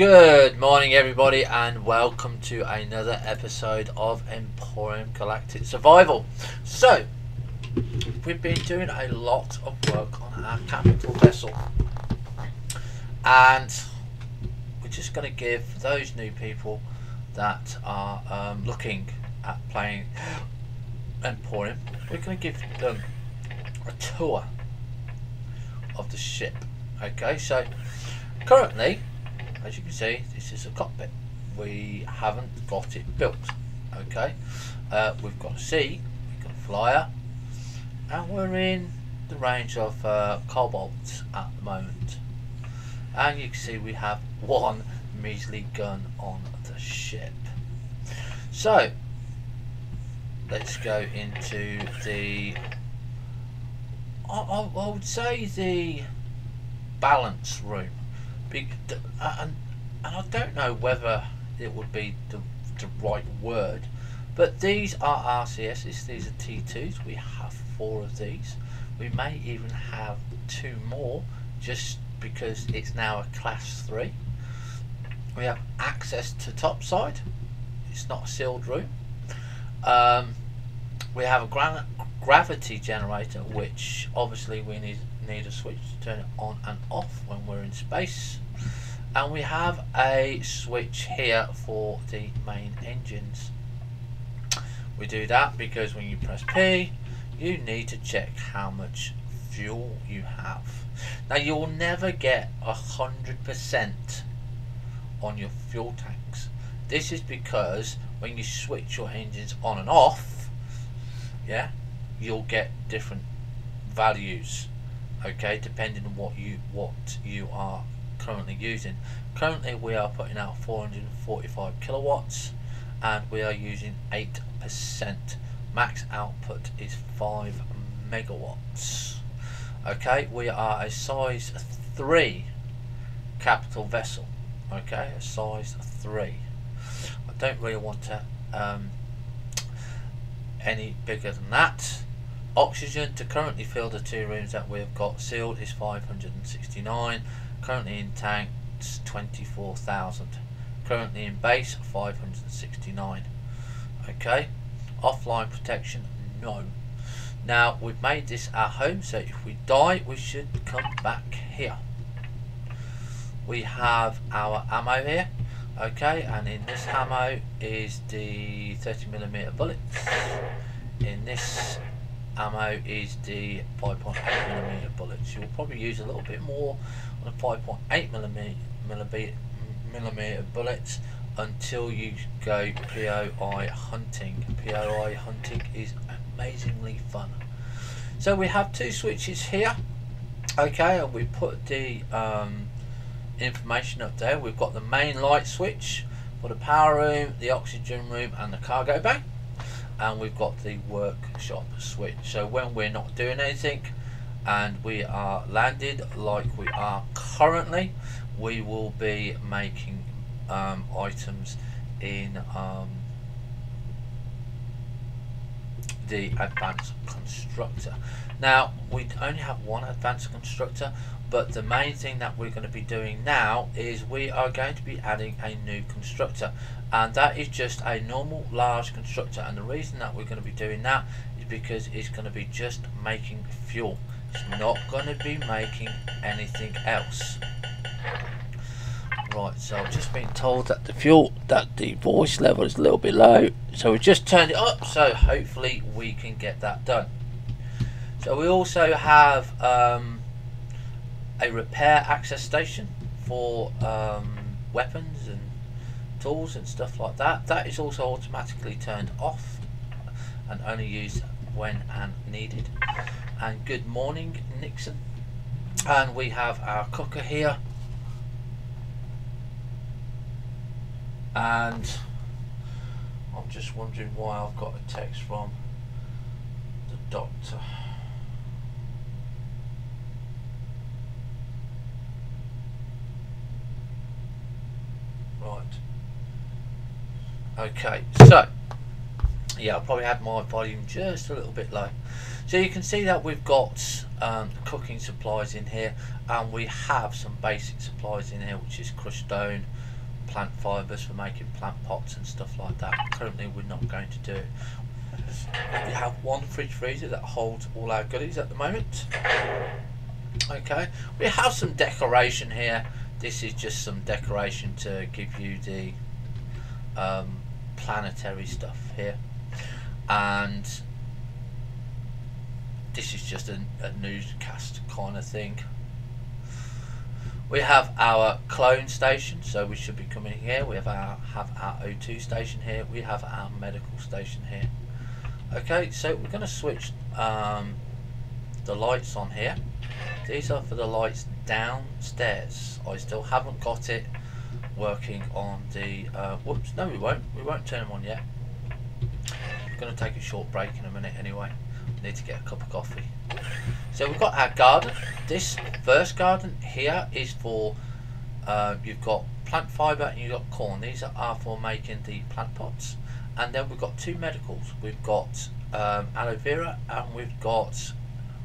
Good morning everybody and welcome to another episode of Empyrion Galactic Survival. So, we've been doing a lot of work on our capital vessel and we're just going to give those new people that are looking at playing Empyrion, we're going to give them a tour of the ship. Okay, so currently, as you can see, this is a cockpit. We haven't got it built. Okay, we've got a sea, we've got a flyer, and we're in the range of Cobalt at the moment. And you can see we have one measly gun on the ship. So let's go into the, I would say, the balance room. And I don't know whether it would be the right word, but these are RCSs, these are T2s. We have 4 of these. We may even have 2 more just because it's now a class 3. We have access to topside, it's not a sealed room. We have a gravity generator, which obviously we need a switch to turn it on and off when we're in space. And we have a switch here for the main engines. We do that because when you press P, you need to check how much fuel you have. Now you'll never get 100% on your fuel tanks. This is because when you switch your engines on and off, yeah, you'll get different values. Okay, depending on what you are currently using. Currently we are putting out 445 kilowatts and we are using 8%. Max output is 5 megawatts. Okay, we are a size 3 capital vessel. Okay, a size 3. I don't really want to any bigger than that. Oxygen to currently fill the 2 rooms that we've got sealed is 569. Currently in tanks 24,000. Currently in base 569. Okay. Offline protection, no. Now we've made this our home, so if we die we should come back here. We have our ammo here. Okay, and in this ammo is the 30mm bullets. In this ammo is the 5.8mm bullets. You'll probably use a little bit more on the 5.8mm bullets until you go POI hunting. POI hunting is amazingly fun. So we have 2 switches here. Okay, and we put the information up there. We've got the main light switch for the power room, the oxygen room and the cargo bay. And we've got the workshop switch. So when we're not doing anything and we are landed like we are currently, we will be making items in the advanced constructor. Now we only have 1 advanced constructor, but the main thing that we're going to be doing now is we are going to be adding a new constructor, and that is just a normal large constructor. And the reason that we're going to be doing that is because it's going to be just making fuel. It's not going to be making anything else. Right, so I've just been told that the voice level is a little bit low, so we just turned it up, so hopefully we can get that done. So we also have a repair access station for weapons and tools and stuff like that. That is also automatically turned off and only used when and needed. And good morning, Nixon. And we have our cooker here. And I'm just wondering why I've got a text from the doctor. Right. Okay, so yeah, I probably had my volume just a little bit low. So you can see that we've got cooking supplies in here, and we have some basic supplies in here, which is crushed stone, plant fibres for making plant pots and stuff like that. Currently we're not going to do it. We have one fridge freezer that holds all our goodies at the moment. Okay, we have some decoration here. This is just some decoration to give you the planetary stuff here, and this is just a newscast kind of thing. We have our clone station, so we should be coming here. We have our O2 station here. We have our medical station here. Okay, so we're going to switch the lights on here. These are for the lights downstairs. I still haven't got it working on the whoops, no we won't turn them on yet. We're going to take a short break in a minute anyway. We need to get a cup of coffee. So we've got our garden. This first garden here is for you've got plant fibre and you've got corn. These are for making the plant pots. And then we've got two medicals. We've got aloe vera and we've got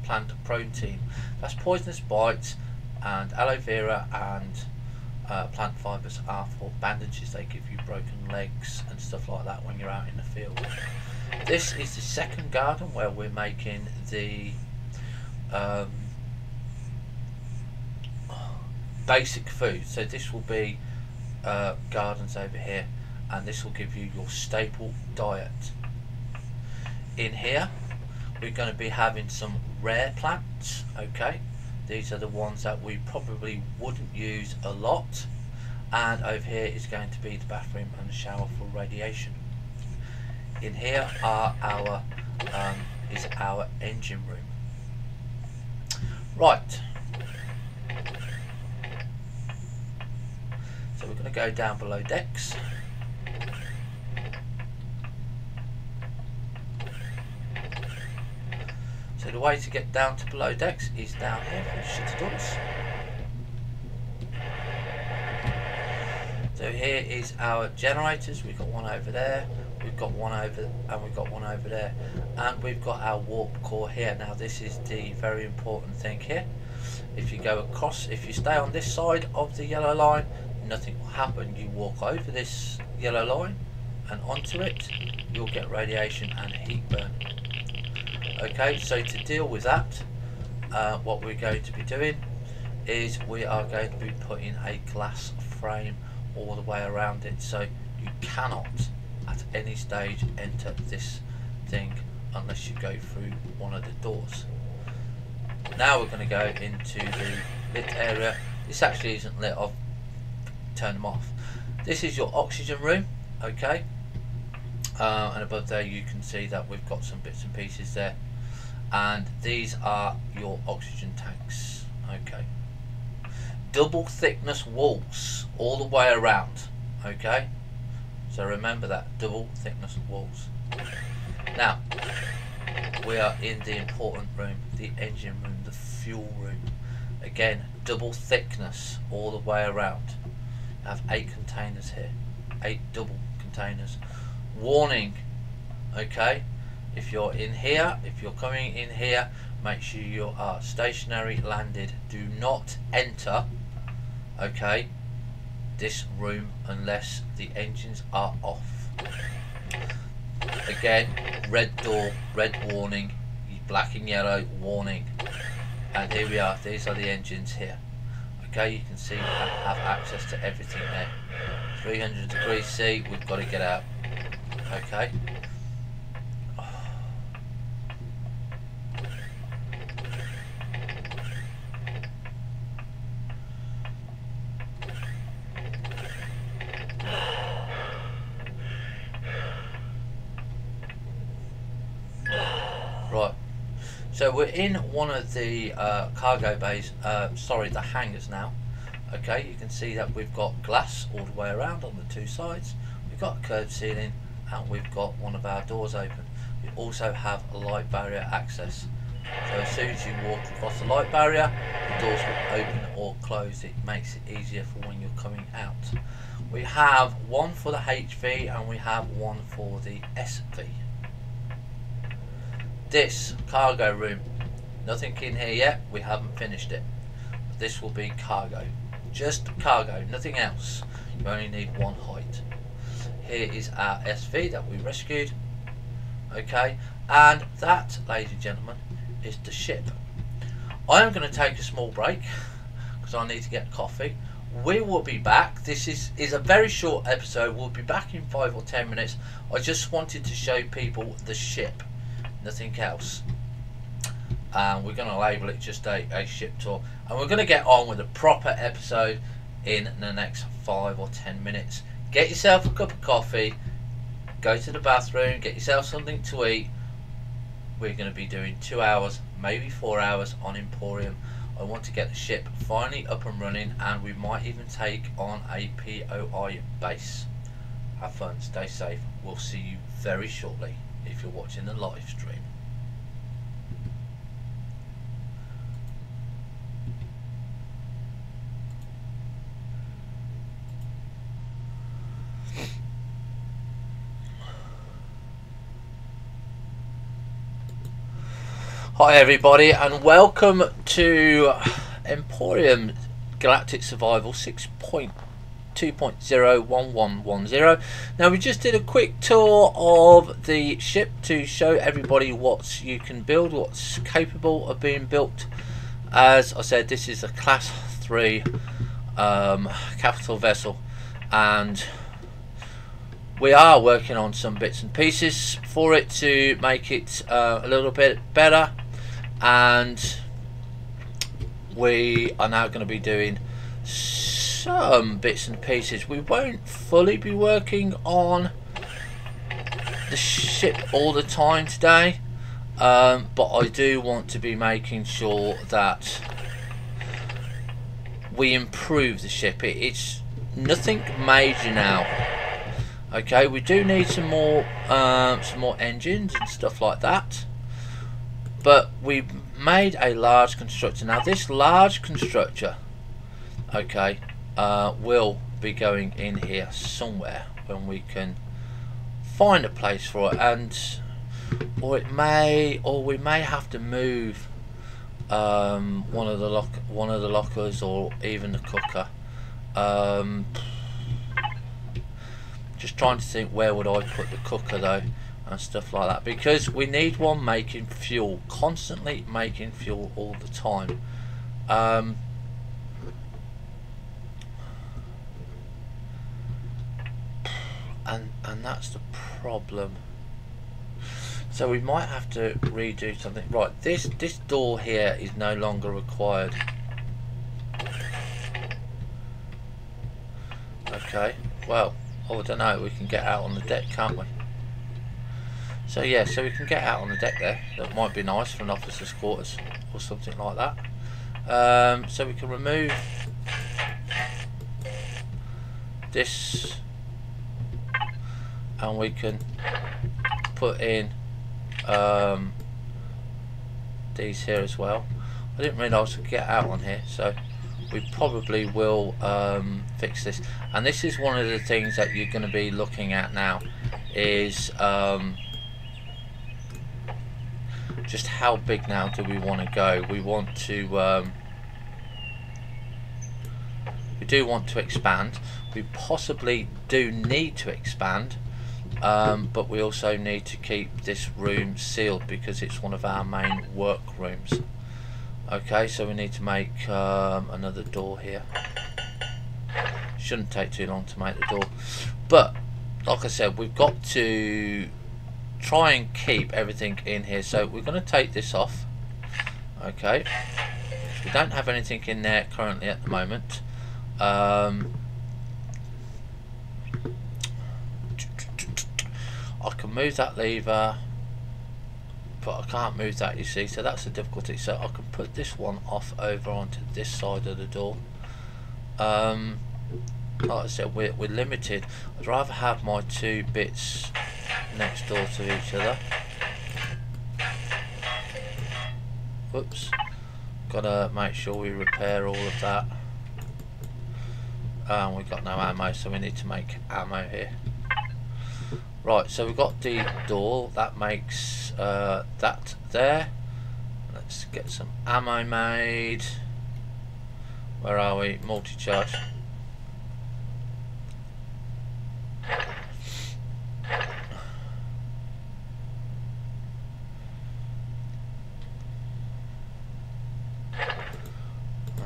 plant protein. That's poisonous bites, and aloe vera and plant fibres are for bandages. They give you broken legs and stuff like that when you're out in the field. This is the second garden where we're making the basic food. So this will be gardens over here, and this will give you your staple diet. In here we're going to be having some rare plants. Okay, these are the ones that we probably wouldn't use a lot, and over here is going to be the bathroom and the shower for radiation. In here are our is our engine room. Right, so we're going to go down below decks. So the way to get down to below decks is down here. Shut the doors. So here is our generators. We've got one over there. We've got one over, and we've got one over there, and we've got our warp core here. Now this is the very important thing here. If you go across, if you stay on this side of the yellow line, nothing will happen. You walk over this yellow line and onto it, you'll get radiation and heat burn. Okay, so to deal with that, what we're going to be doing is we are going to be putting a glass frame all the way around it, so you cannot at any stage enter this thing unless you go through one of the doors. Now we're going to go into the lit area. This actually isn't lit, I've turned them off. This is your oxygen room. Okay, and above there you can see that we've got some bits and pieces there, and these are your oxygen tanks. Okay, double thickness walls all the way around. Okay, so remember that, double thickness walls. Now we are in the important room, the engine room, the fuel room. Again, double thickness all the way around. You have 8 containers here, 8 double containers. Warning, okay, if you're in here, if you're coming in here, make sure you are stationary landed. Do not enter, okay, this room unless the engines are off. Again, red door, red warning, black and yellow warning. And here we are, these are the engines here. Okay, you can see we have access to everything there. 300 degrees C, we've got to get out. Okay. Right, so we're in one of the cargo bays, sorry, the hangars now. Okay, you can see that we've got glass all the way around on the 2 sides. We've got a curved ceiling, and we've got one of our doors open. We also have a light barrier access. So as soon as you walk across the light barrier, the doors will open or close. It makes it easier for when you're coming out. We have one for the HV and we have one for the SV. This cargo room, nothing in here yet, we haven't finished it. This will be cargo, just cargo, nothing else. You only need one height. Here is our SV that we rescued. Okay, and that, ladies and gentlemen, is the ship. I am going to take a small break because I need to get coffee. We will be back. This is a very short episode. We'll be back in 5 or 10 minutes. I just wanted to show people the ship, nothing else. We're going to label it just a ship tour, and we're going to get on with a proper episode in the next 5 or 10 minutes. Get yourself a cup of coffee, go to the bathroom, get yourself something to eat. We're going to be doing 2 hours, maybe 4 hours on Empyrion. I want to get the ship finally up and running, and we might even take on a POI base. Have fun, stay safe. We'll see you very shortly if you're watching the live stream. Hi everybody, and welcome to Empyrion Galactic Survival 6.2.01110. Now, we just did a quick tour of the ship to show everybody what you can build, what's capable of being built. As I said, this is a class 3 capital vessel, and we are working on some bits and pieces for it to make it a little bit better, and we are now going to be doing some bits and pieces. We won't fully be working on the ship all the time today, but I do want to be making sure that we improve the ship. It's nothing major now. Okay, we do need some more engines and stuff like that, but we've made a large constructor. Now, this large constructor, okay, will be going in here somewhere when we can find a place for it, and we may have to move one of the lockers, or even the cooker. Just trying to think, where would I put the cooker though, and stuff like that, because we need one making fuel, constantly making fuel all the time. And that's the problem. So we might have to redo something. Right, this door here is no longer required. Okay, well, I don't know, we can get out on the deck, can't we? So yeah, so we can get out on the deck there. That might be nice for an officer's quarters or something like that. So we can remove this, and we can put in these here as well. I didn't realise we could get out on here, so we probably will fix this. And this is one of the things that you're going to be looking at now, is just how big now do we want to go. We want to we do want to expand. We possibly do need to expand, but we also need to keep this room sealed because it's one of our main work rooms. Okay, so we need to make another door here. Shouldn't take too long to make the door, but like I said, we've got to try and keep everything in here. So we're going to take this off. Okay, we don't have anything in there currently at the moment. I can move that lever, but I can't move that, you see, so that's the difficulty. So I can put this one off over onto this side of the door. Like I said, we're limited. I'd rather have my two bits next door to each other. Whoops, gotta make sure we repair all of that. We've got no ammo, so we need to make ammo here. Right, so we've got the door, that makes that there. Let's get some ammo made. Where are we? Multi-charge.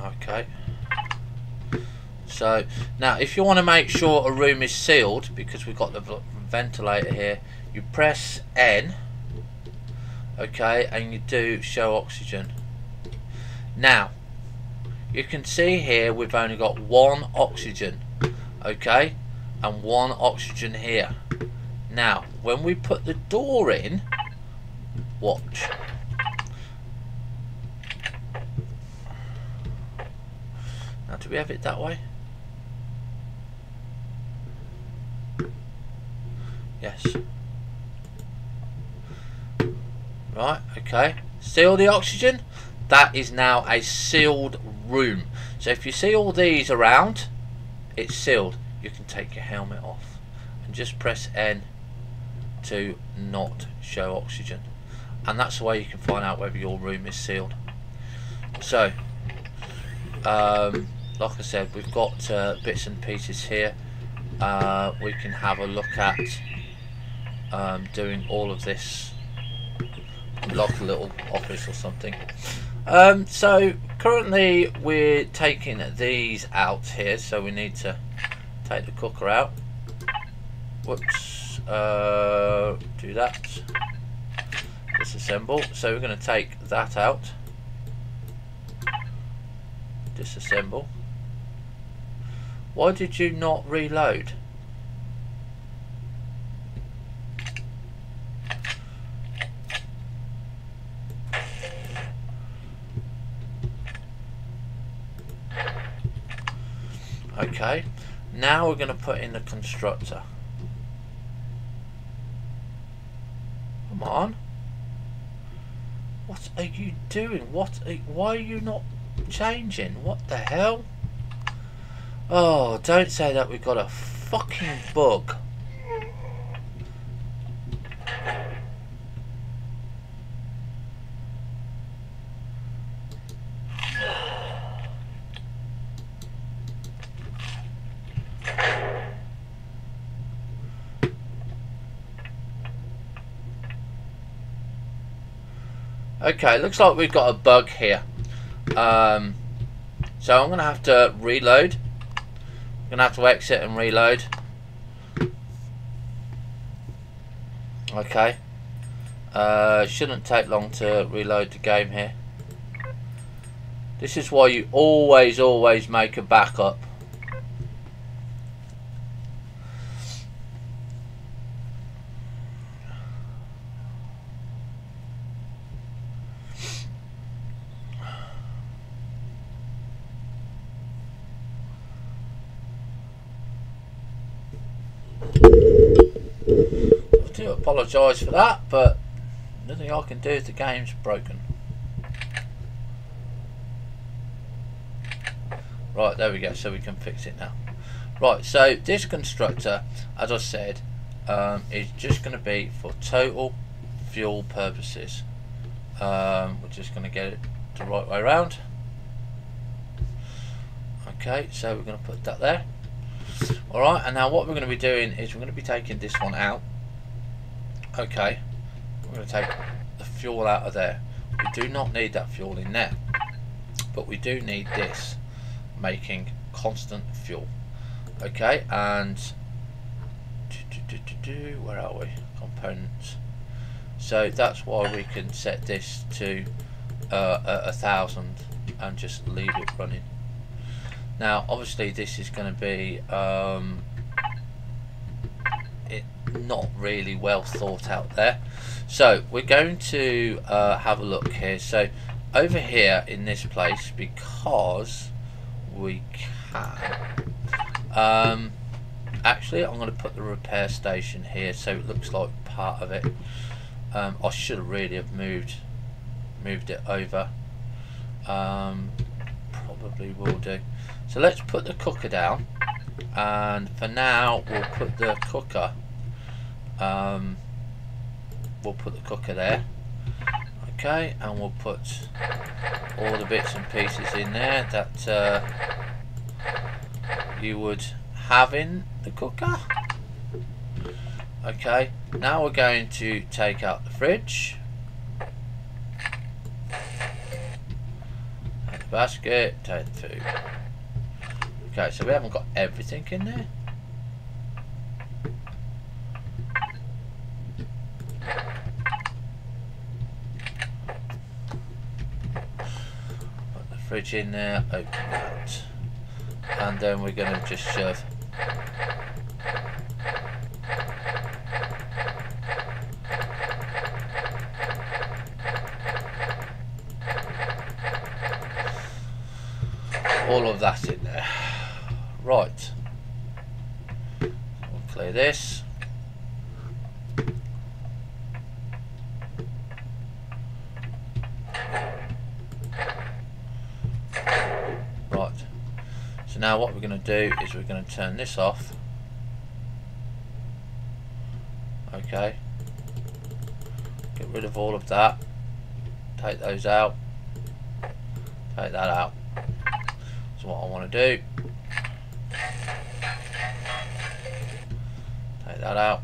Okay. So now if you want to make sure a room is sealed, because we've got the ventilator here, you press N, okay, and you do show oxygen. Now you can see here we've only got one oxygen, okay, and one oxygen here. Now when we put the door in, watch. Now do we have it that way? Yes. Right, okay. Seal the oxygen. That is now a sealed room. So if you see all these around, it's sealed. You can take your helmet off and just press N to not show oxygen. And that's the way you can find out whether your room is sealed. So, like I said, we've got bits and pieces here. We can have a look at doing all of this like a little office or something. So currently we're taking these out here, so we need to take the cooker out. Whoops, do that, disassemble. So we're going to take that out, disassemble. Why did you not reload? Okay, now we're going to put in the constructor. Come on. What are you doing? Why are you not changing? What the hell? Oh, don't say that we've got a fucking bug. Okay, looks like we've got a bug here. So I'm going to have to reload. I'm going to have to exit and reload. Okay. Shouldn't take long to reload the game here. This is why you always make a backup. I do apologise for that, but nothing I can do if the game's broken. Right, there we go, so we can fix it now. Right, so this constructor, as I said, is just going to be for total fuel purposes. We're just going to get it the right way around. Okay, so we're going to put that there. Alright, and now what we're going to be doing is we're going to be taking this one out. Okay, we're going to take the fuel out of there. We do not need that fuel in there, but we do need this making constant fuel. Okay, and where are we? Components. So that's why we can set this to 1,000 and just leave it running. Now obviously this is going to be not really well thought out there, so we're going to have a look here. So over here in this place, because we can actually I'm going to put the repair station here so it looks like part of it. I should have really have moved it over. Probably will do. So let's put the cooker down, and for now we'll put the cooker there. Okay, and we'll put all the bits and pieces in there that you would have in the cooker. Okay, now we're going to take out the fridge, take the basket, take the food. Okay, so we haven't got everything in there. Put the fridge in there, open that, and then we're going to just shove all of that in there. Right, we'll clear this. Right, so now what we're going to do is we're going to turn this off. Okay, get rid of all of that, take those out, take that out. So what I want to do, take that out,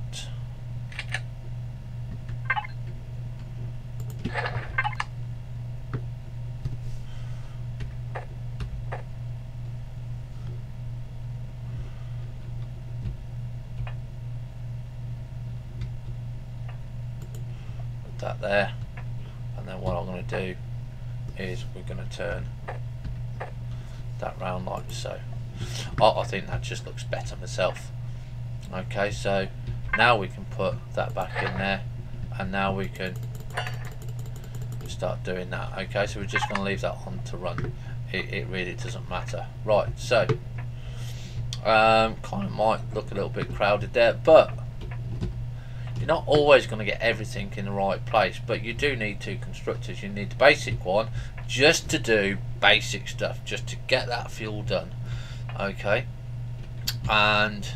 put that there, and then what I'm going to do is we're going to turn that round like so. I think that just looks better myself. Okay, so now we can put that back in there, and now we can start doing that. Okay, so we're just going to leave that on to run. It really doesn't matter. Right, so kind of might look a little bit crowded there, but you're not always going to get everything in the right place, but you do need two constructors. You need the basic one just to do basic stuff, just to get that fuel done. Okay, and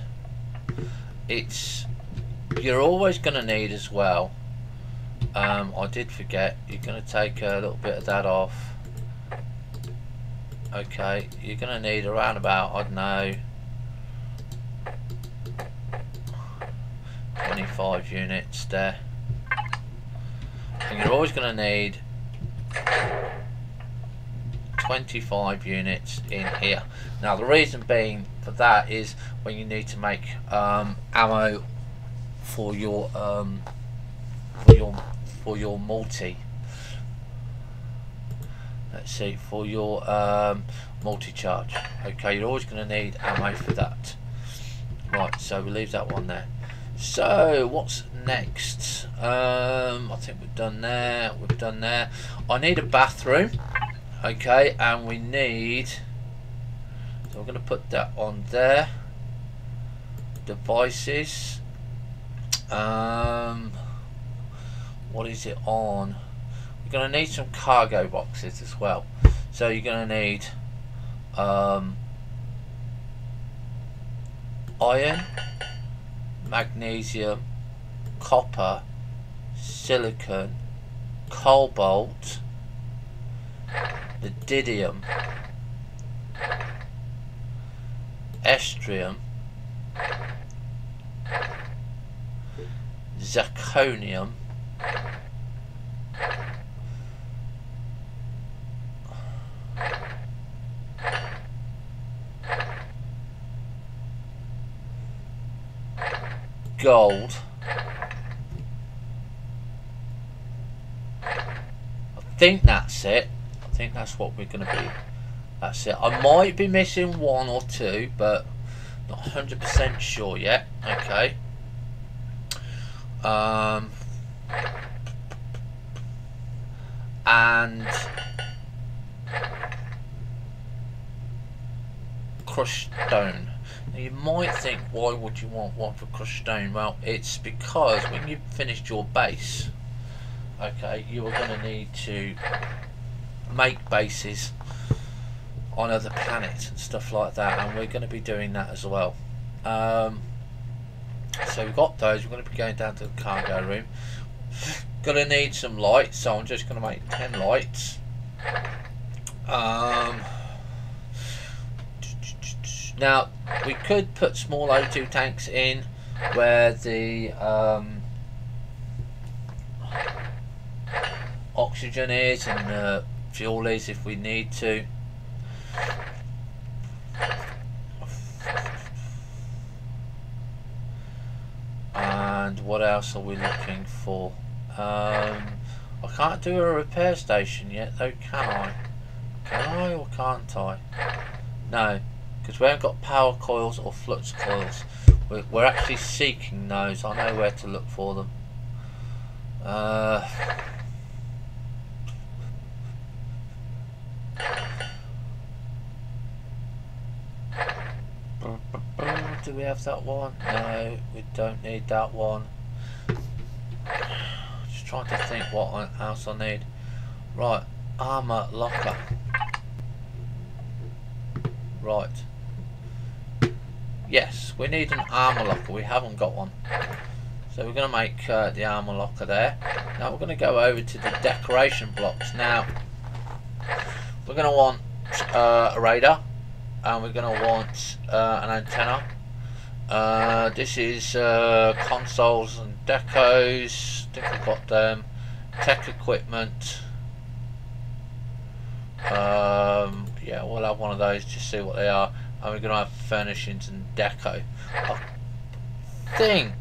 you're always going to need as well, I did forget, you're going to take a little bit of that off. Okay, you're going to need around about, I don't know, 25 units there, and you're always going to need 25 units in here. Now the reason being for that is when you need to make ammo for your multi, let's see, for your multi-charge. Okay, you're always going to need ammo for that. Right, so we leave that one there. So what's next? I think we've done there, we've done there. I need a bathroom. Okay, and we need, so we're going to put that on there. Devices, what is it on? We're going to need some cargo boxes as well. So you're going to need iron, magnesium, copper, silicon, cobalt, Didium, estrium, zirconium, gold, I think that's it. I think that's what we're going to be. That's it. I might be missing one or two, but not 100% sure yet. Okay. And crushed stone. Now you might think, why would you want one for crushed stone? Well, it's because when you've finished your base, okay, you are going to need to make bases on other planets and stuff like that, and we're going to be doing that as well. So we've got those. We're going to be going down to the cargo room. Gonna need some lights, so I'm just gonna make 10 lights. Now we could put small O2 tanks in where the oxygen is and fuel is if we need to. And what else are we looking for? I can't do a repair station yet though, can I? Can I or can't I? No, because we haven't got power coils or flux coils. We're actually seeking those. I know where to look for them. Do we have that one? No, we don't need that one. Just trying to think what else I need. Right, armor locker. Right. Yes, we need an armor locker. We haven't got one. So we're going to make the armor locker there. Now we're going to go over to the decoration blocks. Now, we're going to want a radar. And we're going to want an antenna. This is consoles and decos. I think we've got them. Tech equipment. Yeah, we'll have one of those, just see what they are. And we're going to have furnishings and deco. I think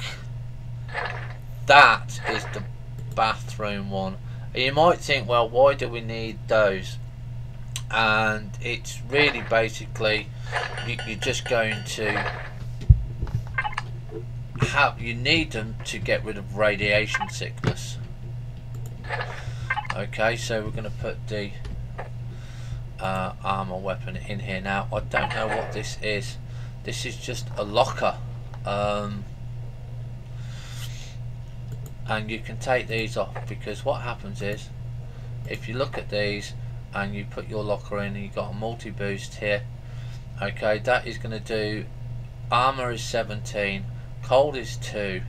that is the bathroom one. You might think, well, why do we need those? And it's really basically you're just going to have, you need them to get rid of radiation sickness. Okay, so we're going to put the armor weapon in here. Now I don't know what this is. This is just a locker, and you can take these off, because what happens is if you look at these and you put your locker in and you've got a multi-boost here, okay, that is going to do, armor is 17, cold is 2,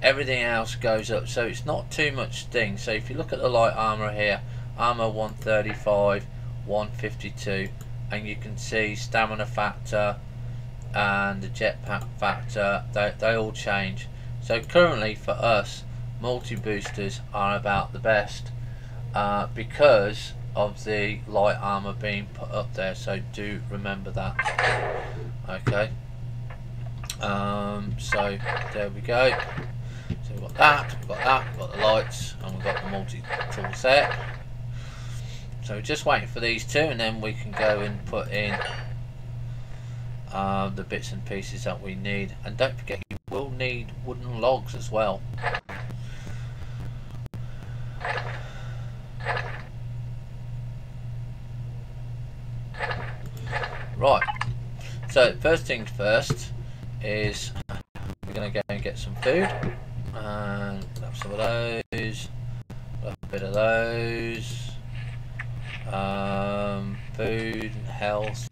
everything else goes up, so it's not too much thing. So if you look at the light armor here, armor 135, 152, and you can see stamina factor and the jetpack factor, they all change. So currently for us, multi-boosters are about the best because of the light armor being put up there, so do remember that. Okay, so there we go. So we've got that, we've got the lights, and we've got the multi-tool set. So we're just waiting for these two, and then we can go and put in the bits and pieces that we need. And don't forget, you will need wooden logs as well. Right, so first things first is we're going to go and get some food, and grab some of those, grab a bit of those, food and health.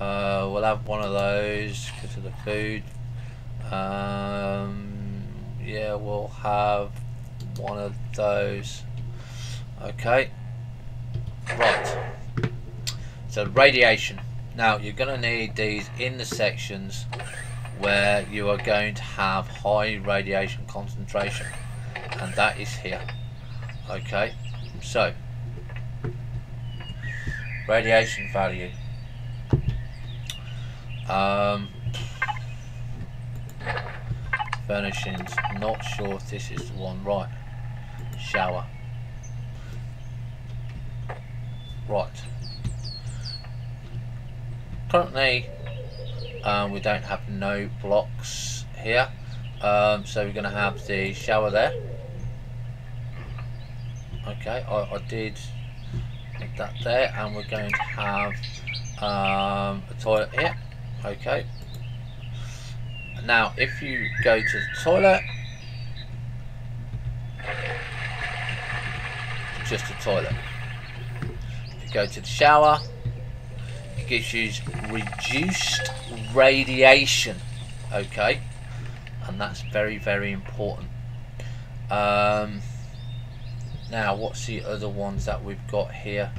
We'll have one of those because of the food. Yeah, we'll have one of those. Okay, right. So radiation. Now you're going to need these in the sections where you are going to have high radiation concentration, and that is here. Okay, so radiation value. Furnishings, not sure if this is the one. Right, shower. Right, currently we don't have no blocks here, so we're going to have the shower there. Okay, I did put that there, and we're going to have a toilet here. Okay, now if you go to the toilet, just a toilet. If you go to the shower, it gives you reduced radiation. Okay, and that's very, very important. Now, what's the other ones that we've got here?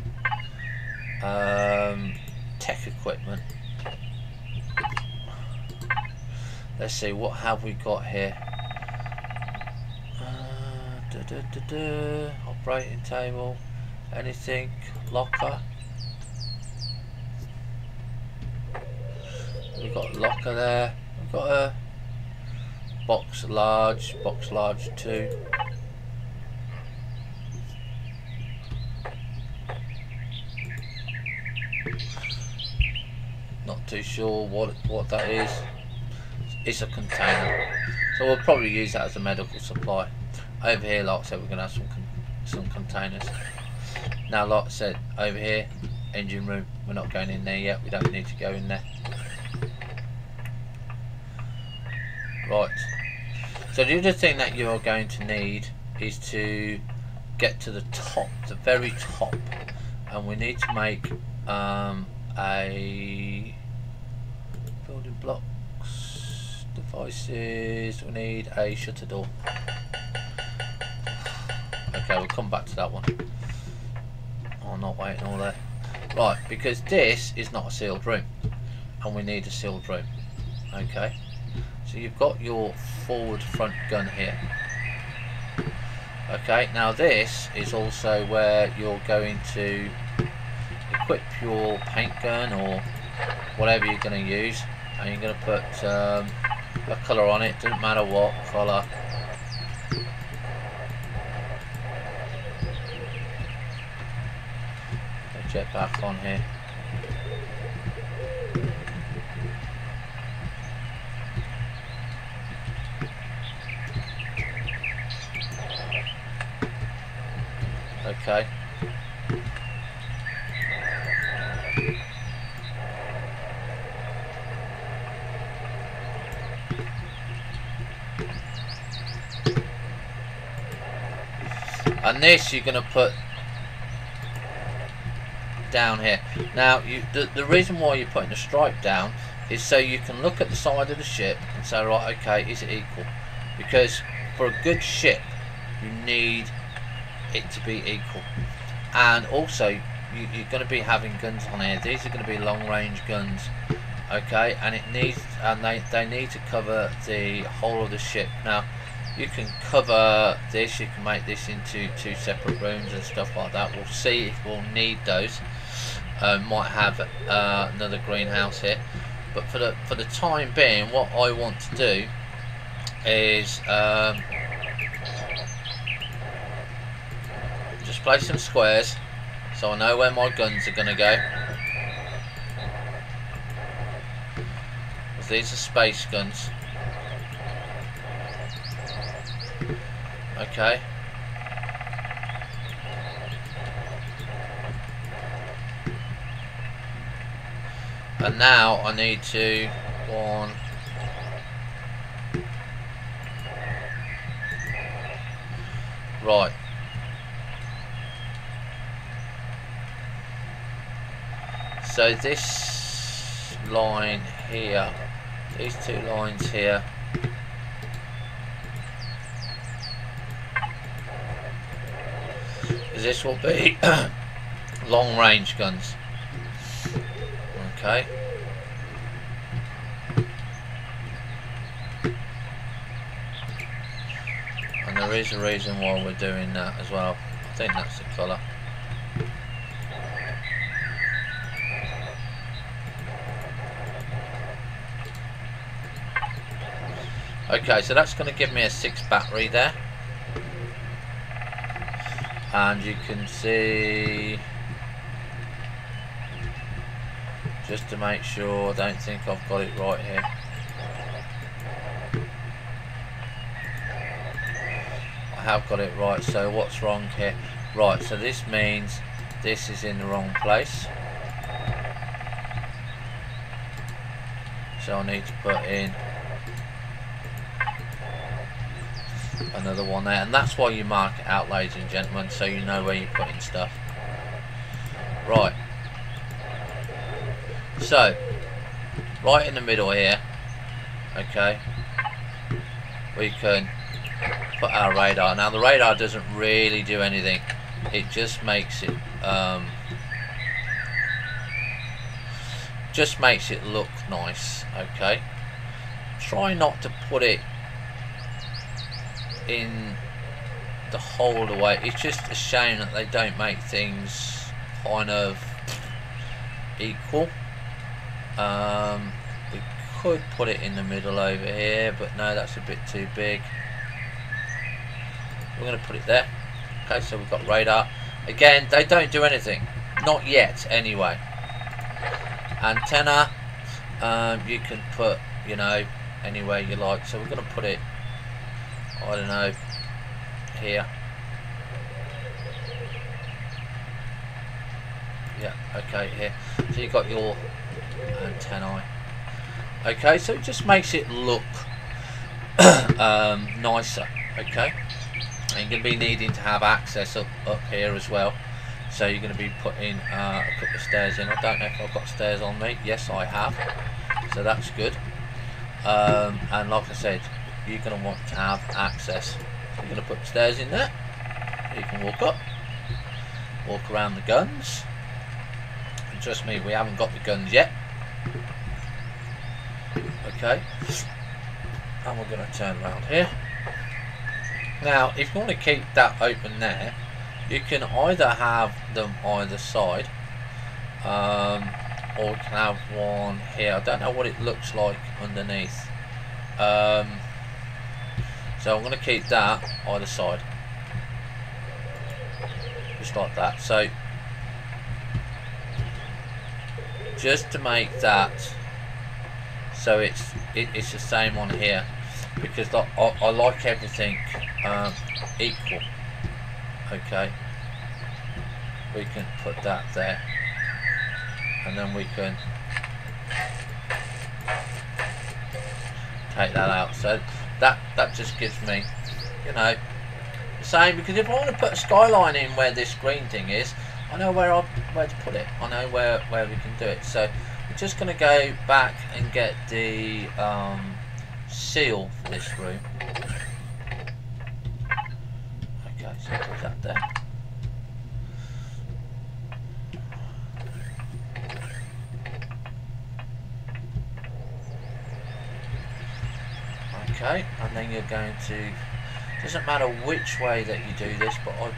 Tech equipment. Let's see, what have we got here? Operating table. Anything? Locker. We've got a locker there. We've got a box large 2. Not too sure what that is. It's a container, so we'll probably use that as a medical supply. Over here, like I said, we're going to have some containers. Now, like I said, over here, engine room, we're not going in there yet. We don't need to go in there. Right. So the other thing that you're going to need is to get to the top, the very top, and we need to make a building blocks, devices. We need a shutter door. Okay, we'll come back to that one. Oh, not waiting all there. Right, because this is not a sealed room, and we need a sealed room. Okay, so you've got your forward front gun here. Okay, now this is also where you're going to equip your paint gun or whatever you're going to use, and you're going to put a colour on it. Doesn't matter what colour. Jet back on here. Okay. And this you're going to put down here. Now, the reason why you're putting the stripe down is so you can look at the side of the ship and say, right, okay, is it equal? Because for a good ship, you need it to be equal. And also, you're going to be having guns on here. These are going to be long-range guns, okay? And they need to cover the whole of the ship. Now, you can cover this. You can make this into 2 separate rooms and stuff like that. We'll see if we'll need those. Might have another greenhouse here, but for the time being, what I want to do is just place some squares so I know where my guns are going to go. These are space guns. Okay. And now I need to one. Right. So this line here, these 2 lines here, this will be long range guns. Okay. And there is a reason why we're doing that as well. I think that's the colour. Okay, so that's going to give me a 6 battery there. And you can see, just to make sure, I don't think I've got it right here. I have got it right, so what's wrong here? Right, so this means this is in the wrong place. So I need to put in another one there, and that's why you mark it out, ladies and gentlemen, so you know where you're putting stuff. Right, so right in the middle here, okay, we can put our radar. Now the radar doesn't really do anything, it just makes it look nice. Okay, try not to put it in the whole of the way. It's just a shame that they don't make things kind of equal. We could put it in the middle over here, but no, that's a bit too big. We're going to put it there. Okay, so we've got radar. Again, they don't do anything. Not yet, anyway. Antenna, you can put, you know, anywhere you like. So we're going to put it, I don't know, here. Yeah, okay, here. So you've got your antennae. Okay, so it just makes it look nicer. Okay, and you're going to be needing to have access up here as well. So you're going to be putting a couple of stairs in. I don't know if I've got stairs on me. Yes, I have. So that's good. And like I said, you're going to want to have access. So you're going to put stairs in there. You can walk up, walk around the guns. And trust me, we haven't got the guns yet. Okay, and we're going to turn around here. Now, if you want to keep that open there, you can either have them either side, or you can have one here. I don't know what it looks like underneath. So I'm going to keep that either side, just like that. So just to make that so it's the same on here, because I like everything equal. Okay, we can put that there, and then we can take that out. So that just gives me, you know, the same, because if I want to put a skyline in where this green thing is, I know where to put it. I know where we can do it. So we're just going to go back and get the seal for this room. Okay, so put that there. Okay, and then you're going to, doesn't matter which way that you do this, but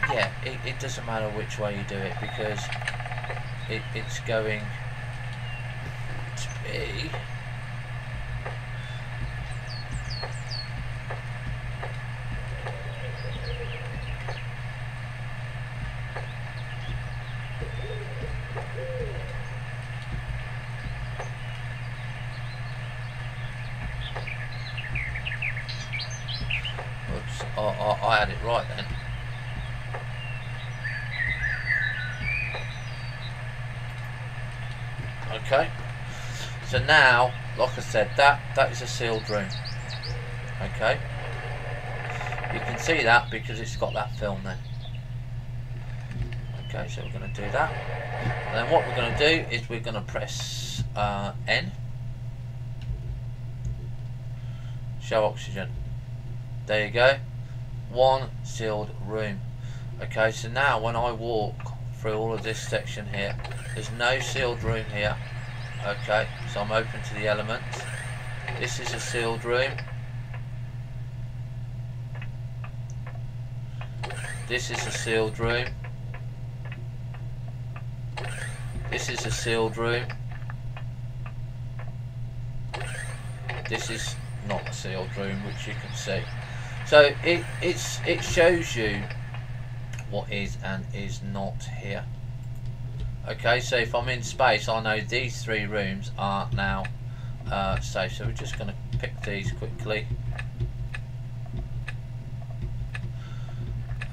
yeah, it doesn't matter which way you do it, because it's going to be I had it right then. Okay, so now, like I said, that is a sealed room. Okay, you can see that because it's got that film there. Okay, so we're going to do that, and then what we're going to do is we're going to press N, show oxygen. There you go, one sealed room. Okay, so now when I walk through all of this section here, there's no sealed room here. Okay, so I'm open to the elements. This is a sealed room. This is a sealed room. This is a sealed room. This is not a sealed room, which you can see. So it shows you what is and is not here. Okay, so if I'm in space, I know these three rooms are now safe. So we're just going to pick these quickly,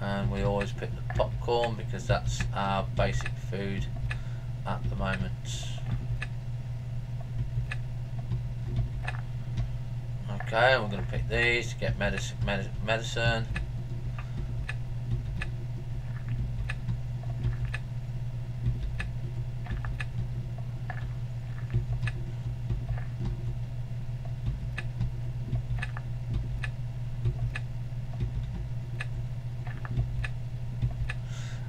and we always pick the popcorn because that's our basic food at the moment. Okay, we're going to pick these to get medicine.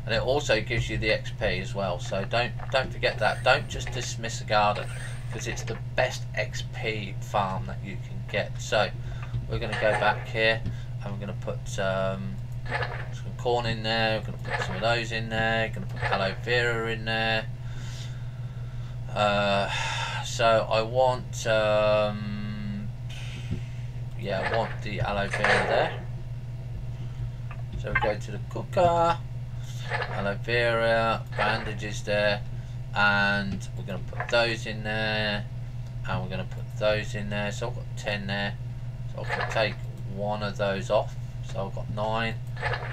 and it also gives you the XP as well. So don't forget that. Don't just dismiss a garden, because it's the best XP farm that you can get. So we're going to go back here, and we're going to put some corn in there. We're going to put some of those in there. Going to put aloe vera in there. So I want yeah, I want the aloe vera there. So we go to the cooker, aloe vera, bandages there, and we're going to put those in there, and we're going to put those in there. So I've got 10 there, so I can take one of those off. So I've got 9,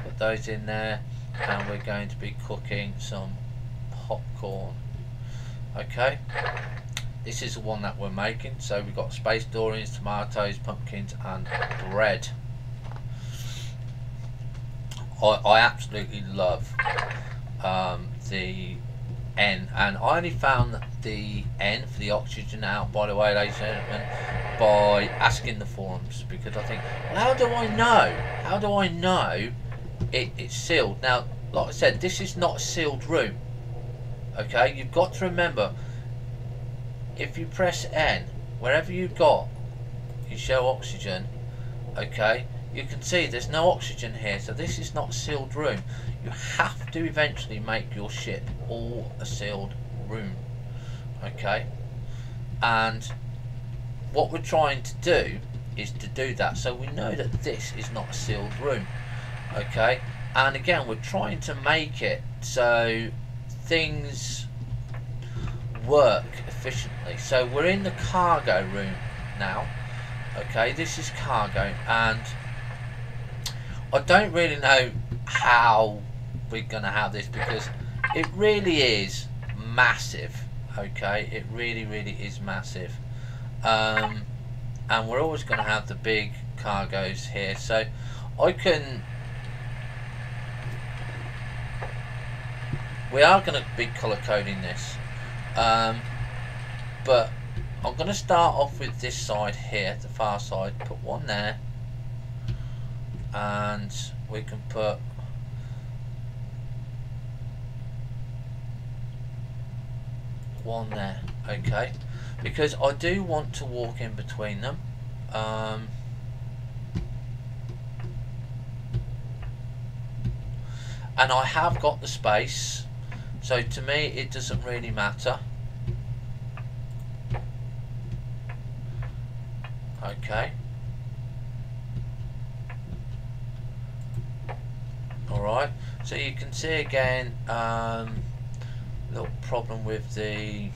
put those in there, and we're going to be cooking some popcorn. Okay, this is the one that we're making. So we've got space Dorians, tomatoes, pumpkins, and bread. I absolutely love the N, and I only found the N for the oxygen out, by the way, ladies and gentlemen, by asking the forums, because I think, well, how do I know? How do I know it's sealed? Now, like I said, this is not a sealed room. Okay, you've got to remember, if you press N, wherever you got you show oxygen, okay, you can see there's no oxygen here, so this is not a sealed room. You have to eventually make your ship all a sealed room, okay, and what we're trying to do is to do that, so we know that this is not a sealed room, okay, and again we're trying to make it so things work efficiently. So we're in the cargo room now, okay, this is cargo, and I don't really know how we're gonna have this, because it really is massive, okay, it really is massive, and we're always gonna have the big cargoes here. So we are going to be colour coding this, but I'm going to start off with this side here, the far side, put one there, and we can put one there, okay, because I do want to walk in between them. And I have got the space, so to me it doesn't really matter. Okay. Alright, so you can see again little problem with the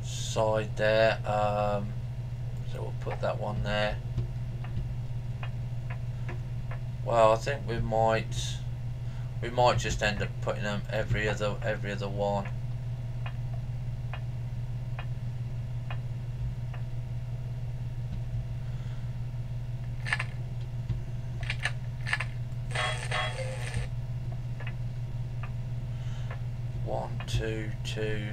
side there, so we'll put that one there. Well, I think we might just end up putting them every other one. One, two. See,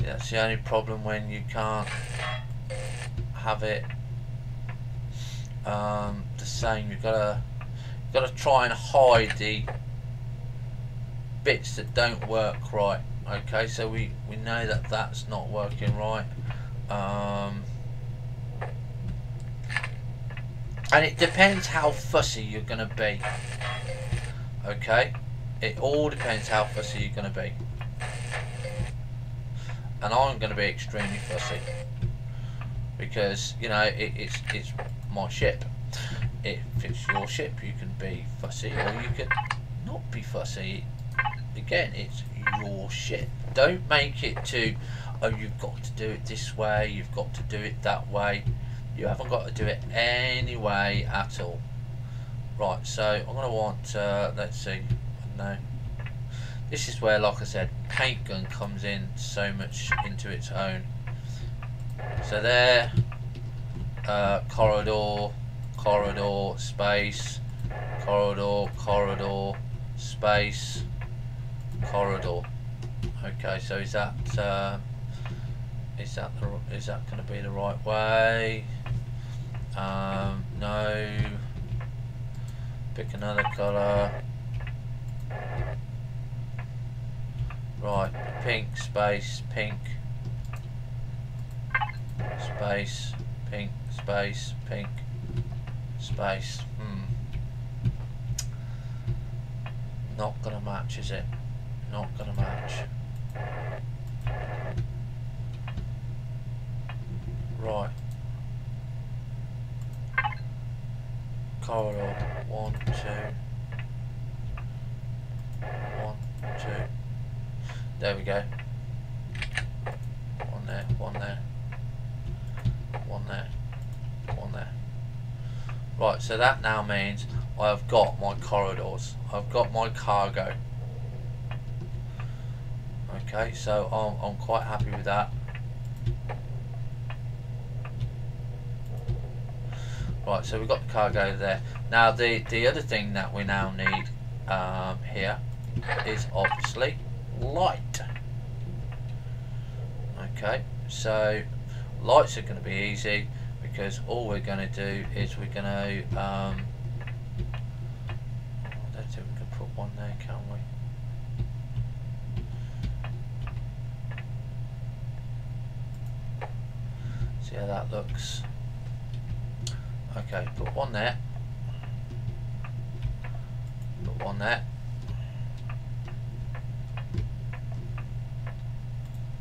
that's the only problem when you can't have it the same. You've got to try and hide the bits that don't work right. Okay, so we know that that's not working right, and it depends how fussy you're going to be. Okay, it all depends how fussy you're going to be, and I'm going to be extremely fussy, because you know it's my ship. If it's your ship, you can be fussy, or you can not be fussy. Again, it's your ship. Don't make it to, oh, you've got to do it this way, you've got to do it that way. You haven't got to do it any way at all. Right, so I'm going to want, let's see, no. This is where, like I said, paint gun comes in so much into its own. So there, corridor, space, corridor, space, corridor. Okay, so is that going to be the right way? No. Pick another colour. Right, pink, space, pink, space, pink, space, pink, space. Not gonna match, is it? Not gonna match. Right. Corridor. 1, 2. 1, 2. There we go. One there, one there. One there. One there. Right, so that now means I've got my corridors. I've got my cargo. Okay, so I'm quite happy with that. Right, so we've got the cargo there. Now the other thing that we now need here is obviously light. Okay, so lights are going to be easy because all we're going to do is we're going to I don't think we can put one there, can we? See how that looks. Okay, put one there. Put one there.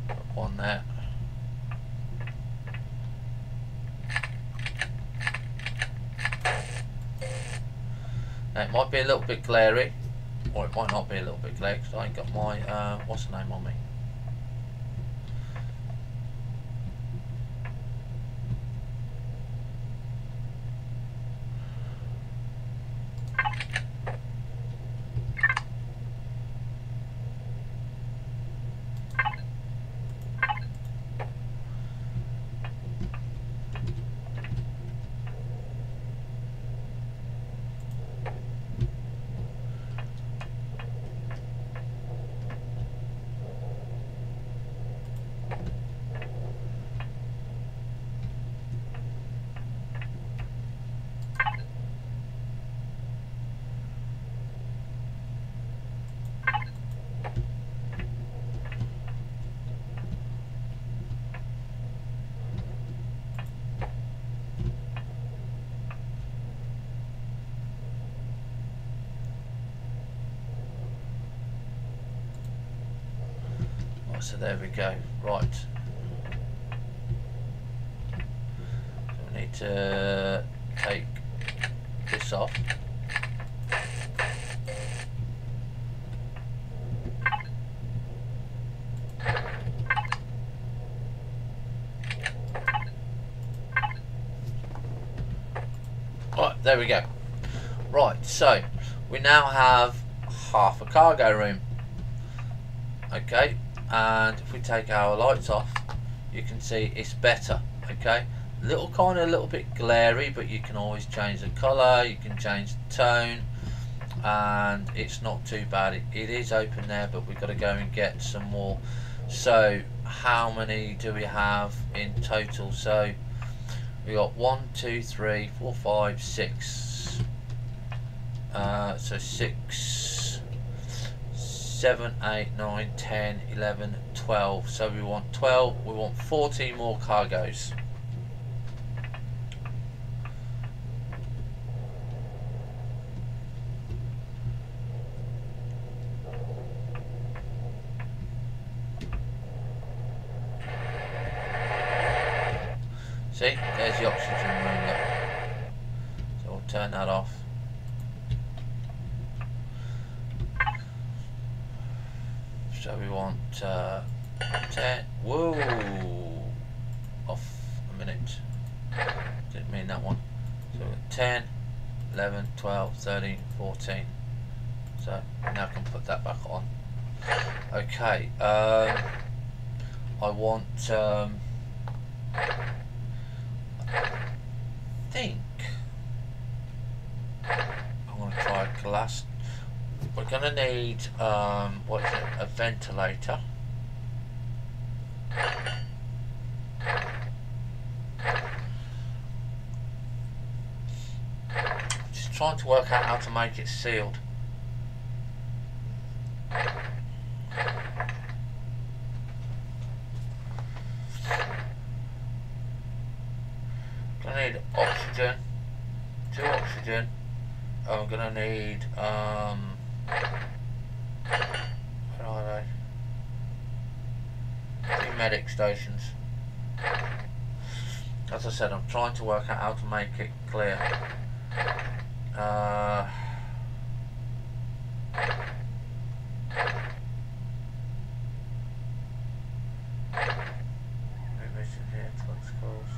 Put one there. Now it might be a little bit glary, or it might not be a little bit glary because I ain't got my what's the name on me. So there we go. Right. So we need to take this off. Right, there we go. Right, so we now have half a cargo room. Okay. And if we take our lights off, you can see it's better. Okay, a little bit glary, but you can always change the color, you can change the tone, and it's not too bad. It is open there, but we've got to go and get some more. So how many do we have in total? So we got 1, 2, 3, 4, 5, 6. So 6, 7, 8, 9, 10, 11, 12. So we want 12. We want 14 more cargoes. See, there's the oxygen room there. So we'll turn that off. So we want 10. Whoa! Off a minute. Didn't mean that one. So we've got 10, 11, 12, 13, 14. So now I can put that back on. Okay. I want. I think I'm going to try glass. We're going to need what is it? A ventilator. trying to work out how to make it sealed. Gonna need oxygen, 2 oxygen. I'm gonna need where are they? 2 medic stations. As I said, I'm trying to work out how to make it clear. Mission here, Tux calls.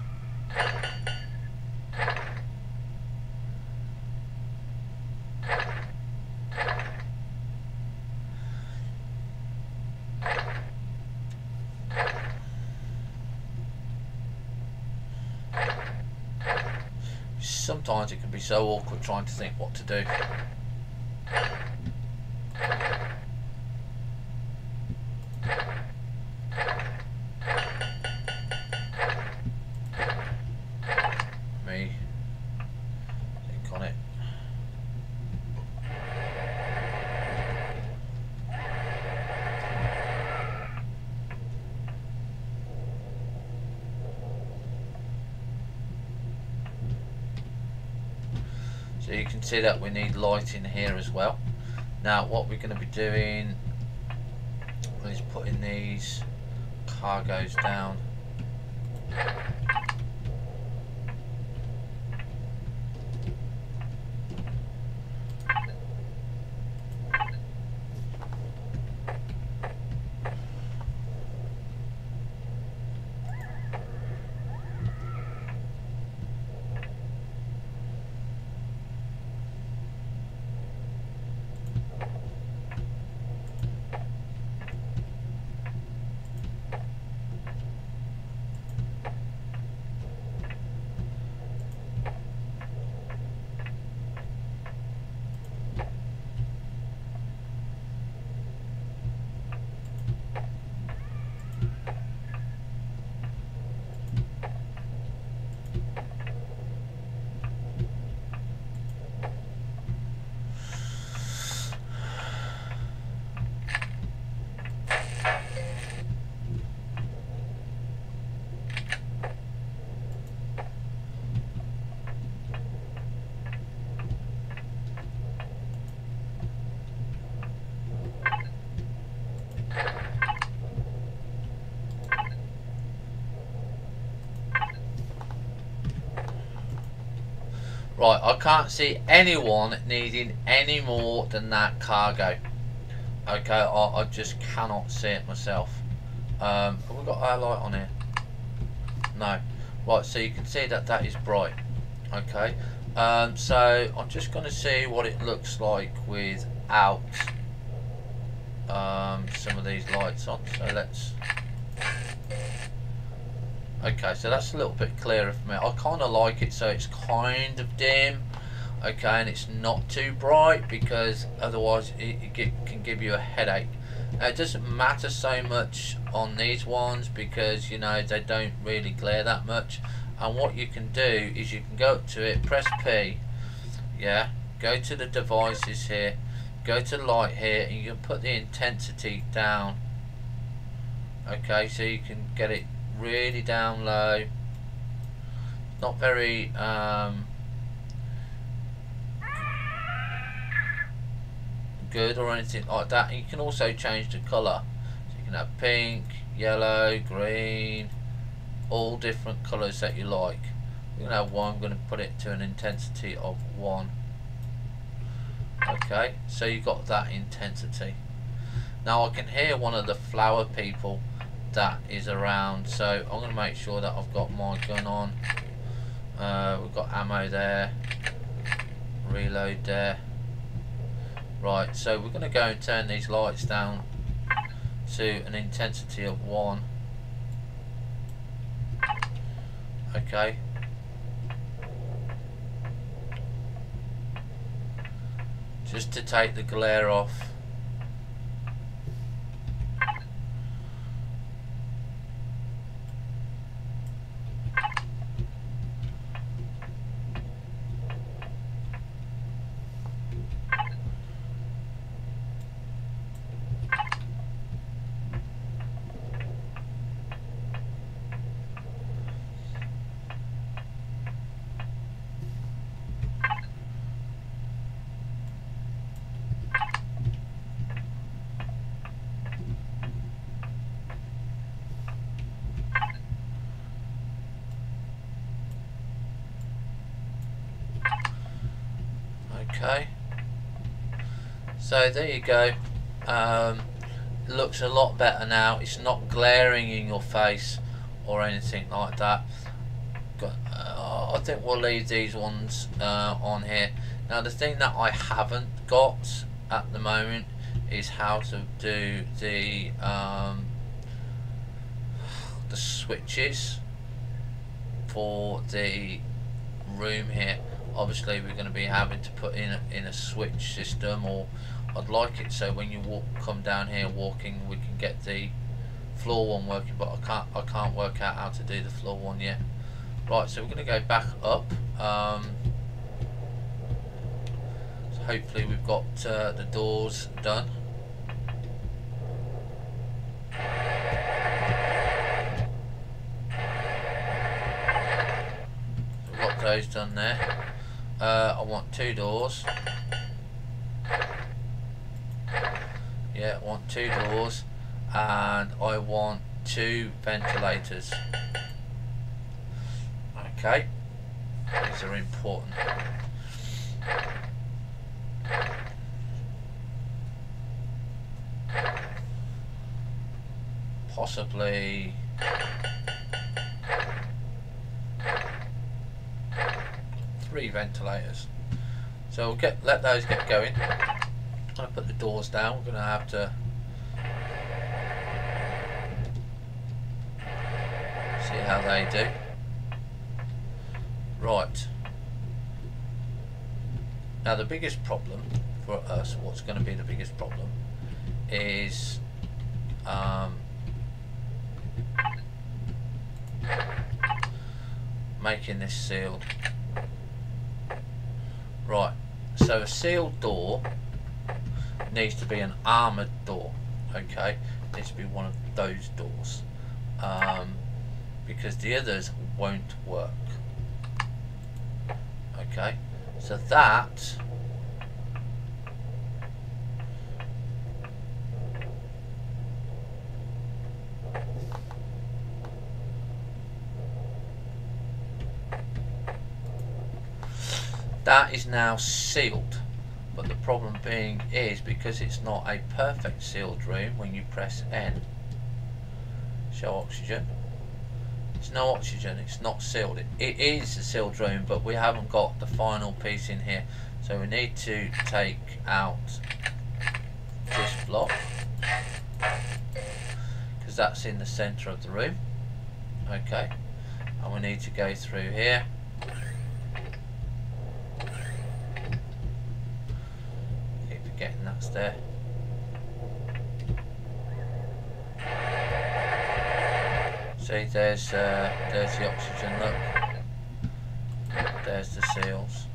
Sometimes it can be so awkward trying to think what to do. Me think on it. So you can see that we need light in here as well. Now what we're going to be doing is putting these cargoes down. Right, I can't see anyone needing any more than that cargo. Okay, I just cannot see it myself. Have we got our light on here? No. Right, so you can see that that is bright. Okay, so I'm just going to see what it looks like without some of these lights on. So let's... Okay, so that's a little bit clearer for me. I kind of like it so it's kind of dim, okay, and it's not too bright, because otherwise it can give you a headache. It doesn't matter so much on these ones because, you know, they don't really glare that much. And what you can do is you can go up to it, press P, yeah, go to the devices here, go to light here, and you can put the intensity down. Okay, so you can get it really down low, not very good or anything like that. And you can also change the colour, so you can have pink, yellow, green, all different colours that you like. We're going to have one. I'm going to put it to an intensity of 1. Okay, so you got that intensity. Now I can hear one of the flower people that is around, so I'm going to make sure that I've got my gun on. We've got ammo there, reload there. Right, so we're going to go and turn these lights down to an intensity of 1. Okay, just to take the glare off. So there you go. Looks a lot better now. It's not glaring in your face or anything like that. I think we'll leave these ones on here. Now the thing that I haven't got at the moment is how to do the switches for the room here. Obviously we're going to be having to put in a switch system, or I'd like it so when you come down here walking, we can get the floor one working, but I can't work out how to do the floor one yet. Right, so we're going to go back up. So hopefully we've got the doors done. So we've got those done there. I want 2 doors. Yeah, I want 2 doors, and I want 2 ventilators. Okay, these are important. Possibly three ventilators. So we'll let those get going. I'm going to put the doors down. We're going to have to see how they do. Right. Now the biggest problem for us, what's going to be the biggest problem, is making this sealed. Right, so a sealed door needs to be an armoured door, okay? It needs to be one of those doors, because the others won't work. Okay, so that is now sealed, but the problem being is because it's not a perfect sealed room. When you press N, show oxygen, it's no oxygen, it's not sealed. It is a sealed room, but we haven't got the final piece in here, so we need to take out this block because that's in the center of the room. Okay, and we need to go through here. Keep forgetting that's there. See, there's the oxygen, look. There's the seals.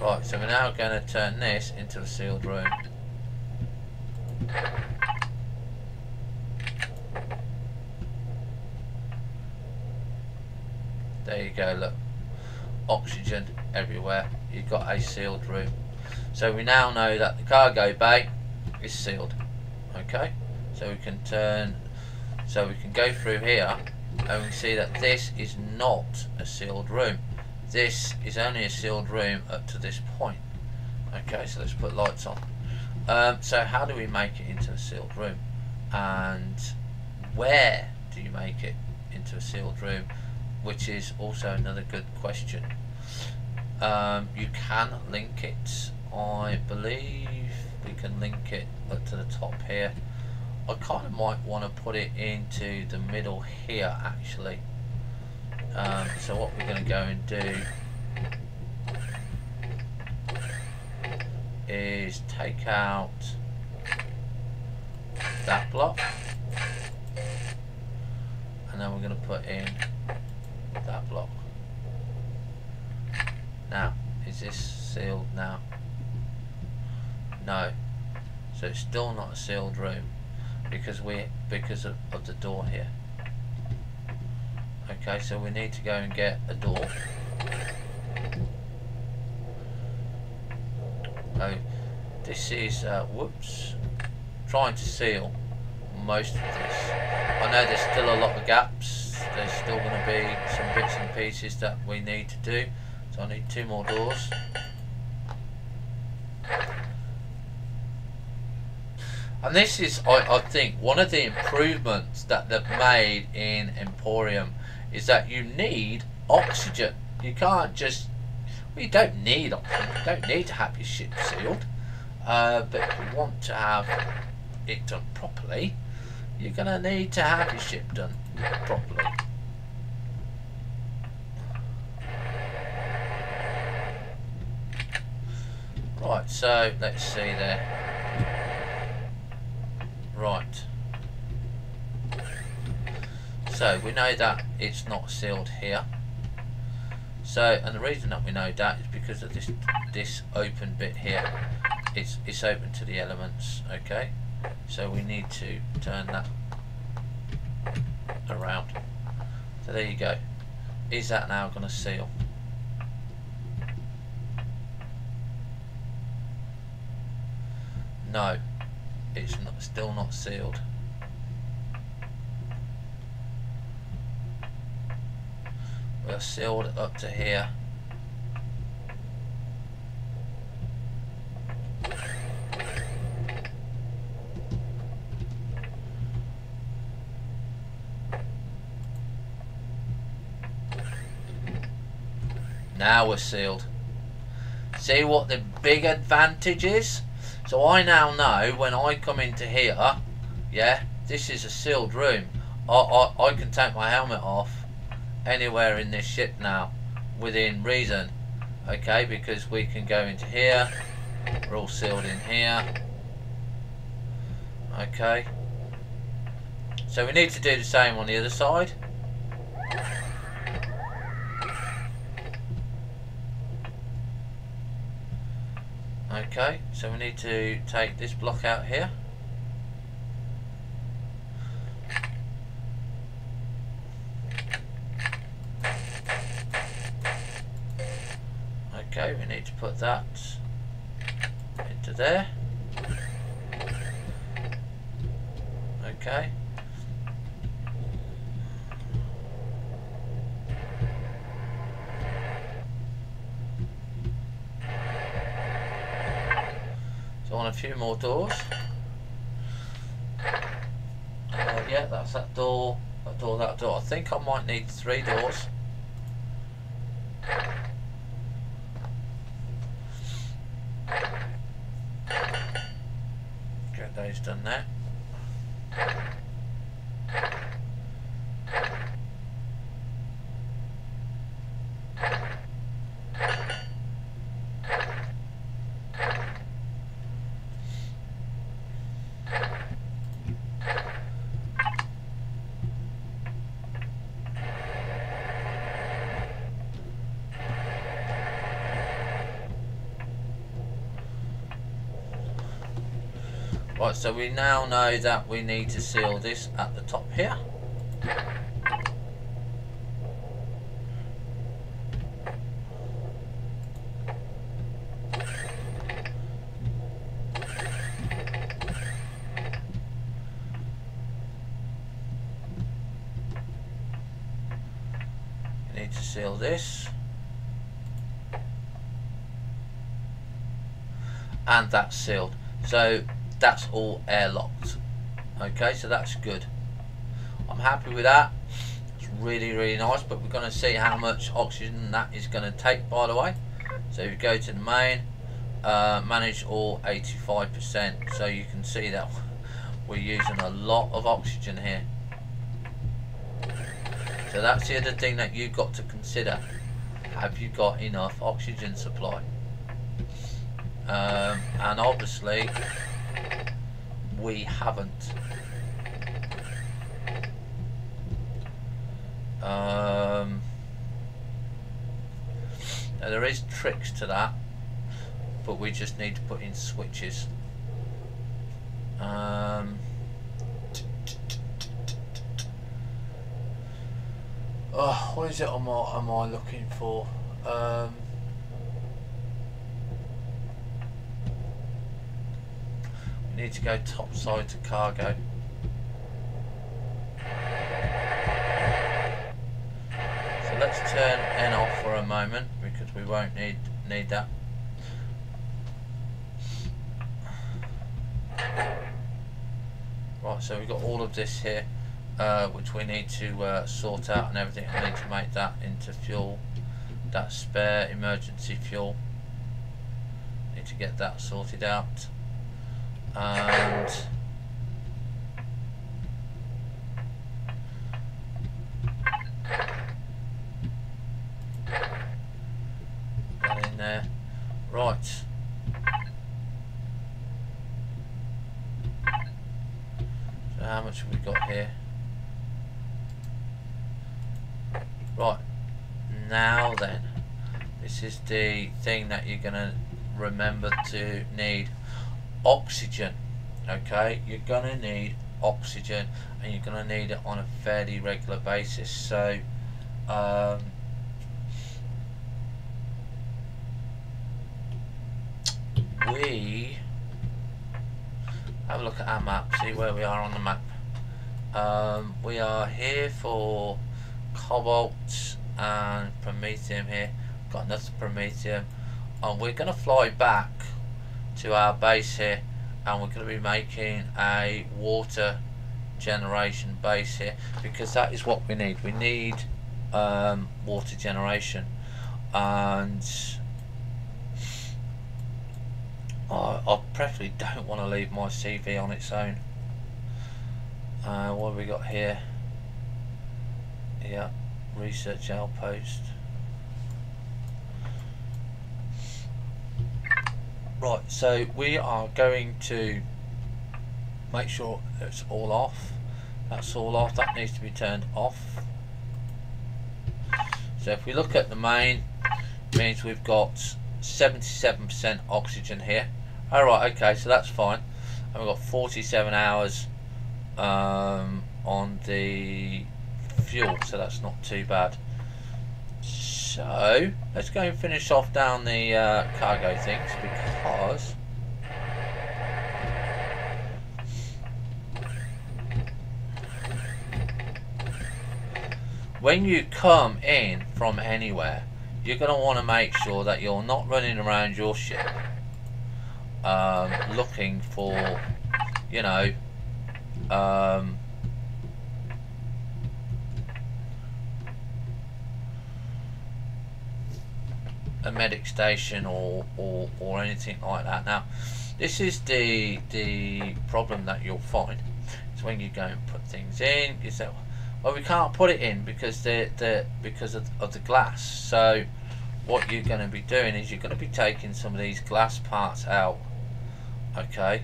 Right, so we're now going to turn this into a sealed room. There you go, look, oxygen everywhere. You've got a sealed room. So we now know that the cargo bay is sealed. Okay, so we can go through here and we can see that this is not a sealed room. This is only a sealed room up to this point. Okay, so let's put lights on. So how do we make it into a sealed room, and where do you make it into a sealed room? Which is also another good question. You can link it. I believe we can link it up to the top here. I kind of might want to put it into the middle here actually. So what we're going to go and do is take out that block, and then we're going to put in that block. Now, is this sealed now? No. So it's still not a sealed room because of the door here. Okay, so we need to go and get a door. Oh, this is whoops. trying to seal most of this. I know there's still a lot of gaps. There's still going to be some bits and pieces that we need to do. So I need 2 more doors. And this is, I think, one of the improvements that they've made in Empyrion is that you need oxygen. You can't just, well, you don't need oxygen. You don't need to have your ship sealed. But if you want to have it done properly, you're going to need to have your ship done properly. Right, so let's see there. Right. So we know that it's not sealed here. So, and the reason that we know that is because of this open bit here. It's open to the elements, okay? So we need to turn that around. So there you go. Is that now going to seal? No, it's not, still not sealed. We're sealed up to here. Now we're sealed. See what the big advantage is? So I now know when I come into here, yeah, this is a sealed room. I can take my helmet off anywhere in this ship now, within reason. Okay, because we can go into here. We're all sealed in here. Okay. So we need to do the same on the other side. Okay, so we need to take this block out here. Okay, we need to put that into there. Okay. So on a few more doors. Yeah, that's that door, that door, that door. I think I might need 3 doors. Get those done there. Right, so we now know that we need to seal this at the top here. You need to seal this. And that's sealed. So that's all airlocked. Okay, so that's good. I'm happy with that. It's really, really nice, but we're going to see how much oxygen that is going to take, by the way. So if you go to the main, manage all 85%, so you can see that we're using a lot of oxygen here. So that's the other thing that you've got to consider. Have you got enough oxygen supply? And obviously we haven't. Now there is tricks to that, but we just need to put in switches. Oh, what is it am I looking for? We need to go top side to cargo. So let's turn N off for a moment because we won't need that. Right, so we've got all of this here, which we need to sort out and everything. I need to make that into fuel, that spare emergency fuel. Need to get that sorted out. And that in there. Right. So how much have we got here? Right. Now then, this is the thing that you're gonna remember to need. Oxygen. Okay, you're gonna need oxygen, and you're gonna need it on a fairly regular basis. So we have a look at our map, see where we are on the map. We are here for cobalt and promethium here. Got enough promethium, and we're going to fly back to our base here, and we're going to be making a water generation base here, because that is what we need. We need water generation, and I preferably don't want to leave my CV on its own. What have we got here? Yeah, research outpost. Right, so we are going to make sure it's all off. That's all off. That needs to be turned off. So if we look at the main, it means we've got 77% oxygen here. Alright, okay, so that's fine. And we've got 47 hours on the fuel, so that's not too bad. So let's go and finish off down the cargo things, because when you come in from anywhere, you're going to want to make sure that you're not running around your ship looking for, you know, a medic station or anything like that. Now, this is the problem that you'll find. Is when you go and put things in, you say, well, we can't put it in because because of the glass. So what you're going to be doing is you're going to be taking some of these glass parts out, okay,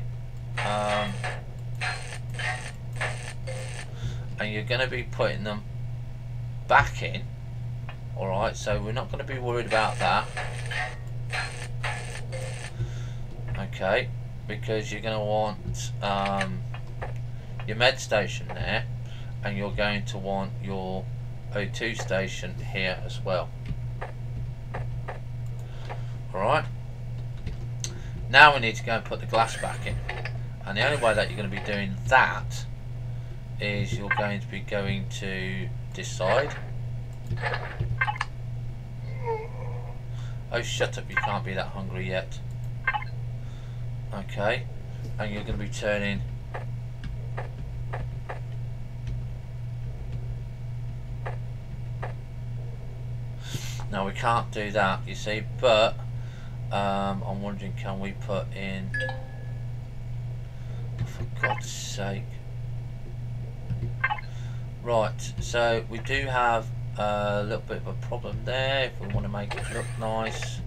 and you're going to be putting them back in. Alright, so we're not going to be worried about that, okay, because you're going to want your med station there, and you're going to want your O2 station here as well. Alright, now we need to go and put the glass back in, and the only way that you're going to be doing that is you're going to be going to decide. Oh, shut up, you can't be that hungry yet. Okay, and you're going to be turning now. We can't do that, you see, but I'm wondering, can we put in, for God's sake. Right, so we do have a little bit of a problem there. If we want to make it look nice,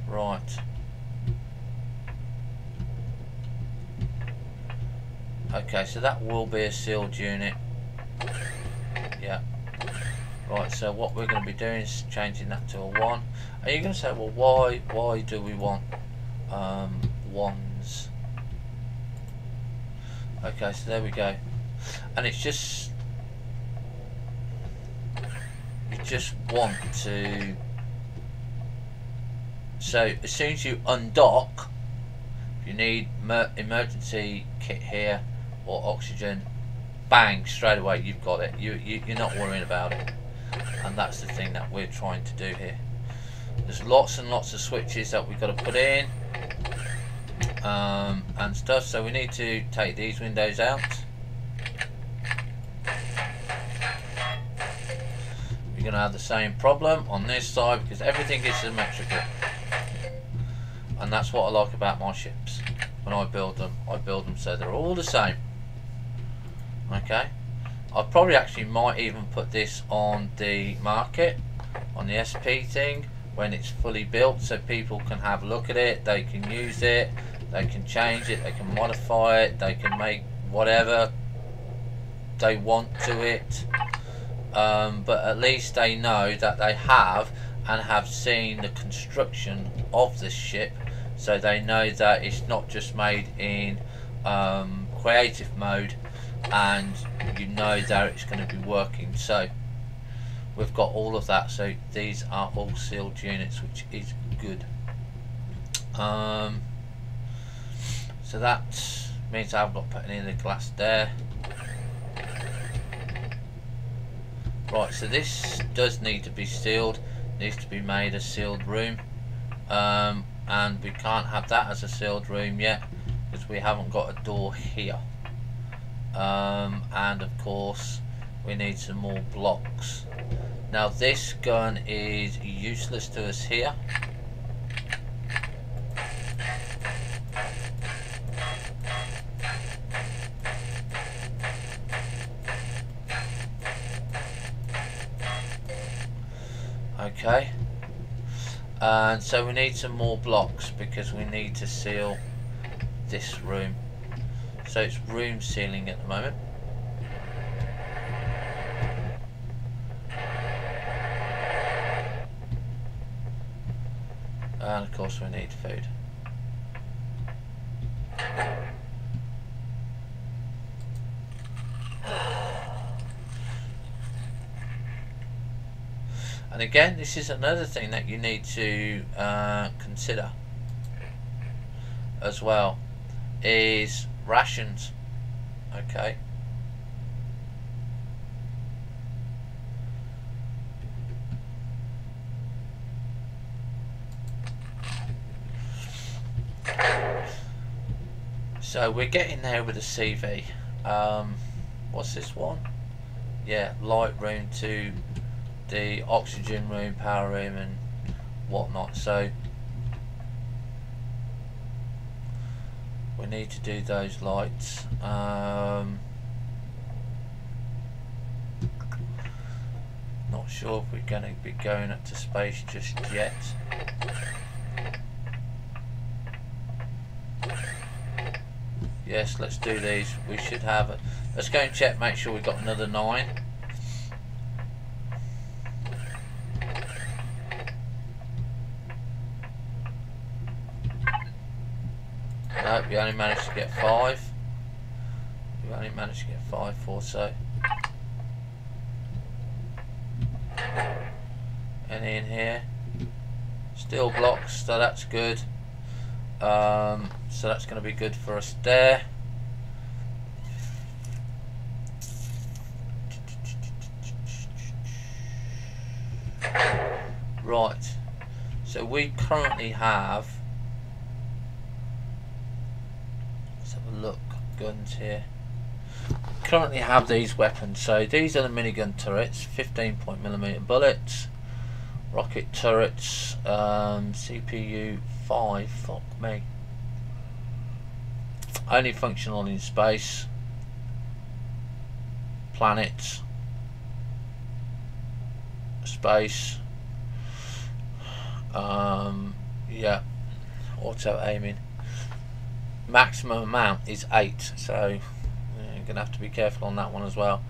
right, okay, so that will be a sealed unit. Yeah, right, so what we're going to be doing is changing that to a 1. And you're going to say, well, why do we want 1s? Okay, so there we go. And it's just, you just want to So as soon as you undock, if you need emergency kit here or oxygen, bang, straight away you've got it. You're not worrying about it. And that's the thing that we're trying to do here. There's lots and lots of switches that we've got to put in and stuff, so we need to take these windows out. You're going to have the same problem on this side because everything is symmetrical, and that's what I like about my ships. When I build them so they're all the same. Okay, I probably actually might even put this on the market, on the SP thing, when it's fully built, so people can have a look at it, they can use it, they can change it, they can modify it, they can make whatever they want to it, but at least they know that they have seen the construction of this ship, so they know that it's not just made in creative mode, and you know that it's going to be working. So we've got all of that, so these are all sealed units, which is good. So that means I've got putting in the glass there. Right, so this does need to be sealed, needs to be made a sealed room, and we can't have that as a sealed room yet because we haven't got a door here, and of course we need some more blocks. Now this gun is useless to us here. Okay, and so we need some more blocks because we need to seal this room. So it's room sealing at the moment. And of course we need food. And again, this is another thing that you need to consider as well, is rations. Okay. So we're getting there with the CV. What's this one? Yeah, light room to the oxygen room, power room and whatnot. So we need to do those lights. Not sure if we're going to be going up to space just yet. Yes, let's do these. We should have it. Let's go and check, make sure we've got another 9. No, we only managed to get 5. We only managed to get 5 for so. Any in here? Steel blocks, so that's good. So that's going to be good for us there. Right, so we currently have, let's have a look, guns here. We currently have these weapons. So these are the minigun turrets, 15mm bullets, rocket turrets, CPU 5, fuck me. Only functional in space, planets, space, yeah, auto aiming. Maximum amount is 8, so you're gonna have to be careful on that one as well.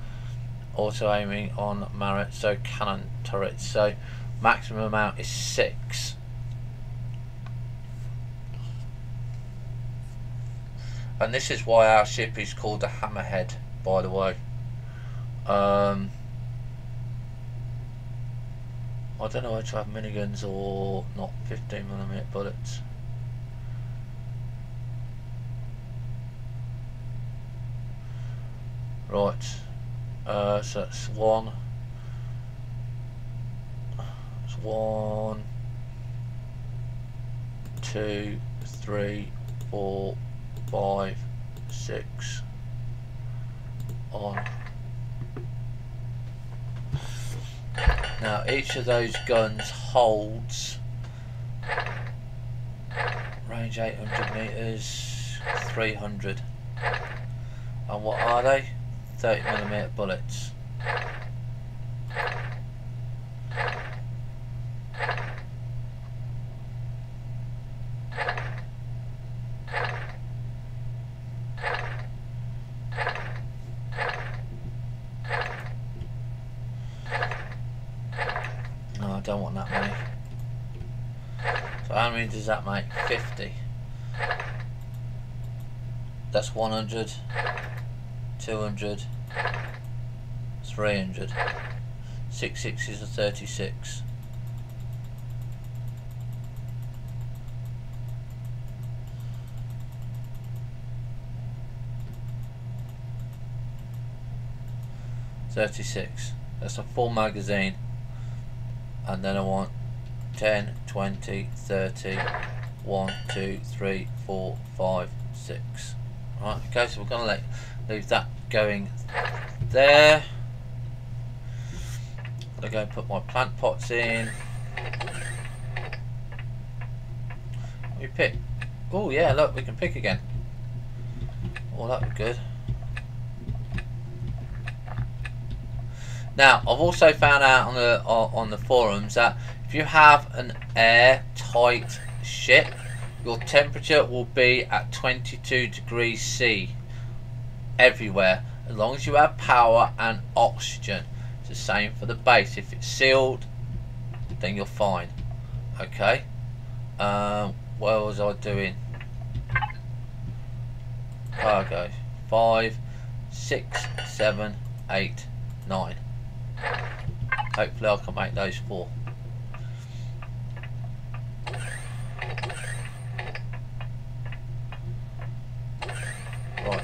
Auto aiming on Marret, so cannon turrets, so maximum amount is 6. And this is why our ship is called the Hammerhead, by the way. I don't know whether to have miniguns or not 15mm bullets. Right, so that's one. It's 1, 2, 3, 4, 5, 6 on. Now each of those guns holds range 800 meters, 300. And what are they? 30mm bullets. No, I don't want that many. So how many does that make? 50. That's 100, 200, 300. 6 6s are 36. That's a full magazine. And then I want 10, 20, 30, 1, 2, 3, 4, 5, 6. Right, okay, so we're going to leave that going there. I'm going to put my plant pots in. We pick. Oh yeah, look, we can pick again. Oh, that would be good. Now, I've also found out on the forums that if you have an airtight ship, your temperature will be at 22 degrees C everywhere, as long as you have power and oxygen. It's the same for the base. If it's sealed, then you're fine. Okay. What was I doing? Cargo 5, 6, 7, 8, 9. Hopefully I can make those 4. Right.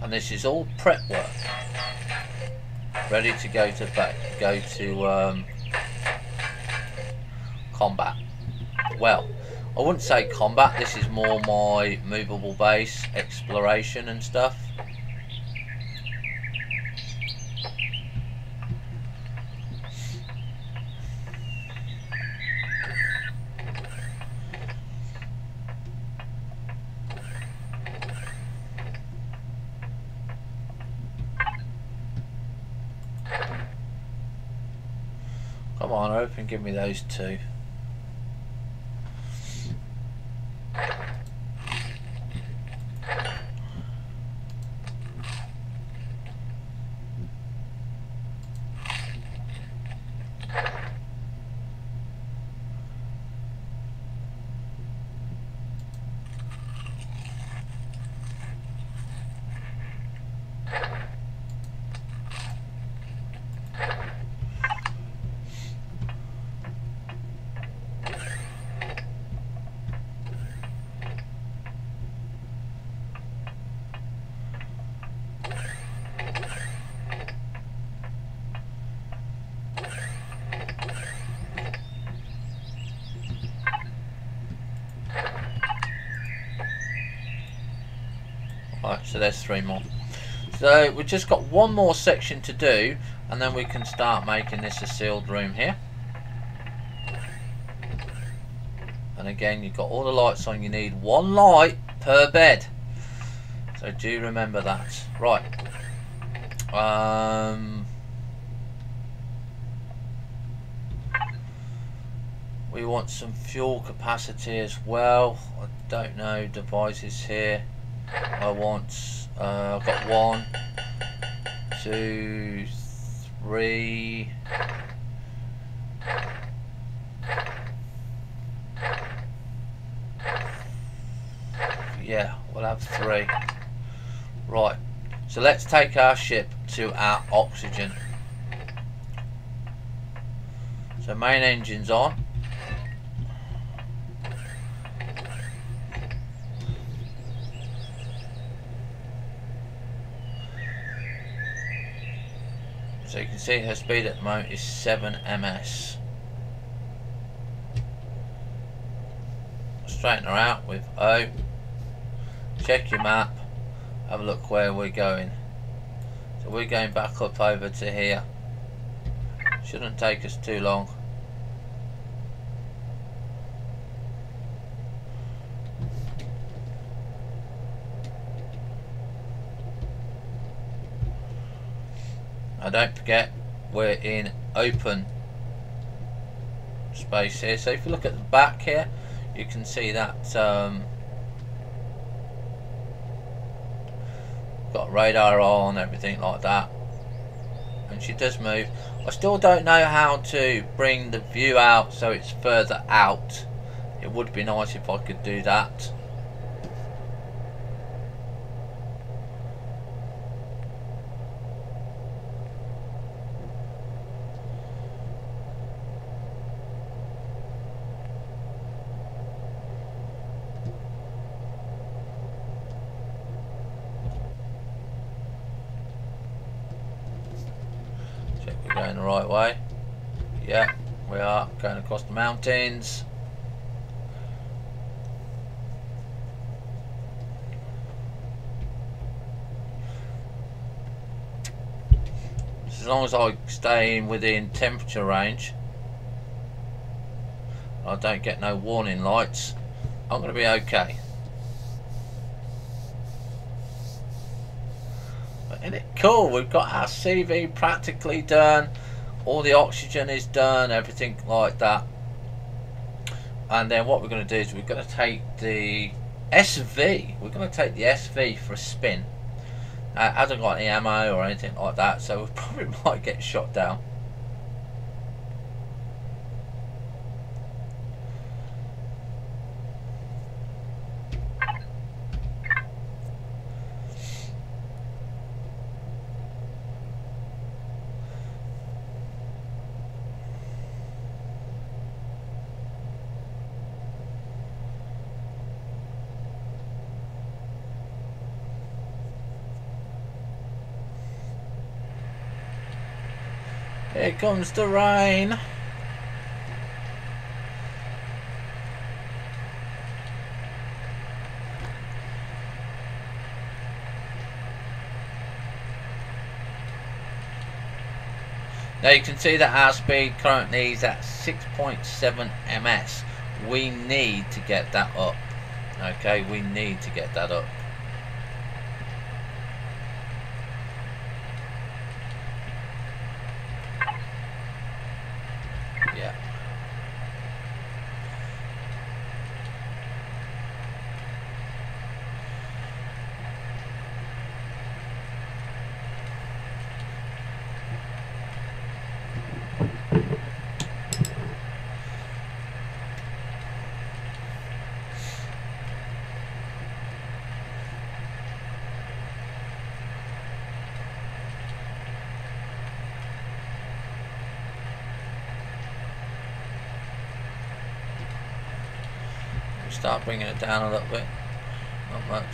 And this is all prep work, ready to go to combat. Well, I wouldn't say combat. This is more my movable base exploration and stuff. Come on, open, give me those 2. Right, so there's 3 more. So we've just got one more section to do, and then we can start making this a sealed room here. And again, you've got all the lights on. You need 1 light per bed, so do remember that. Right. We want some fuel capacity as well. I don't know, devices here. I want, I've got 1, 2, Yeah, we'll have 3. Right, so let's take our ship to our oxygen. So main engine's on. So you can see her speed at the moment is 7 ms. Straighten her out with O. Check your map. Have a look where we're going. So we're going back up over to here. Shouldn't take us too long. Now don't forget we're in open space here. So if you look at the back here, you can see that got radar on, everything like that, and she does move. I still don't know how to bring the view out so it's further out. It would be nice if I could do that. Going the right way. Yeah, we are going across the mountains. As long as I stay within temperature range, I don't get no warning lights, I'm going to be okay. Isn't it cool? We've got our CV practically done, all the oxygen is done, everything like that. And then what we're going to do is we're going to take the SV. We're going to take the SV for a spin. It hasn't got any ammo or anything like that, so we probably might get shot down. Here comes the rain. Now you can see that our speed currently is at 6.7 ms. We need to get that up. Okay, we need to get that up. Yeah. Start bringing it down a little bit, not much.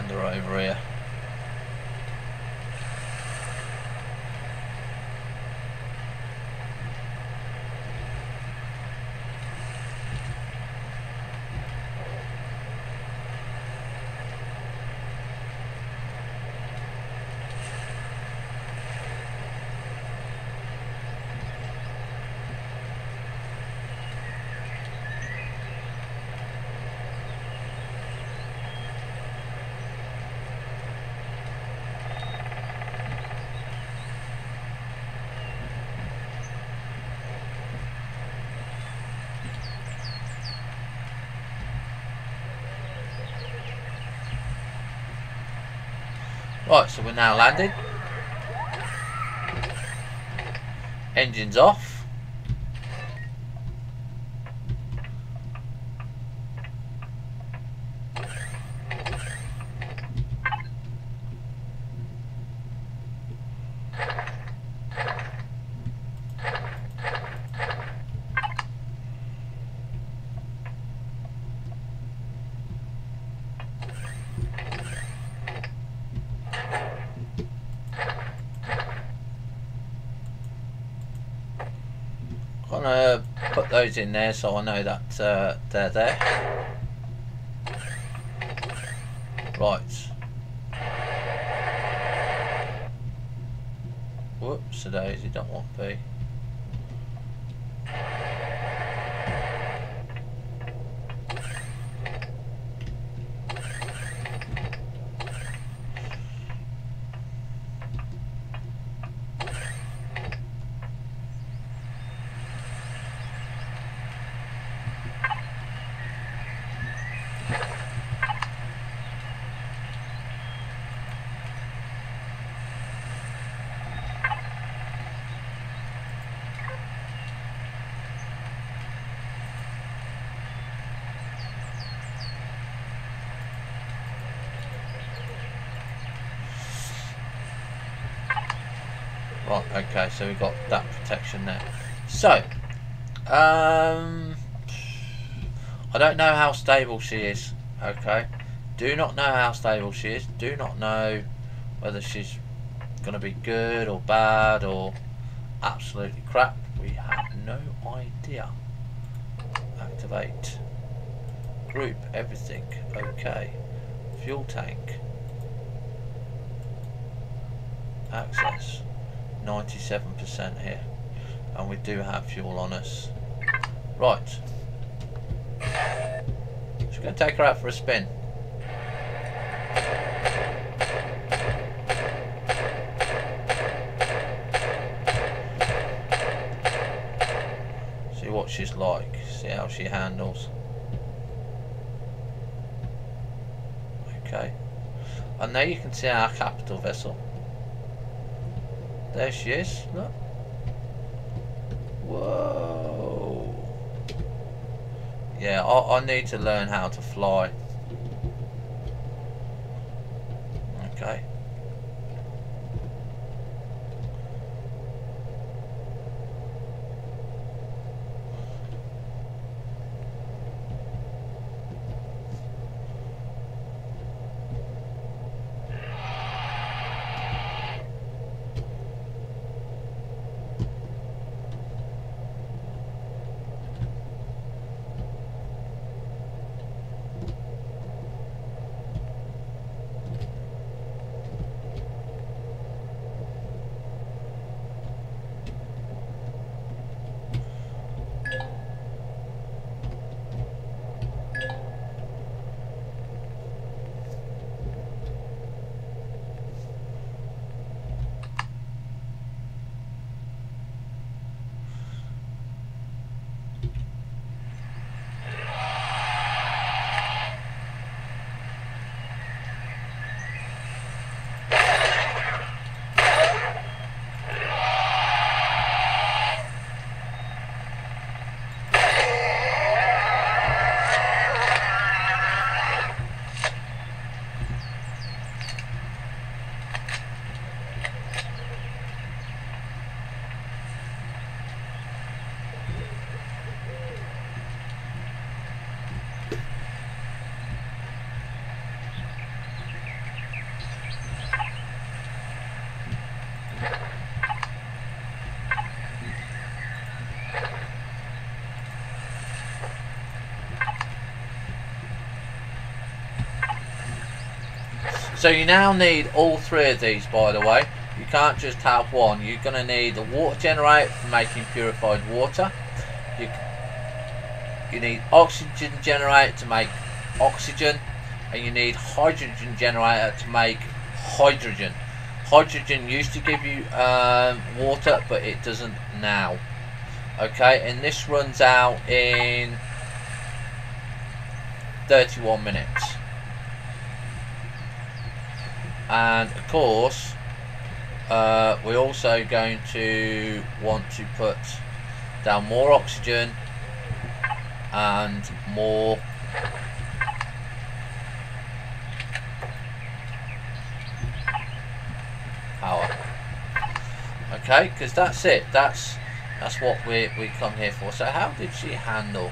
land her over here. Right, so we're now landed. Engines off. I'm gonna put those in there so I know that they're there. Right. Whoops, a daisy, don't want B. Right, okay, so we've got that protection there. So, I don't know how stable she is, okay? Do not know how stable she is. Do not know whether she's going to be good or bad or absolutely crap. We have no idea. Activate. Group, everything, okay. Fuel tank. Access. 97% here, and we do have fuel on us. Right, so we're going to take her out for a spin. See what she's like, see how she handles. Okay, and there you can see our capital vessel. There she is, look. Whoa. Yeah, I need to learn how to fly. Okay. So you now need all three of these, by the way. You can't just have one. You're going to need the water generator for making purified water. You need oxygen generator to make oxygen, and you need hydrogen generator to make hydrogen. Hydrogen used to give you water, but it doesn't now. Okay, and this runs out in 31 minutes. And of course, we're also going to want to put down more oxygen and more power. Okay, because that's it. That's what we come here for. So how did she handle?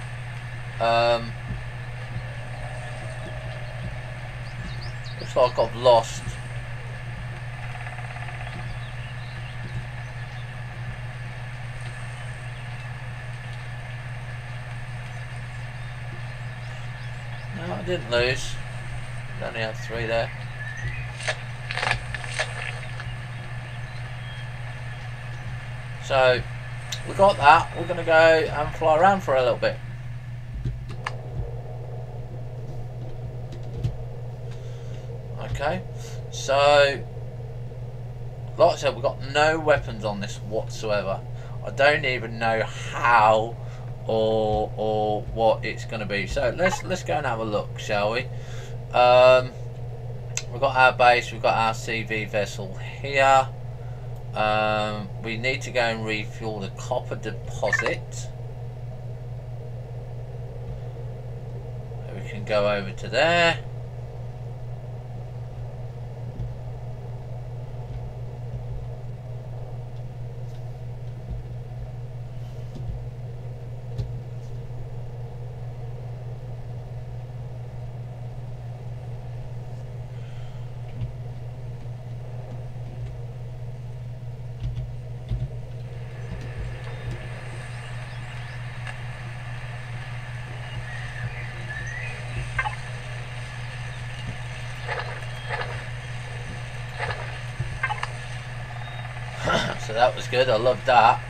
Looks like I've lost. No, I didn't lose. I only have 3 there. So we got that. We're going to go and fly around for a little bit. Okay, so like I said, we've got no weapons on this whatsoever. I don't even know how or what it's going to be. So let's go and have a look, shall we? We've got our base, we've got our CV vessel here. We need to go and refuel the copper deposit. We can go over to there. So that was good, I love that.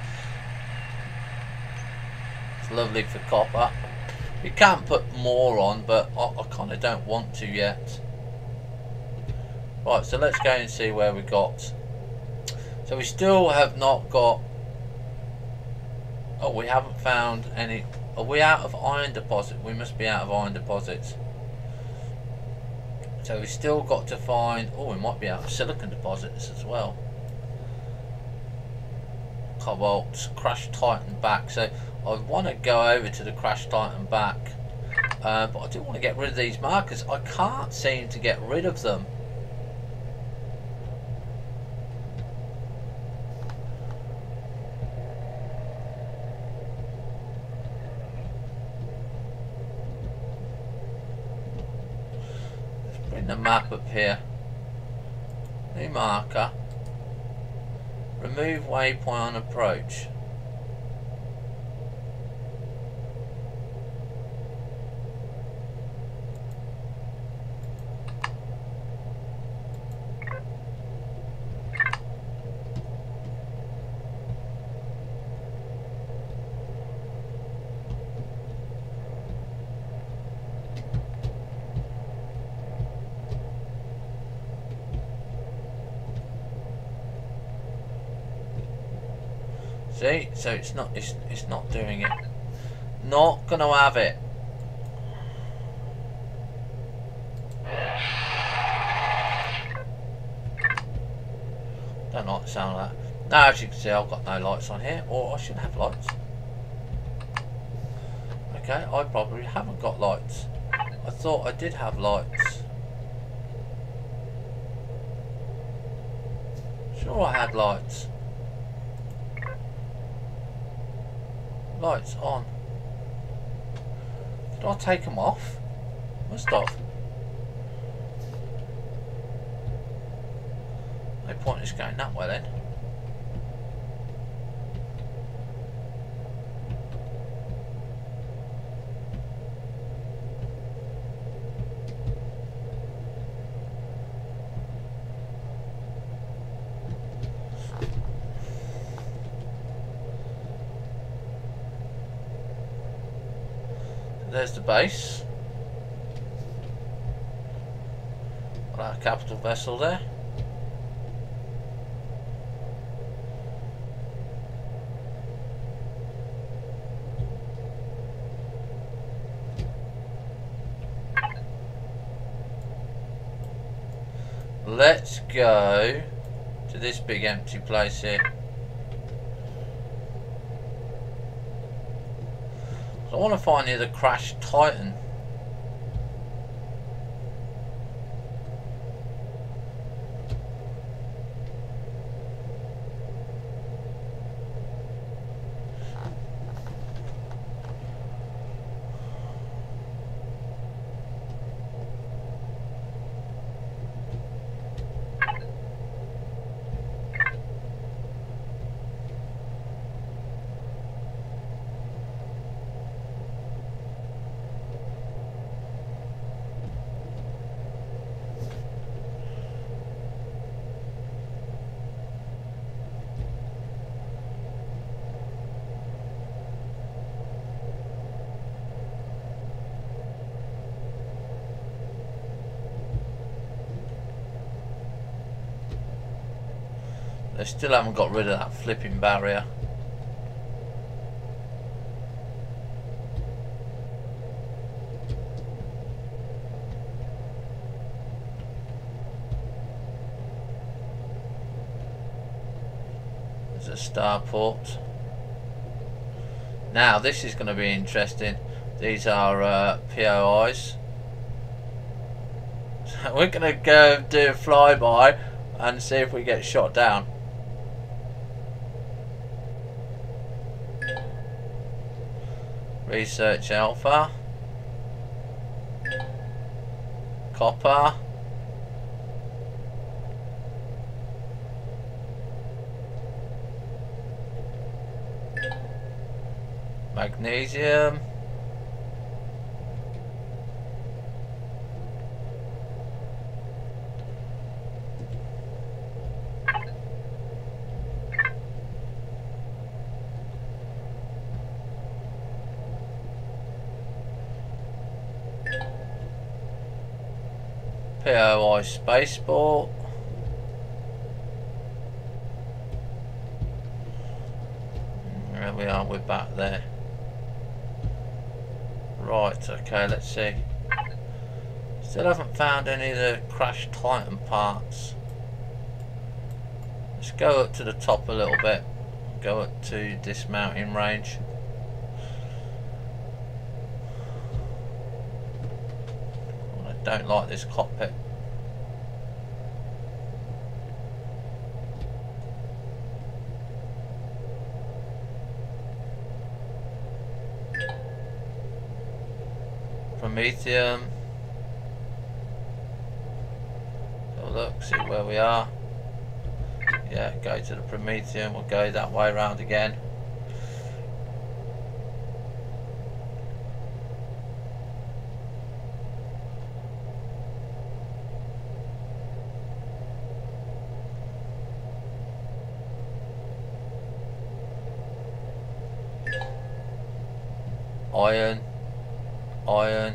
It's lovely for copper. You can put more on, but I kind of don't want to yet. Right, so let's go and see where we got. So we still have not got... Oh, we haven't found any... Are we out of iron deposit? We must be out of iron deposits. So we still got to find... Oh, we might be out of silicon deposits as well. Cobalt, Crash Titan back. So I want to go over to the Crash Titan back, but I do want to get rid of these markers. I can't seem to get rid of them. Let's bring the map up here. New marker. Remove waypoint on approach. See, so it's not doing it. Not gonna have it. Don't like the sound of that. Now, as you can see, I've got no lights on here, or I should have lights. Okay, I probably haven't got lights. I thought I did have lights. Sure, I had lights. Lights on. Did I take them off? Must have. No point in just going that way then. there's the base. Got our capital vessel there. Let's go to this big empty place here. I want to find the crashed Titan. They still haven't got rid of that flipping barrier. There's a starport. Now this is going to be interesting. These are POIs. So we're going to go do a flyby and see if we get shot down. Research Alpha. Copper. Magnesium. POI Spaceport. There we are, we're back there. Right, okay, let's see. Still haven't found any of the crashed Titan parts. Let's go up to the top a little bit. Go up to dismounting range. Don't like this cockpit. Prometheum. Have a look, see where we are. Yeah, go to the Prometheum. We'll go that way around again. Iron, iron.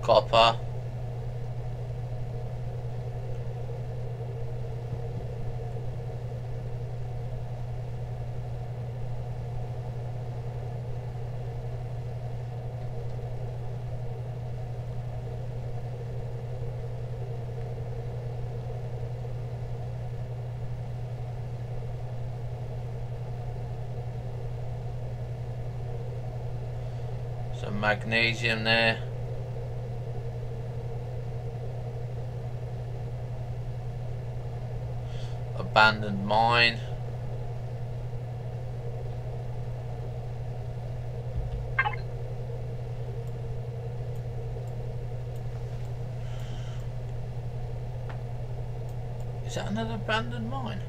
Copper. Some magnesium there. Abandoned mine. Is that another abandoned mine?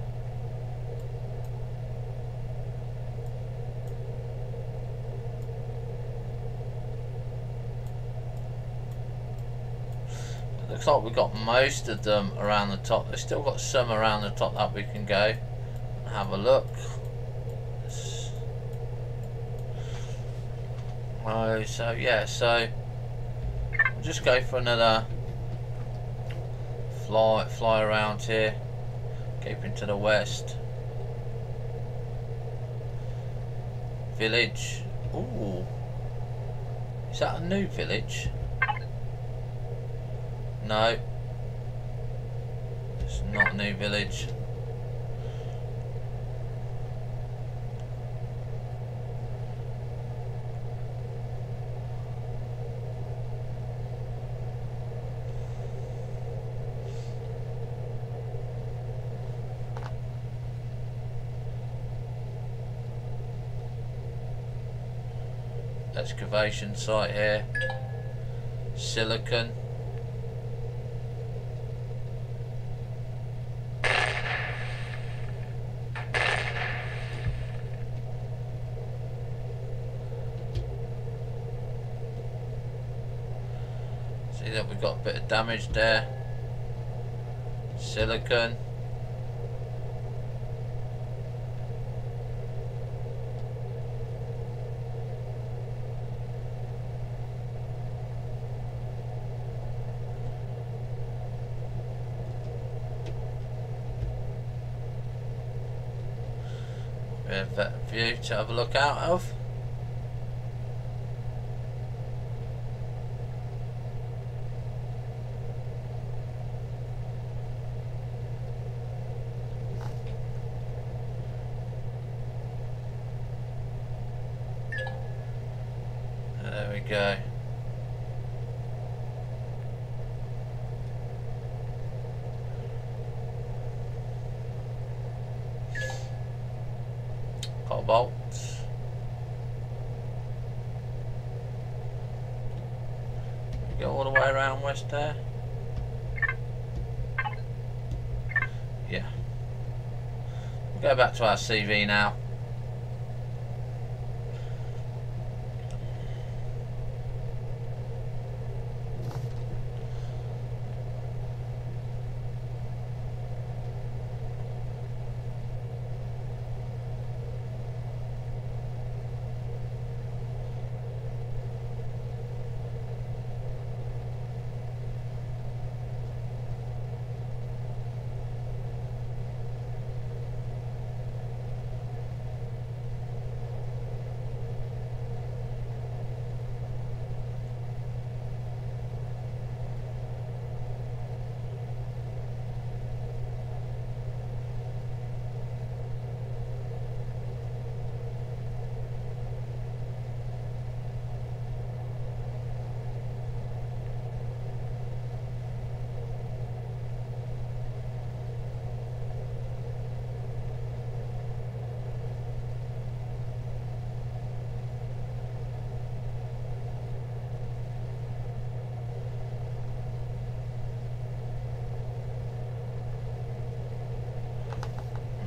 It looks like we've got most of them around the top. There's still got some around the top that we can go and have a look. Oh, so yeah, so we'll just go for another fly around here, keeping to the west. Village. Ooh, is that a new village? No, it's not a new village. Excavation site here. Silicon. See that we've got a bit of damage there. Silicon. We have that view to have a look out of. There we go. Cobalt. Go all the way around west there. Yeah. We'll go back to our CV now.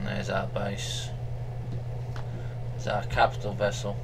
There's our base. There's our capital vessel.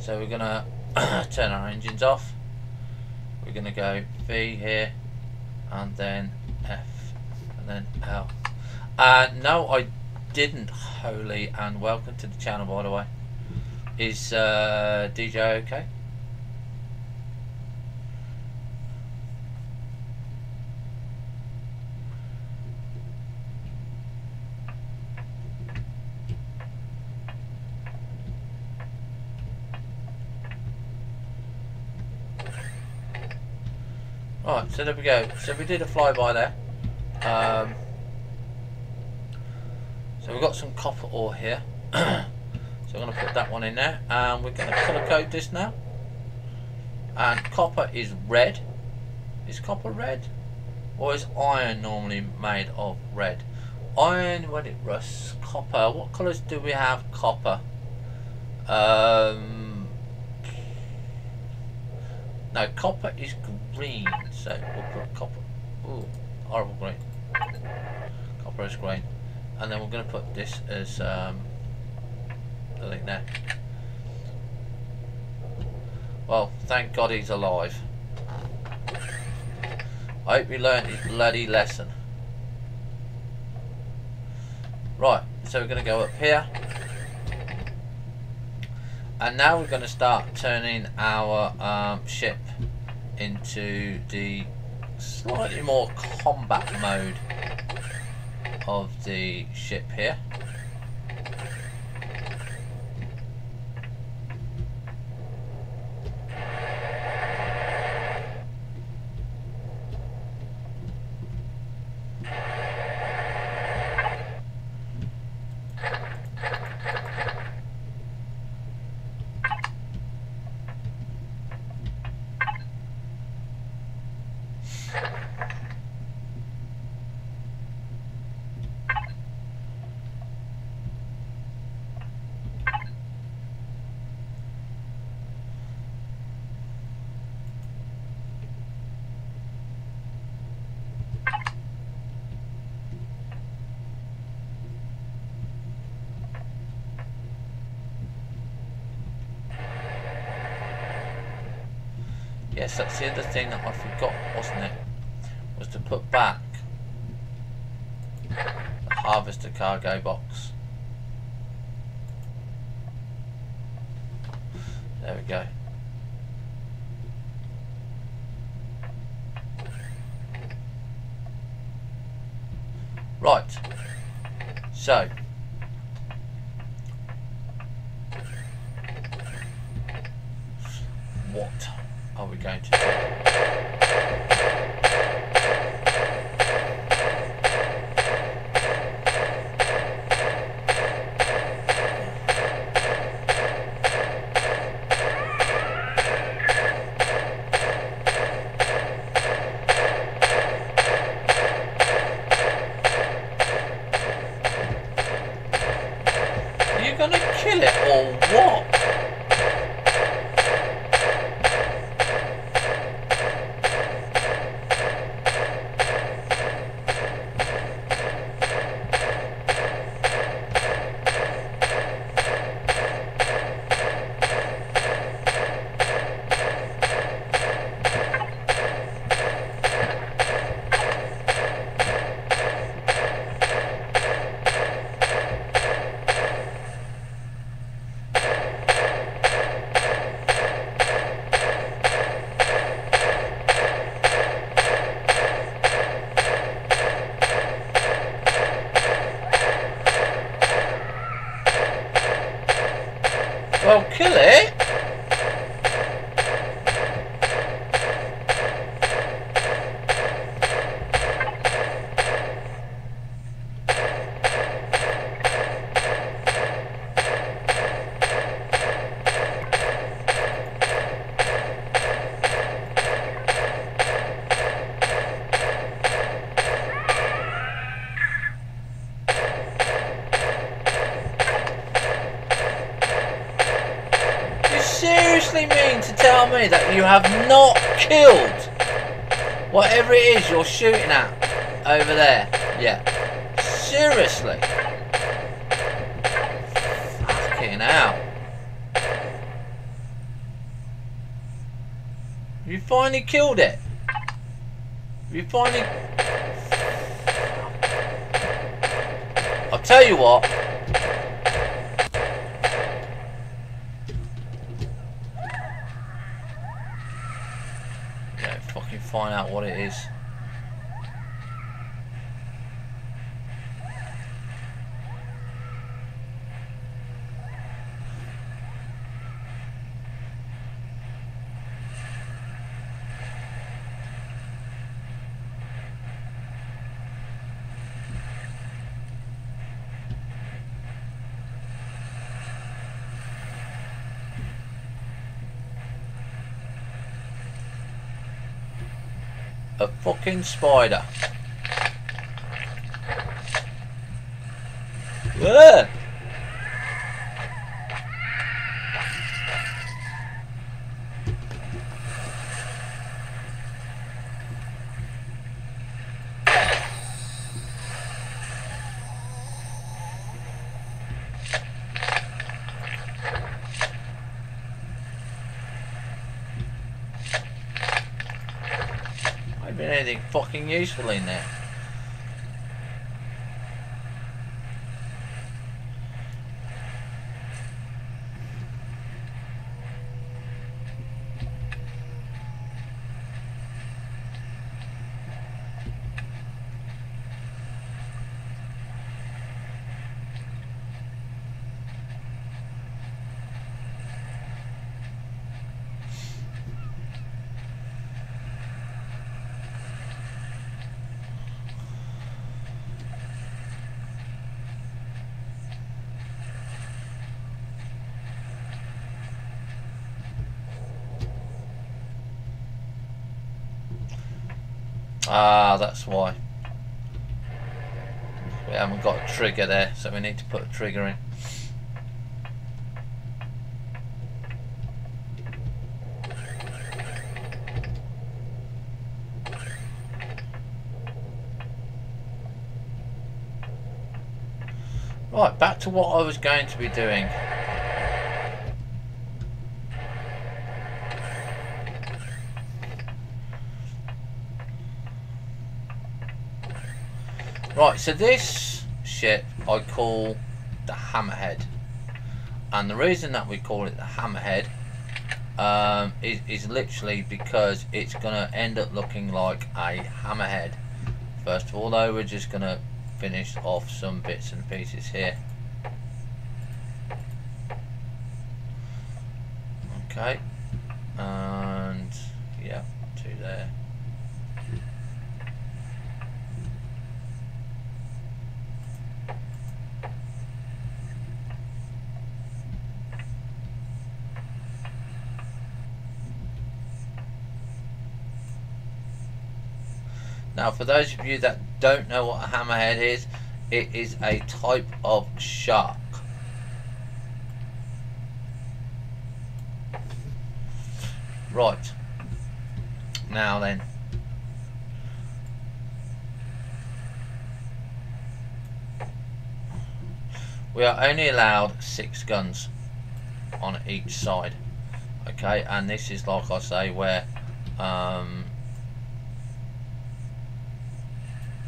So we're gonna turn our engines off. We're gonna go V here, and then F, and then L. No, I didn't, Holy, and welcome to the channel, by the way. Is DJ okay? Right, so there we go. So we did a flyby there. So we've got some copper ore here. So I'm going to put that one in there, and we're going to colour code this now. And copper is red. Is copper red? Or is iron normally made of red? Iron, when it rusts. Copper, what colours do we have? Copper. No, copper is green, so we'll put copper. Ooh, horrible green. Copper is green. And then we're going to put this as I think there. Well, thank God he's alive. I hope he learned his bloody lesson. Right, so we're going to go up here. And now we're going to start turning our ship into the slightly more combat mode of the ship here. Yes, that's the other thing that I forgot, wasn't it? Was to put back the harvester cargo box. There we go. Right. So. What are we going to do? Are you gonna kill it or what? Well, kill it. Seriously mean to tell me that you have not killed whatever it is you're shooting at over there? Yeah. Seriously. Fucking hell. You finally killed it. You finally... I'll tell you what. Yeah, fucking find out what it is. A fucking spider. Ugh. Anything fucking useful in there. Ah, that's why. We haven't got a trigger there, so we need to put a trigger in. Right, back to what I was going to be doing. Right, so this shit I call the hammerhead, and the reason that we call it the hammerhead is literally because it's gonna end up looking like a hammerhead. First of all, though, we're just gonna finish off some bits and pieces here. Okay, and yeah, two there. Now, for those of you that don't know what a hammerhead is, it is a type of shark. Right. Now then. We are only allowed 6 guns on each side. Okay, and this is, like I say, where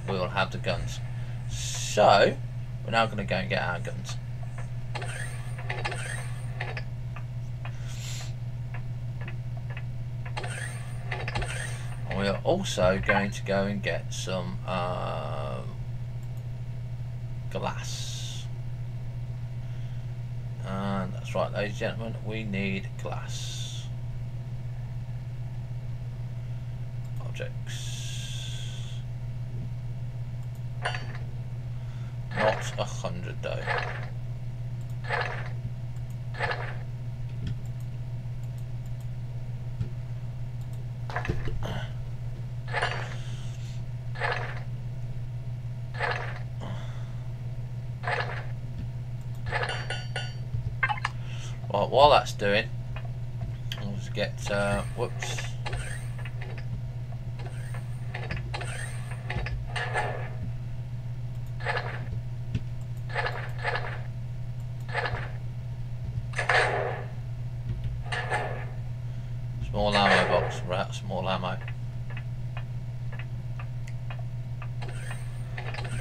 we will have the guns. So we're now going to go and get our guns. And we are also going to go and get some glass. And that's right, ladies and gentlemen, we need glass. Objects. Not 100 though. Right, while that's doing, let's get whoops. Small ammo box, small ammo.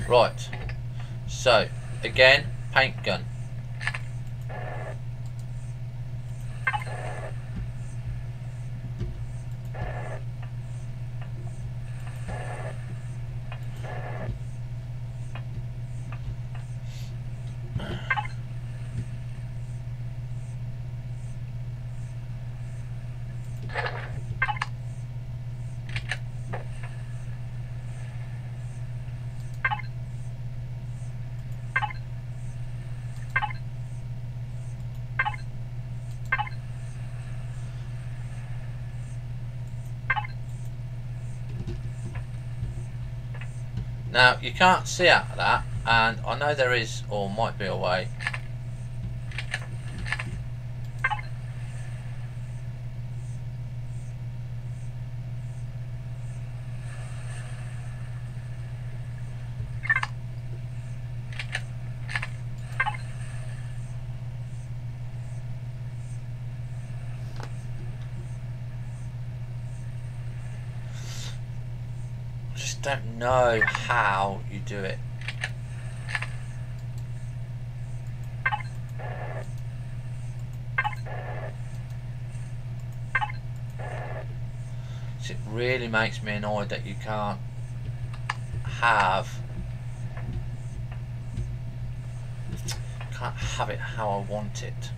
Right, so again, paint gun. Now you can't see out of that, and I know there is or might be a way. Don't know how you do it. So it really makes me annoyed that you can't have it how I want it.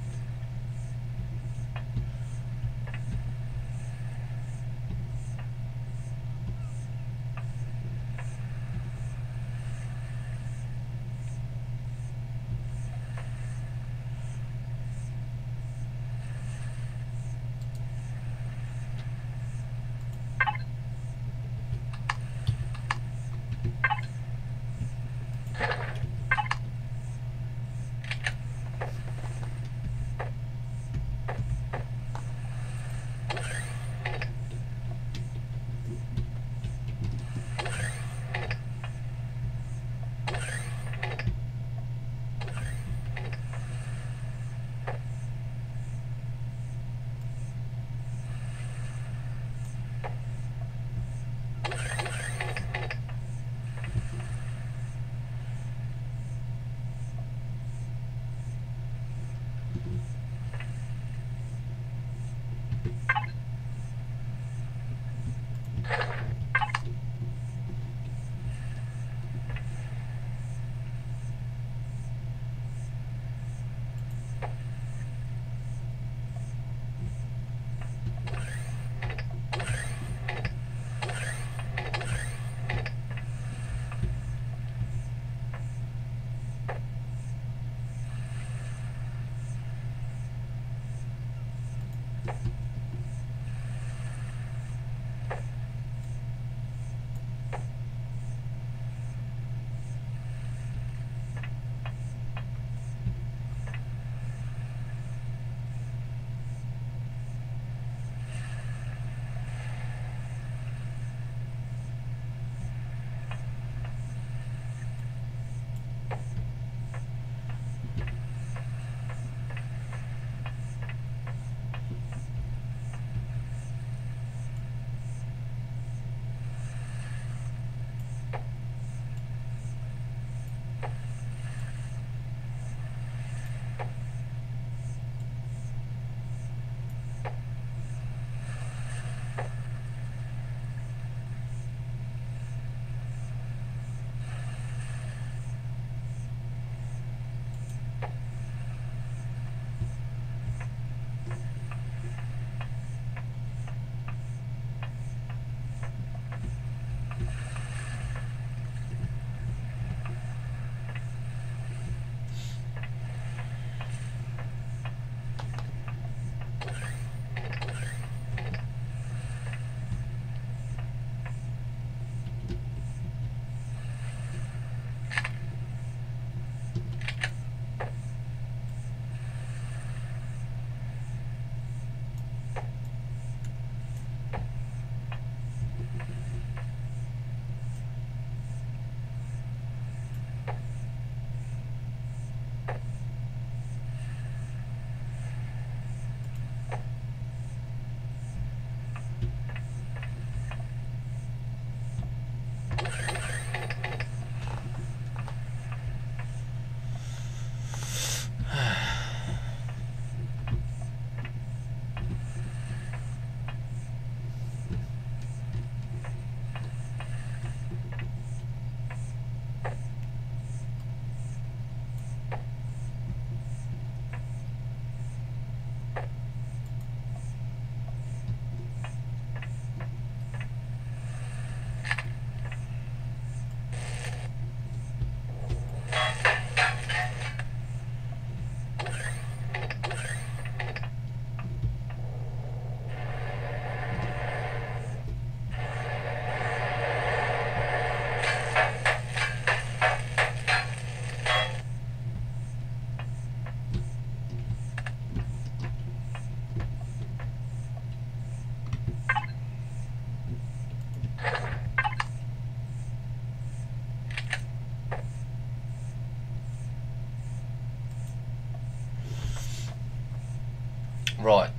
Right.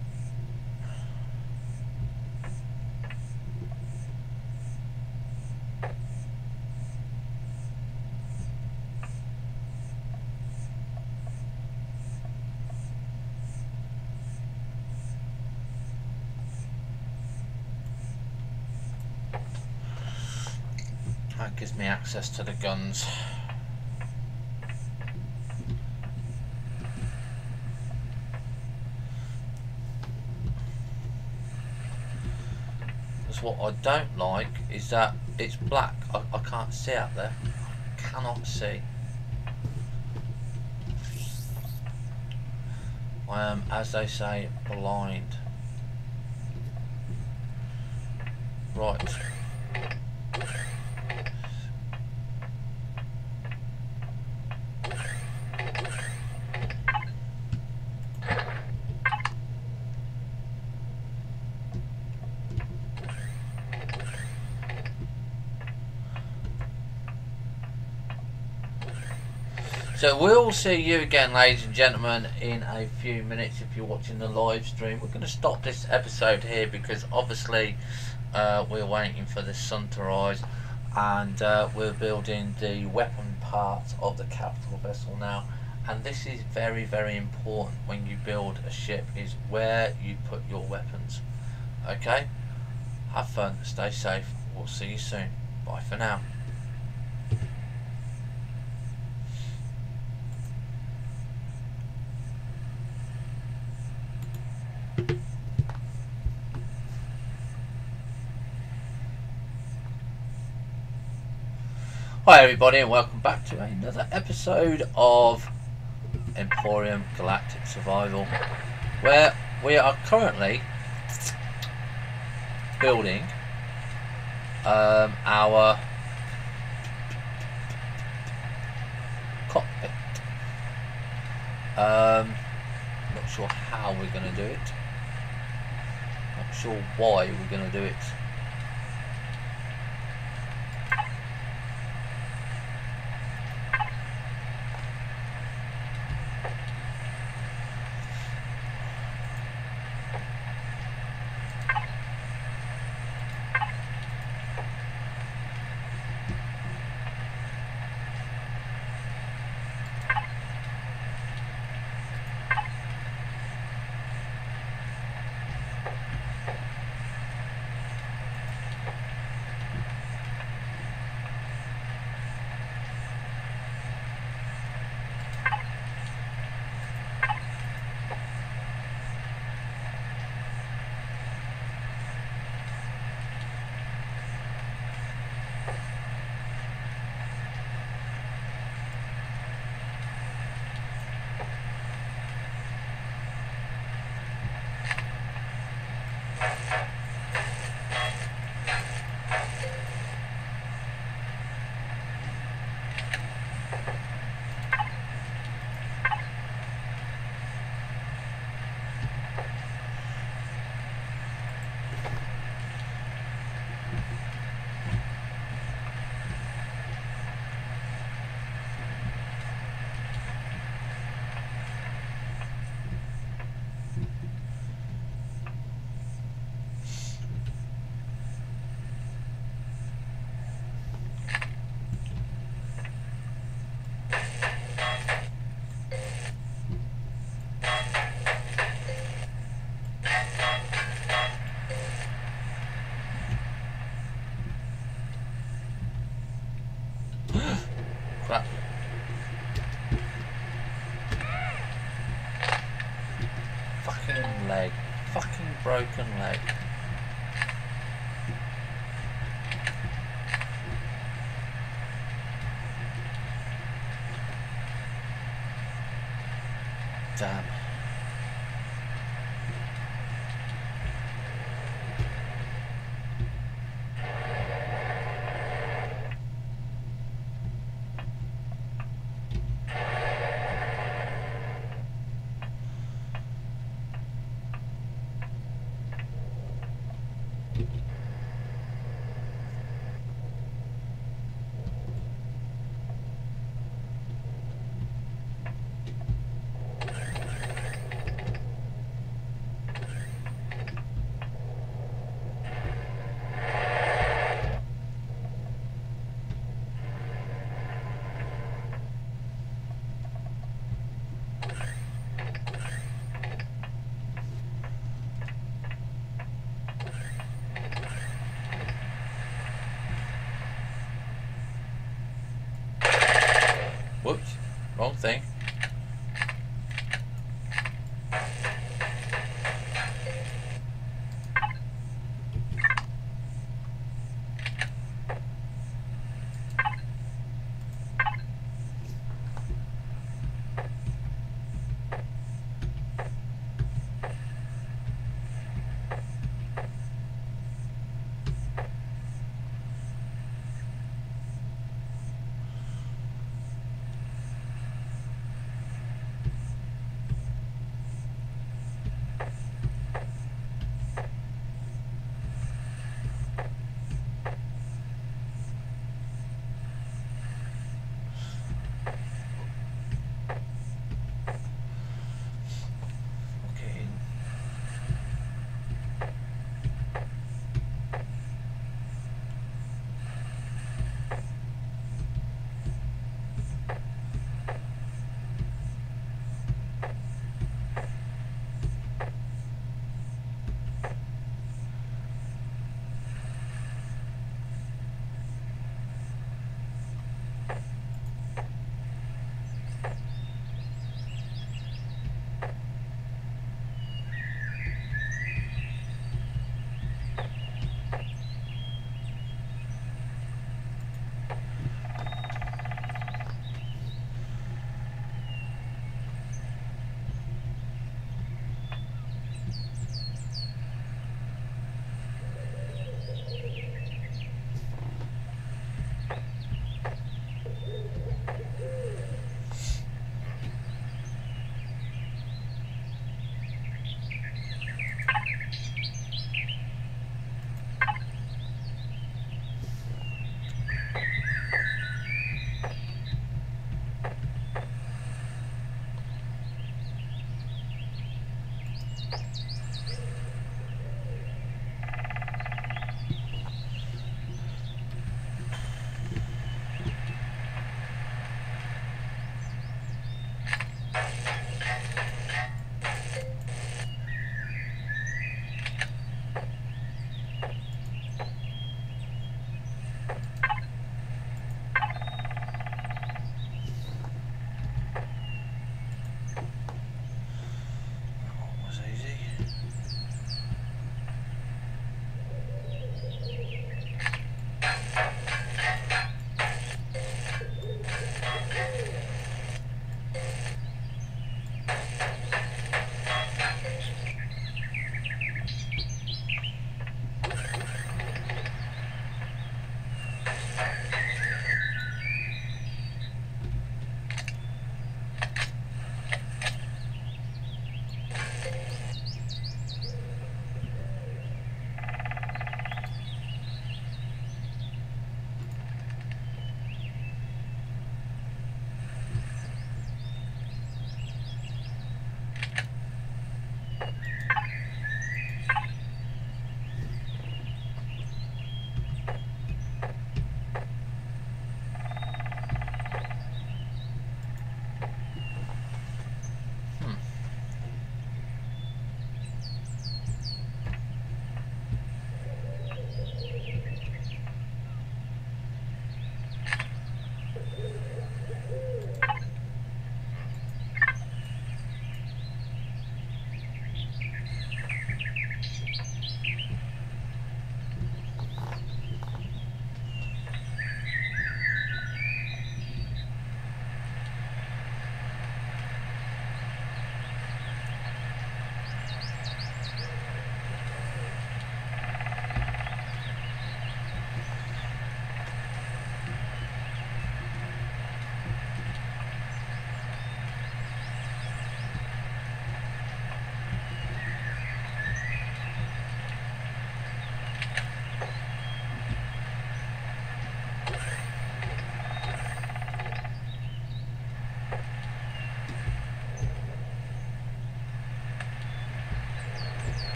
That gives me access to the guns. Because what I don't like is that it's black. I can't see out there. I cannot see. I am, as they say, blind. Right. So we'll see you again, ladies and gentlemen, in a few minutes if you're watching the live stream. We're going to stop this episode here because obviously we're waiting for the sun to rise, and we're building the weapon part of the capital vessel now. And this is very, very important when you build a ship, is where you put your weapons. Okay? Have fun, stay safe, we'll see you soon. Bye for now. Hi everybody, and welcome back to another episode of Empyrion Galactic Survival, where we are currently building our cockpit. Not sure how we're going to do it, not sure why we're going to do it. Crap. Fucking leg. Fucking broken leg. Damn. Wrong thing.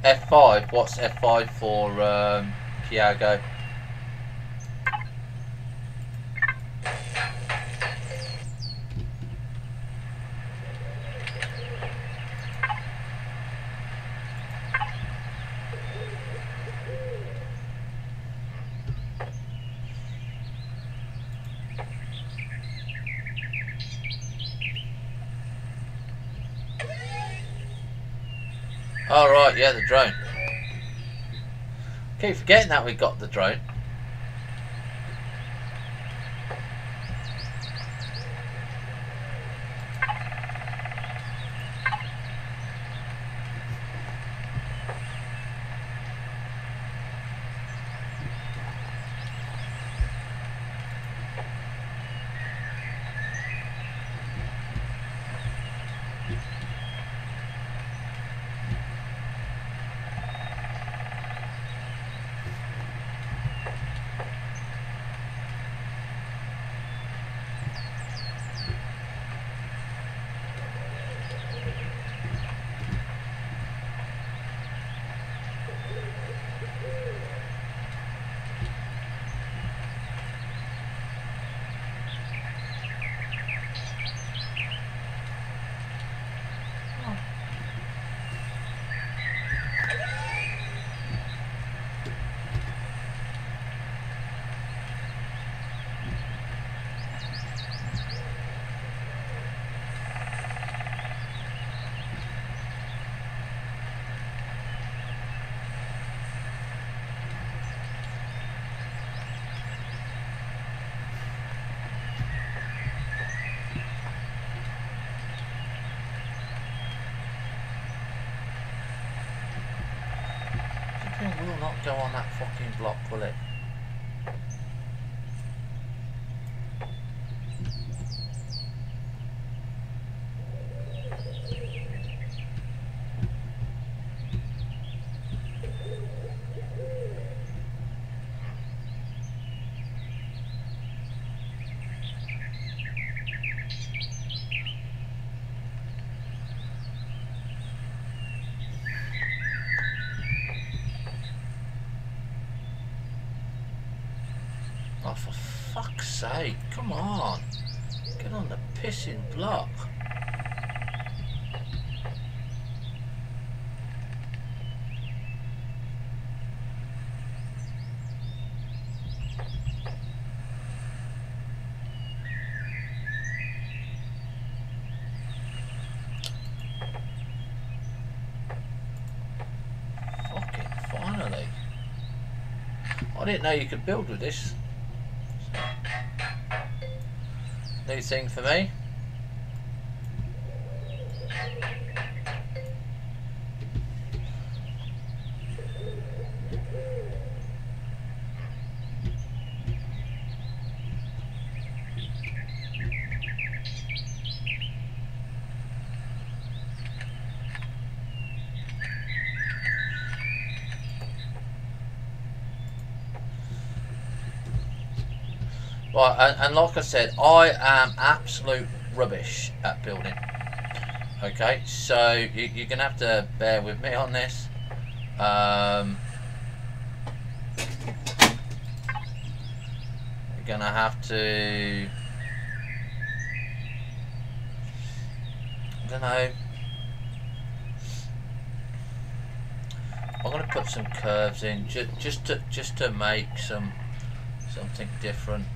F5. What's F5 for, Kiago? Oh right, yeah, the drone. Keep forgetting that we got the drone. It will not go on that fucking block, will it? Oh, for fuck's sake, come on. Get on the pissing block. Fucking finally. I didn't know you could build with this. New thing for me. Right, and like I said, I am absolute rubbish at building. Okay, so you're going to have to bear with me on this. You're going to have to... I don't know. I'm going to put some curves in just to make something different.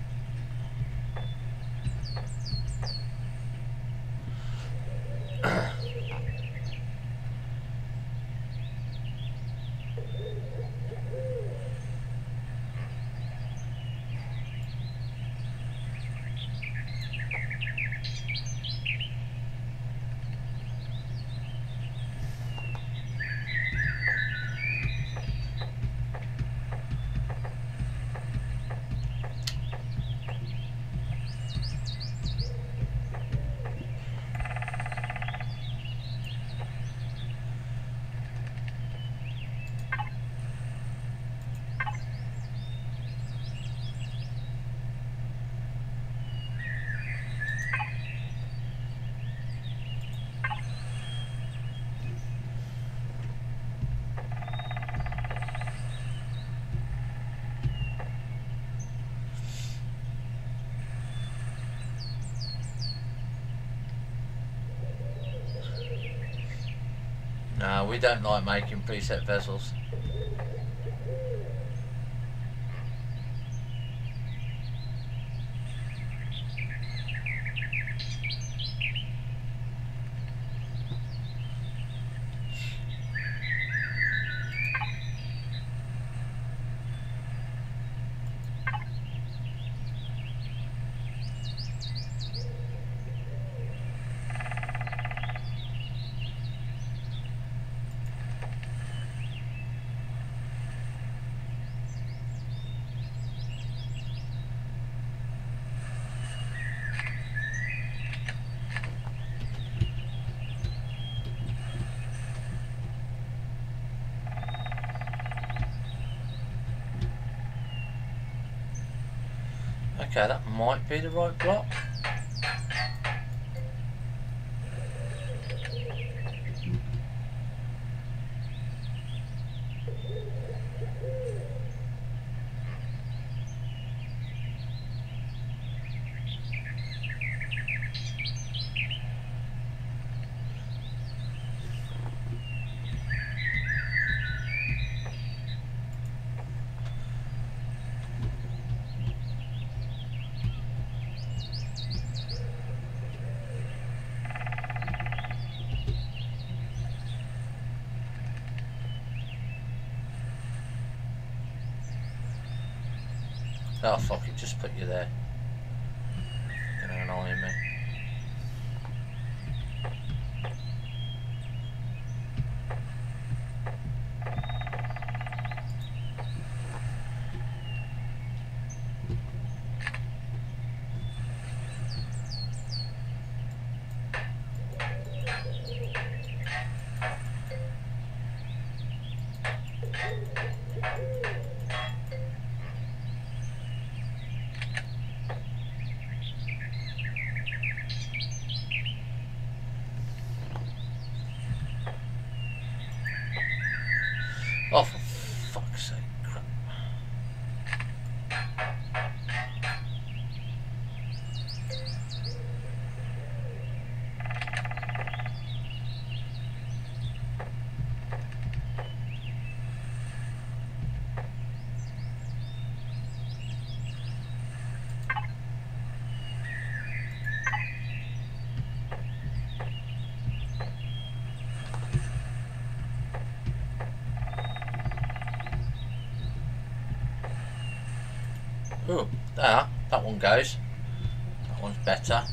No, we don't like making preset vessels. Okay, that might be the right block. Oh fuck it, just put you there. Gonna annoy me. Oh, for fuck's sake. Crap. Ooh, there, that one goes. That one's better.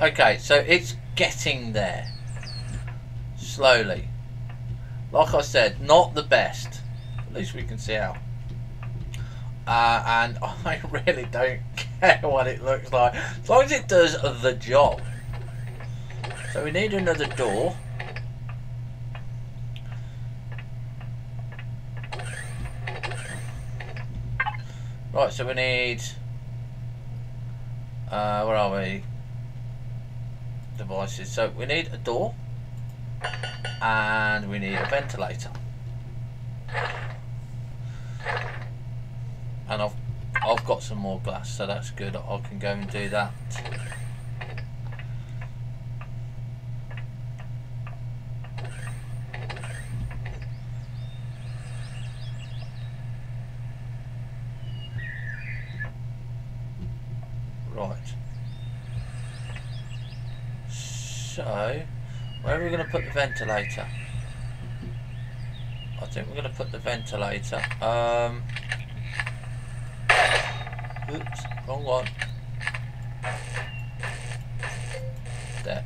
Okay, so it's getting there. Slowly. Like I said, not the best. At least we can see how. And I really don't care what it looks like. As long as it does the job. So we need another door. Right, so we need... where are we? Devices. So we need a door. And we need a ventilator. And I've got some more glass, so that's good. I can go and do that. Right. So, where are we going to put the ventilator? I think we're going to put the ventilator. Oops, wrong one. There.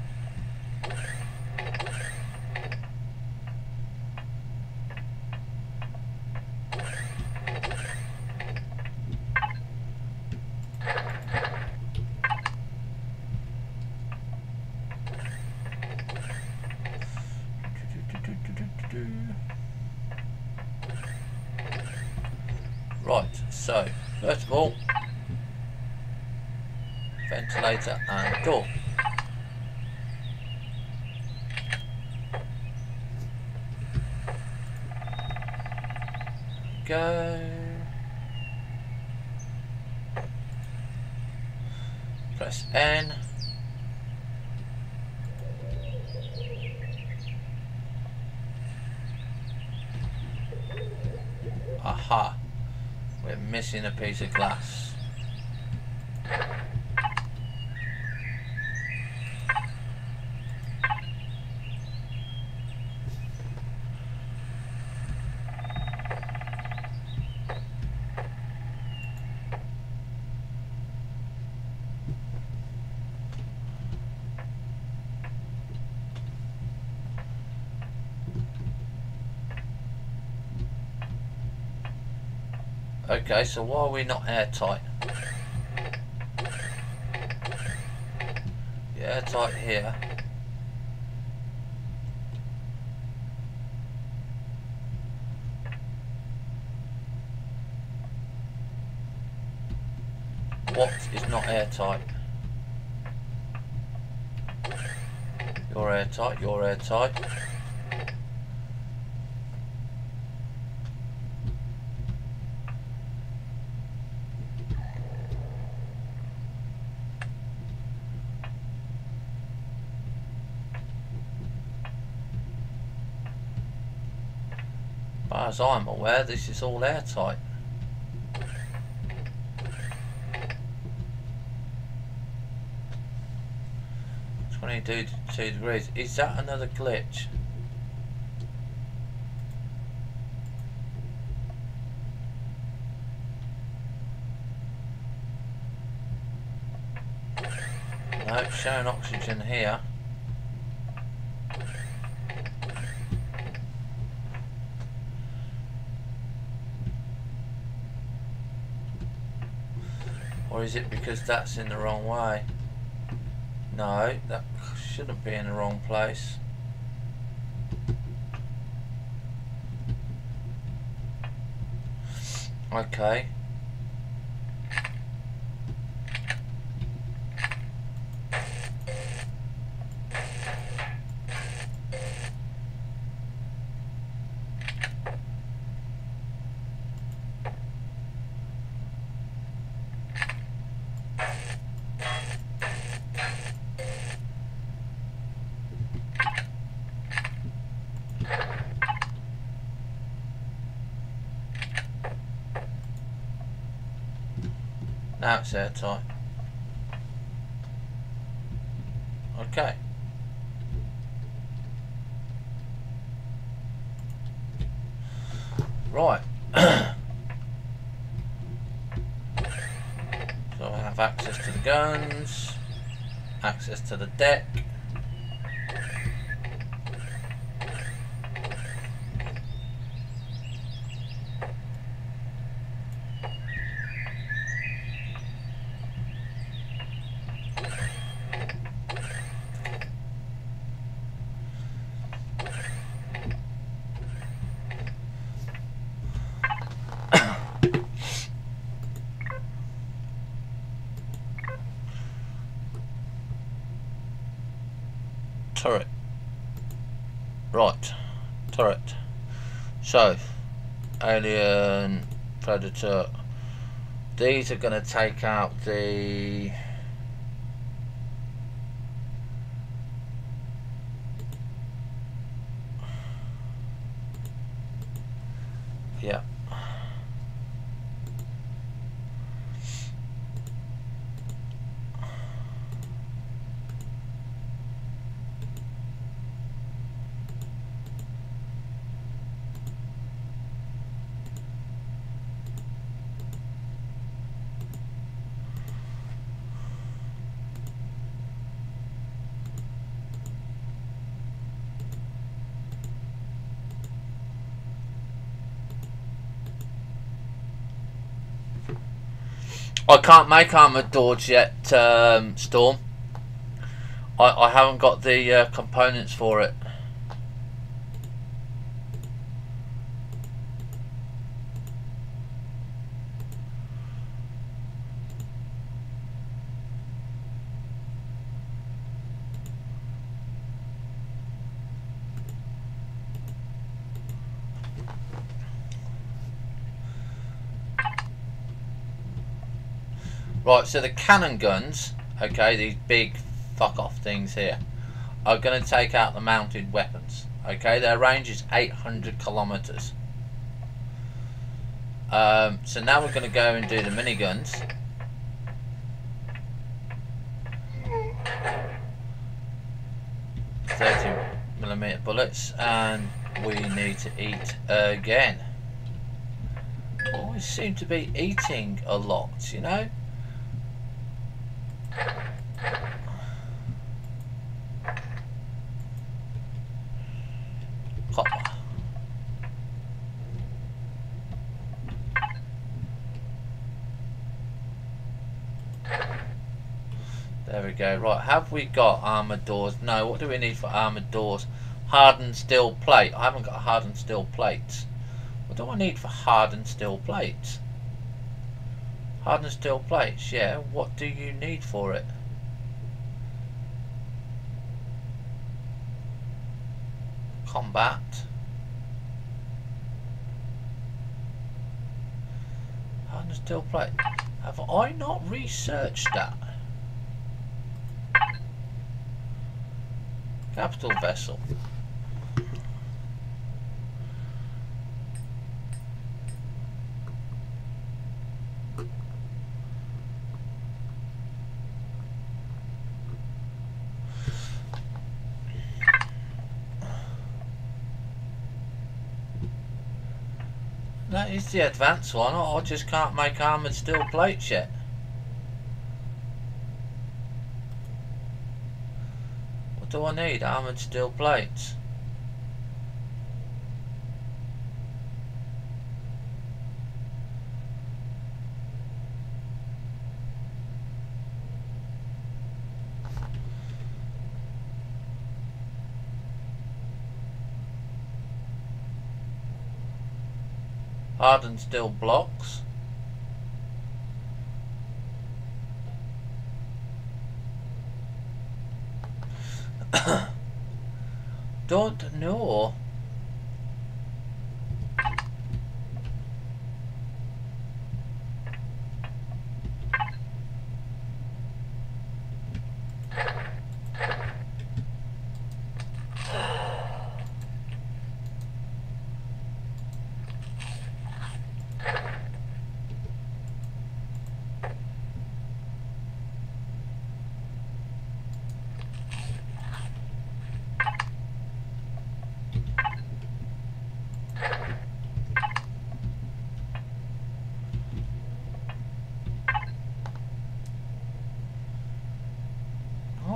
Right, so first of all, ventilator and door. Go. Press N. Aha. We're missing a piece of glass. Okay, so why are we not airtight? Yeah, airtight here. What is not airtight? You're airtight, you're airtight. As I'm aware, this is all airtight. 22 degrees. Is that another glitch? No, it's showing oxygen here. Or is it because that's in the wrong way? No, that shouldn't be in the wrong place. Okay. Now it's airtight. Okay. Right. So I have access to the guns, access to the deck. Turret. Right. Turret. So, alien, predator. These are going to take out the... Yeah. I can't make armoured doors yet, Storm. I haven't got the components for it. Right, so the cannon guns, okay, these big fuck off things here, are going to take out the mounted weapons. Okay, their range is 800 kilometers. So now we're going to go and do the miniguns. .30mm bullets, and we need to eat again. Always seem to be eating a lot, you know. Copper. There we go. Right, have we got armoured doors? No, what do we need for armoured doors? Hardened steel plate. I haven't got hardened steel plates. What do I need for hardened steel plates? Hardened steel plates, yeah. What do you need for it? Combat. Hardened steel plate. Have I not researched that? Capital vessel. That is the advanced one. I just can't make armoured steel plates yet. What do I need? Armoured steel plates. Hardened steel blocks. Don't know.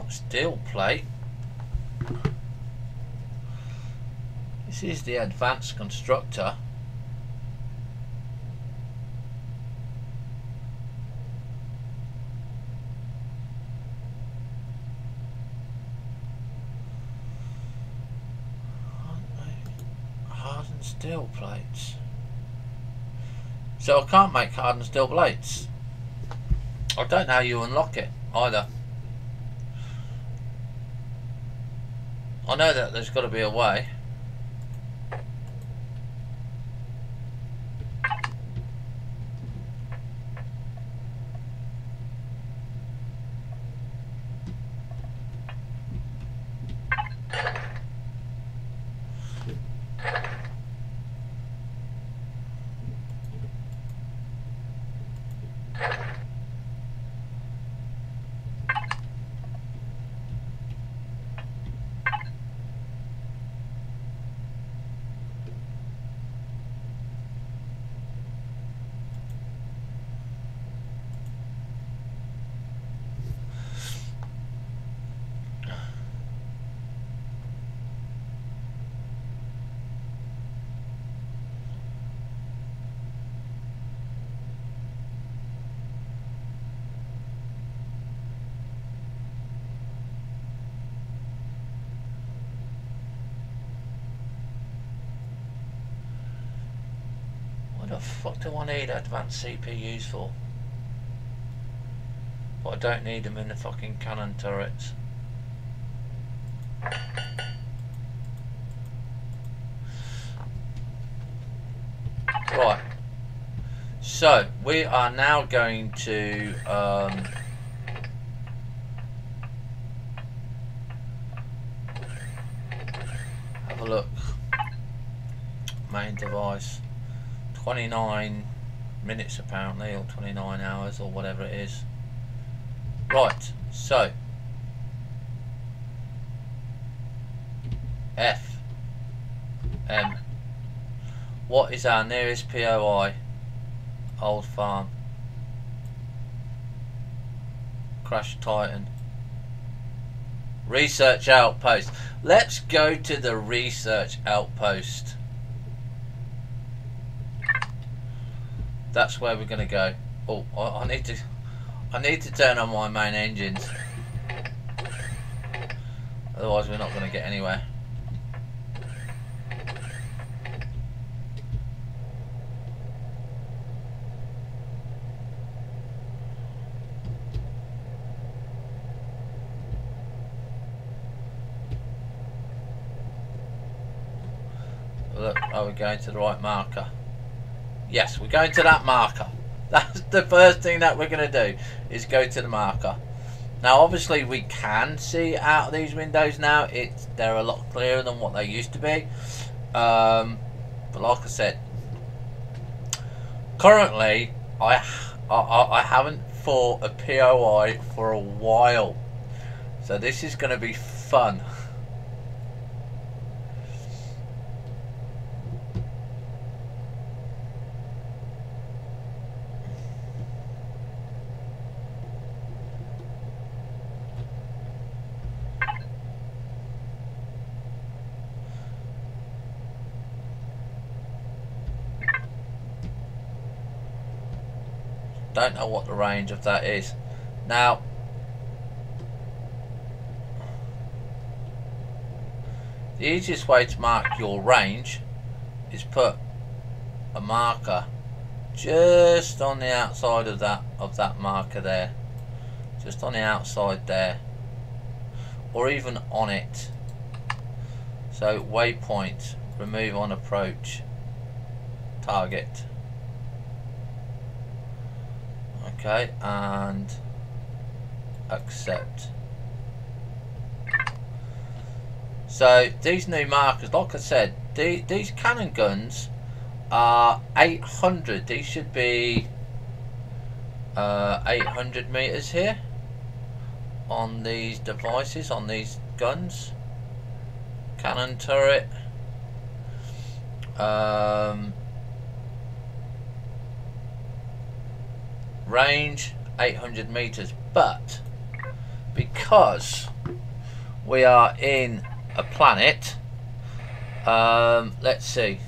Steel plate. This is the advanced constructor. Hardened steel plates. So I can't make hardened steel plates. I don't know how you unlock it either. I know that there's got to be a way. the fuck do I need advanced CPUs for? But I don't need them in the fucking cannon turrets. Right. So we are now going to have a look. Main device. 29 minutes apparently, or 29 hours, or whatever it is. Right, so F M. What is our nearest POI? Old Farm. Crash Titan. Research Outpost. Let's go to the Research Outpost. That's where we're gonna go. Oh, I need to turn on my main engines. Otherwise we're not gonna get anywhere. Look, are we going to the right marker? Yes, we're going to that marker. That's the first thing that we're going to do, is go to the marker. Now obviously we can see out of these windows now. They're a lot clearer than what they used to be. But like I said, currently I haven't fought a POI for a while. So this is going to be fun. Don't know what the range of that is. Now, the easiest way to mark your range is put a marker just on the outside of that marker there, just on the outside there, or even on it. So waypoint, remove on approach, target. Okay, and accept. So these new markers, like I said, these cannon guns are 800. These should be 800 meters here on these devices, on these guns. Cannon turret. Range 800 meters, but because we are in a planet, let's see,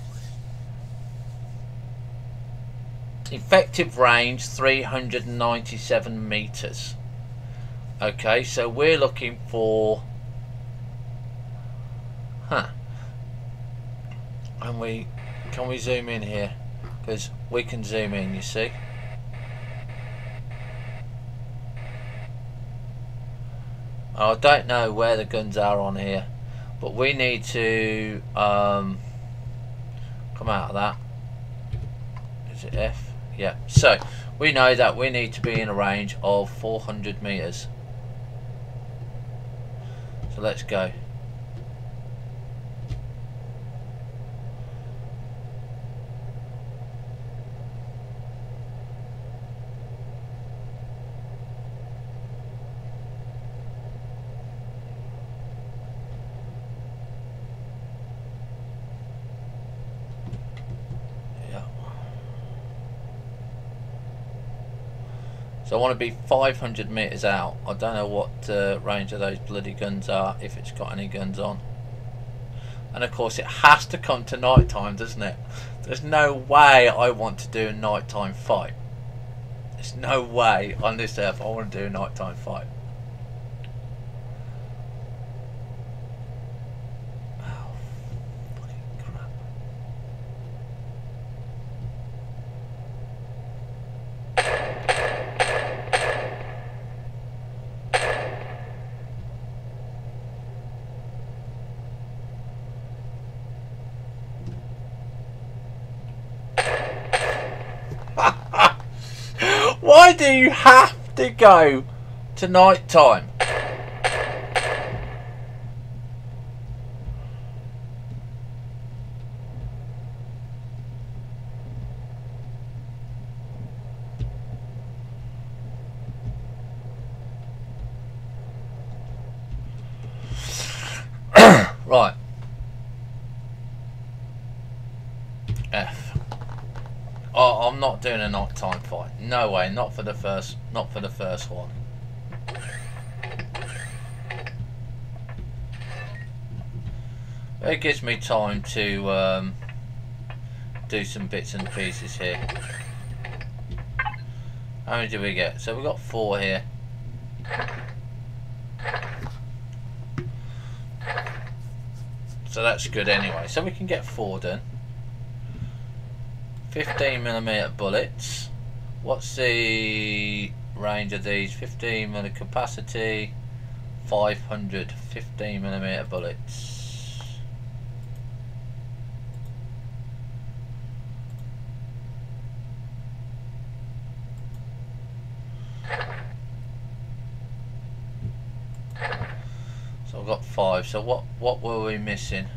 effective range 397 meters. Okay, so we're looking for can we zoom in here? Because we can zoom in, you see. I don't know where the guns are on here, but we need to come out of that. Is it F? Yeah. So we know that we need to be in a range of 400 meters. So let's go. So I want to be 500 meters out. I don't know what range of those bloody guns are, if it's got any guns on. And of course it has to come to night time, doesn't it? There's no way I want to do a nighttime fight. There's no way on this earth I want to do a nighttime fight. Oh, fucking crap. do you have to go to night time? Right. F. Oh, I'm not doing a nighttime fight. No way. Not for the first. Not for the first one. It gives me time to do some bits and pieces here. How many do we get? So we got 4 here. So that's good anyway. So we can get 4 done. 15mm bullets. What's the range of these? 15mm capacity. 500 15mm bullets. So I've got 5. So what were we missing?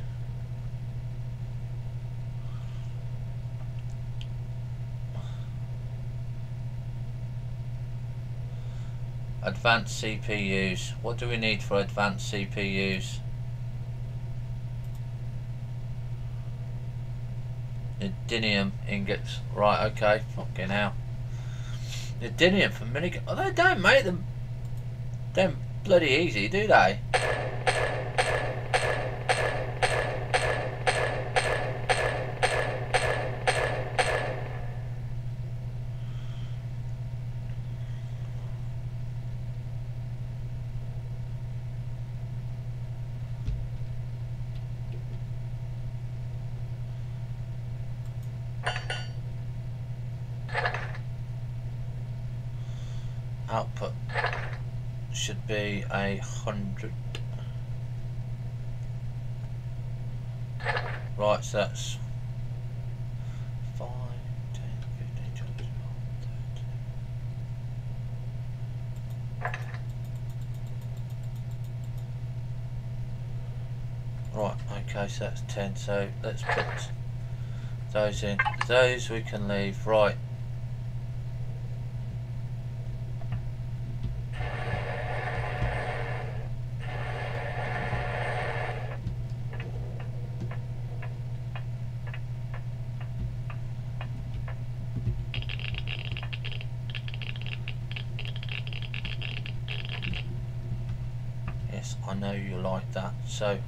Advanced CPUs. What do we need for advanced CPUs? Neodymium ingots. Right, okay. Fucking hell. Neodymium for mini. Oh, they don't make them bloody easy, do they? Output should be 100. Right, so that's 5, 10, 15, 20, 30. Right, okay, so that's 10. So let's put those in. Those we can leave. Right. Yes, I know you like that. So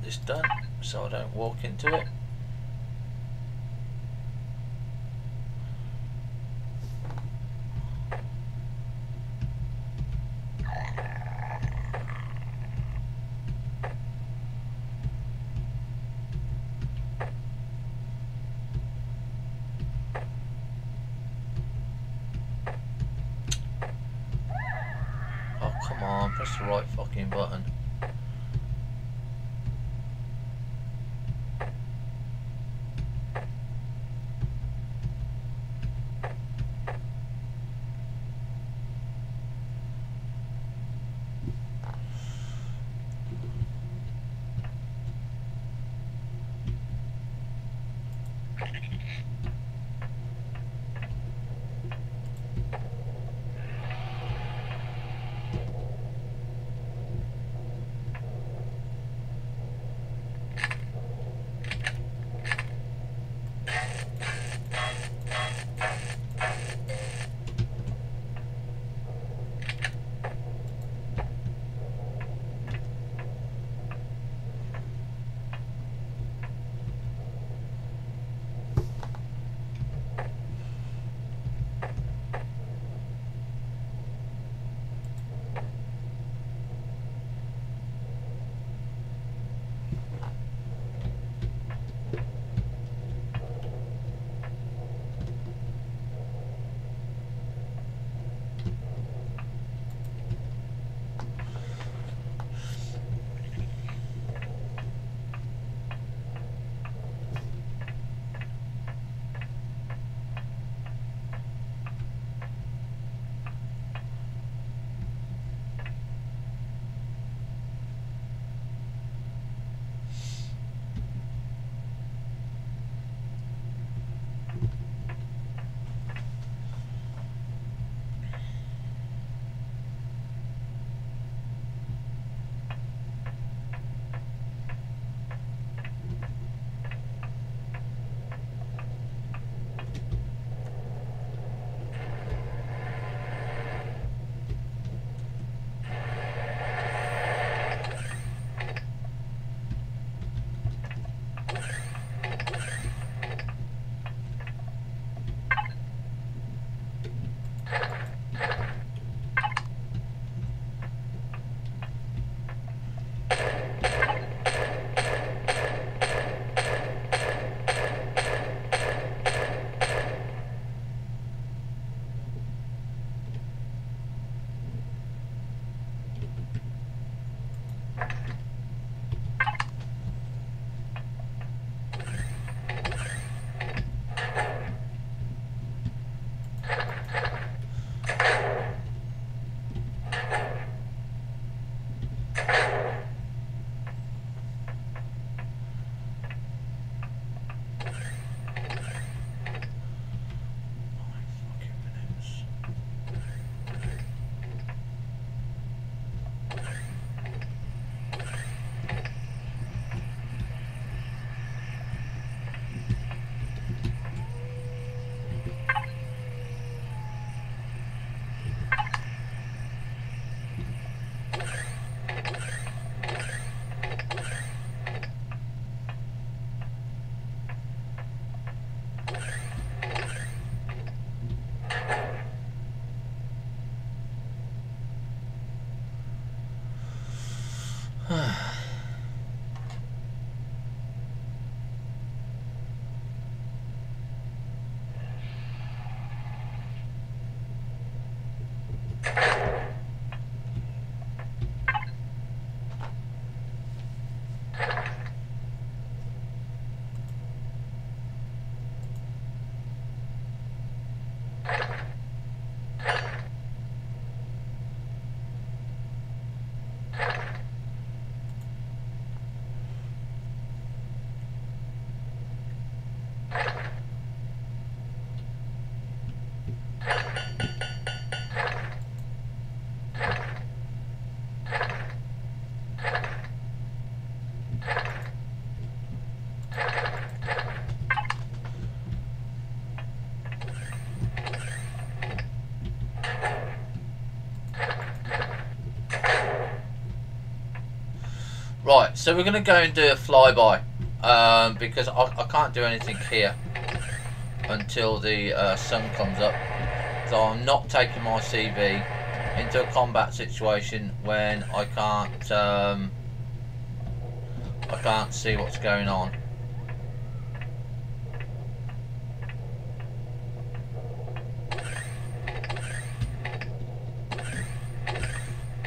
this done so I don't walk into it. Oh, come on, press the right fucking button. Right, so we're going to go and do a flyby, because I can't do anything here until the sun comes up. So I'm not taking my CV into a combat situation when I can't see what's going on.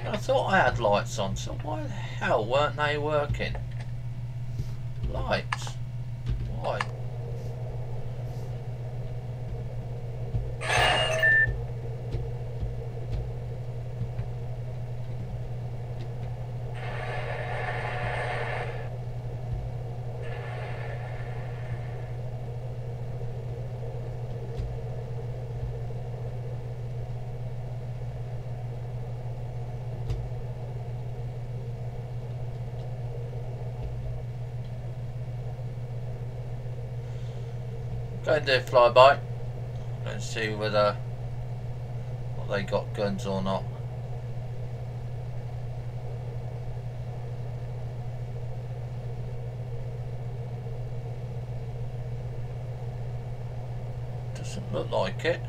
I thought I had lights on, so why the hell weren't they working? Lights? Why? Go and do a flyby and see whether they got guns or not. Doesn't look like it.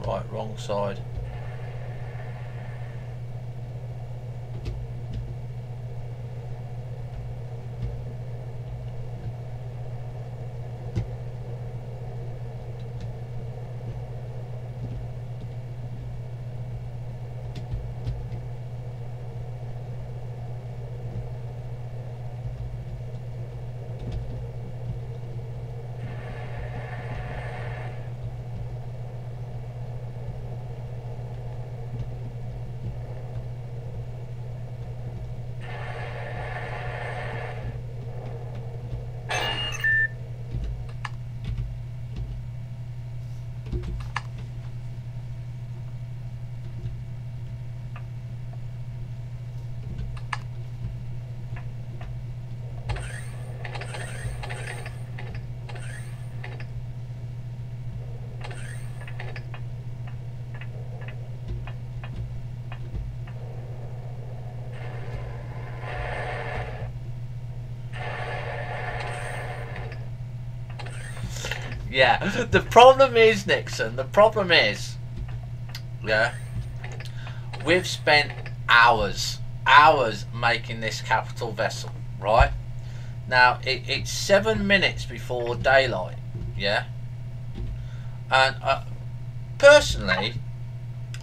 Right, wrong side. Yeah, the problem is, Nixon, the problem is, yeah, we've spent hours making this capital vessel, right? Now, it's 7 minutes before daylight, yeah? And personally,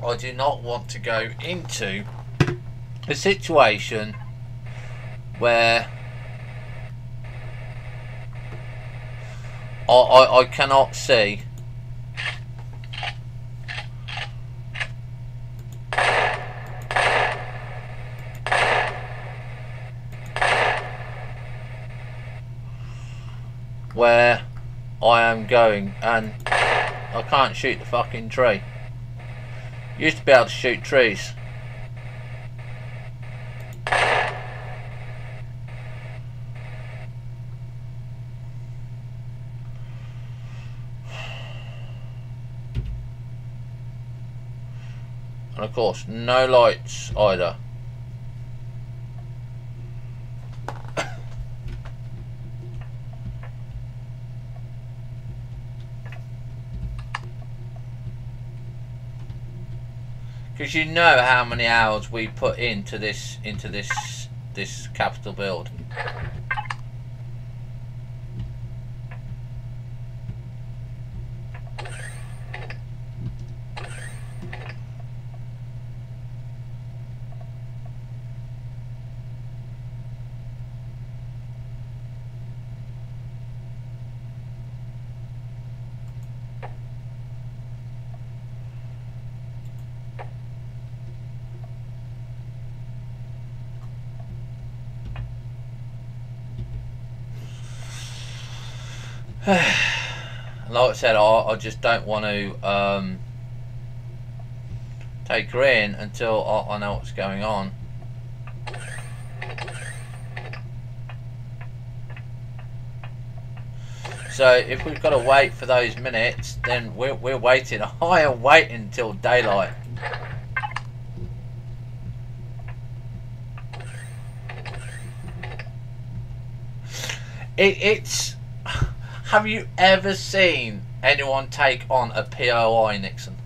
I do not want to go into a situation where I cannot see where I am going, and I can't shoot the fucking tree. Used to be able to shoot trees. And of course, no lights either. Because you know how many hours we put into this this capital build. Like I said, I just don't want to take her in until I know what's going on. So if we've got to wait for those minutes, then we're waiting. I am waiting until daylight. It's... Have you ever seen anyone take on a POI, Nixon?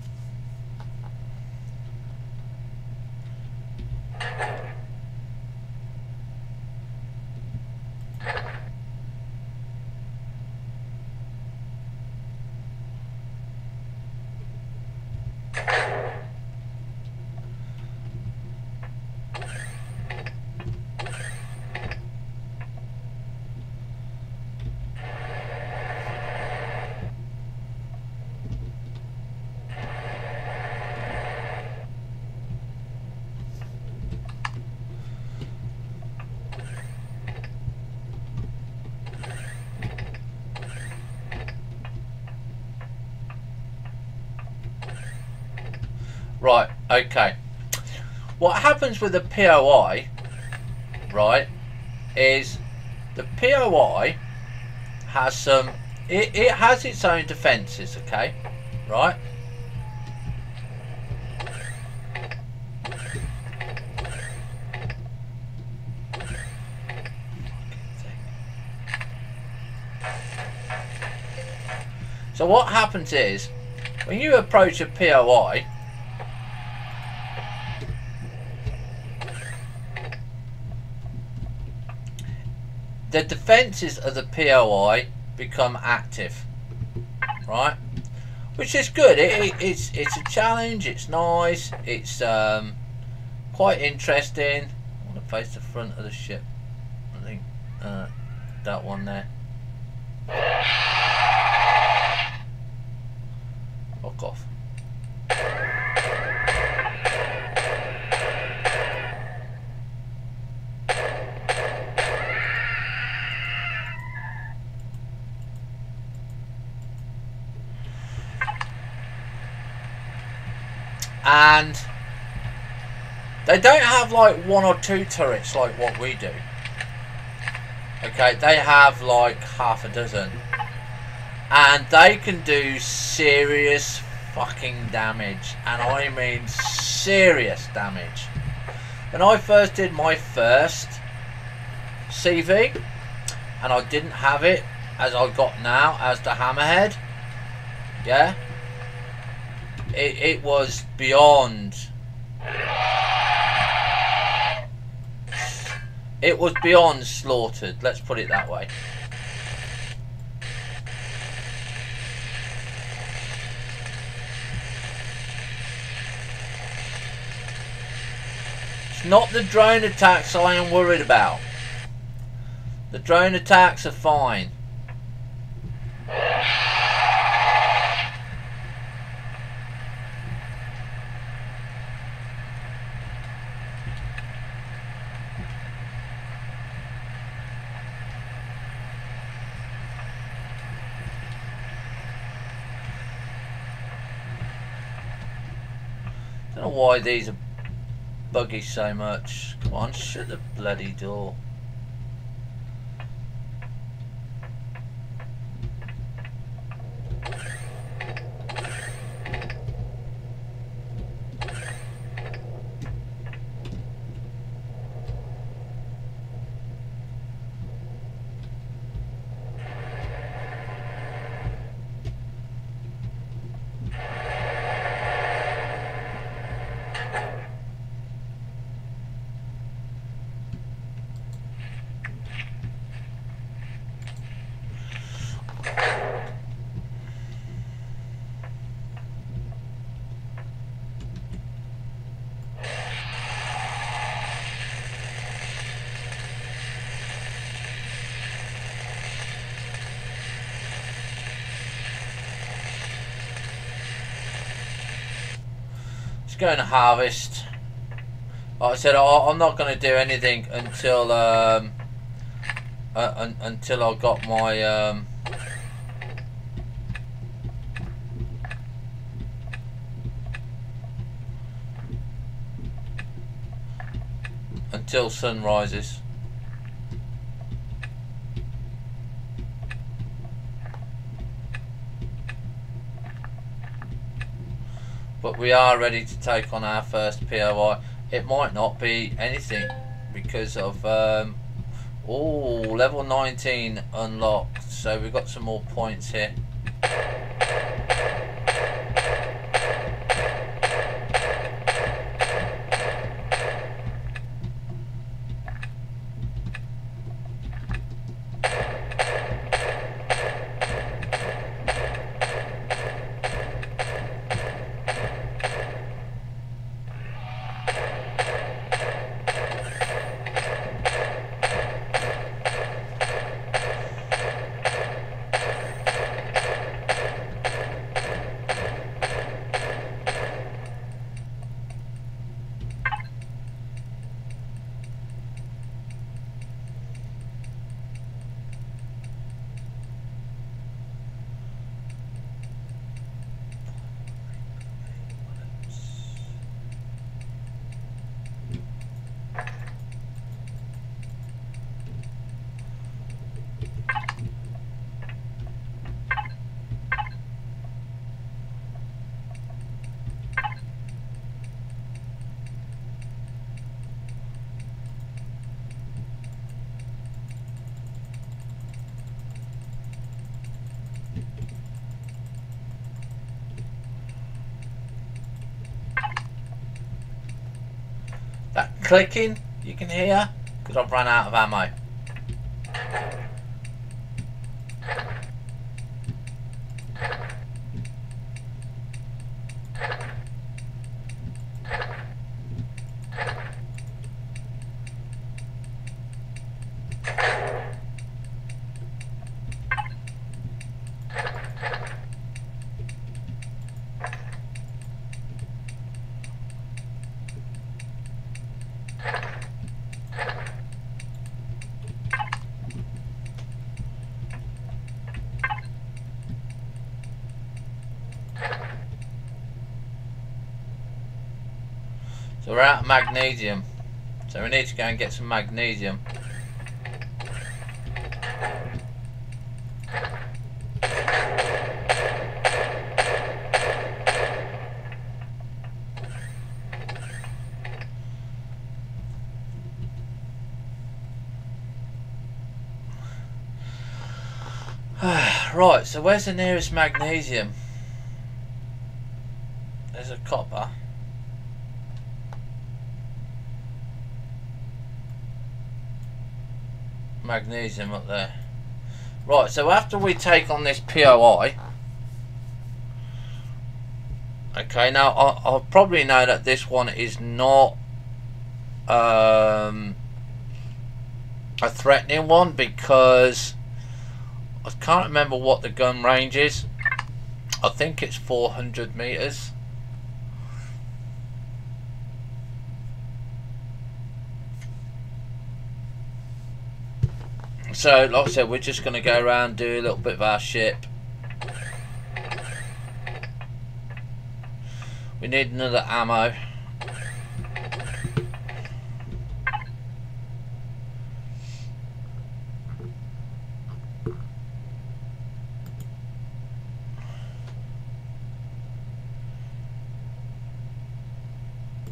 Right, okay. What happens with the POI, right, is the POI has some... It has its own defences, okay? Right? So what happens is, when you approach a POI, the defences of the POI become active, right? Which is good. It's a challenge. It's nice. It's quite interesting. I want to face the front of the ship. I think that one there. Fuck off. And they don't have like 1 or 2 turrets like what we do. Okay, they have like half a dozen. And they can do serious fucking damage. And I mean serious damage. When I first did my first CV, and I didn't have it as I got now as the Hammerhead, yeah, it was beyond. It was beyond slaughtered, let's put it that way. It's not the drone attacks I am worried about. The drone attacks are fine. I don't know why these are buggy so much. Come on, shut the bloody door. Let's go and harvest. Like I said, I'm not going to do anything until until I got my until sun rises. But we are ready to take on our first POI. It might not be anything because of level 19 unlocked, so we've got some more points here. That clicking you can hear because I've run out of ammo. So we're out of magnesium. So we need to go and get some magnesium. Right, so where's the nearest magnesium? There's a copper. Magnesium up there. Right, so after we take on this POI, okay, now I probably know that this one is not a threatening one because I can't remember what the gun range is. I think it's 400 meters. So, like I said, we're just going to go around, do a little bit of our ship. We need another ammo.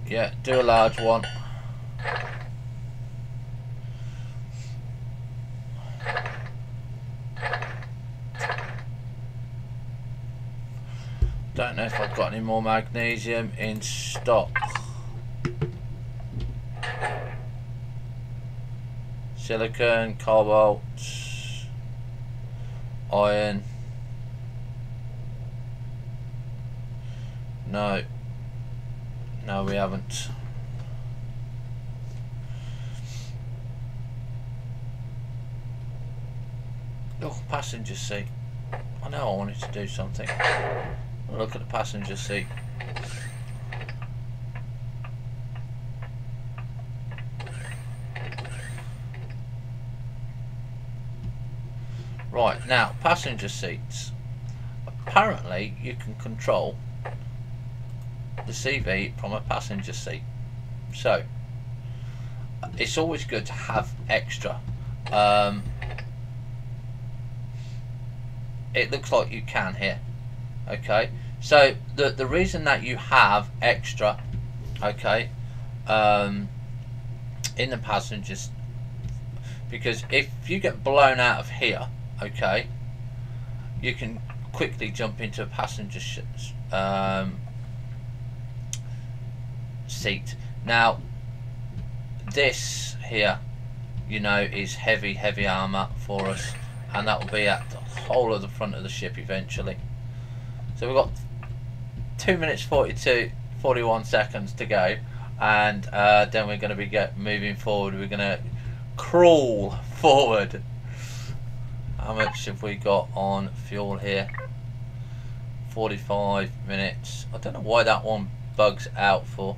Yeah, do a large one. Don't know if I've got any more magnesium in stock. Silicon, cobalt, iron. No. No, we haven't. Oh, passenger seat. I know I wanted to do something. Look at the passenger seat. Right, now passenger seats. Apparently you can control the CV from a passenger seat, so it's always good to have extra. It looks like you can here. Okay, so the reason that you have extra, okay, in the passengers, because if you get blown out of here, okay, you can quickly jump into a passenger seat. Now this here, you know, is heavy armor for us, and that will be at the whole of the front of the ship eventually. So we've got 2 minutes 41 seconds to go, and then we're going to be moving forward. We're going to crawl forward. How much have we got on fuel here? 45 minutes. I don't know why that one bugs out for.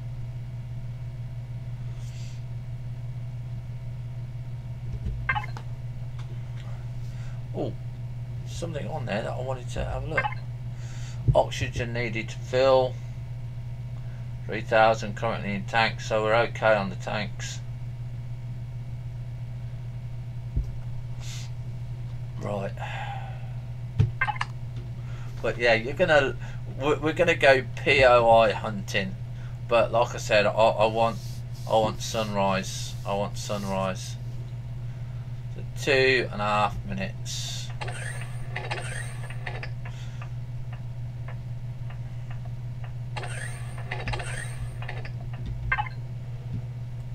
Oh, something on there that I wanted to have a look. Oxygen needed to fill. 3,000 currently in tanks, so we're okay on the tanks. Right. But yeah, we're gonna go POI hunting. But like I said, I want sunrise. I want sunrise. So 2.5 minutes.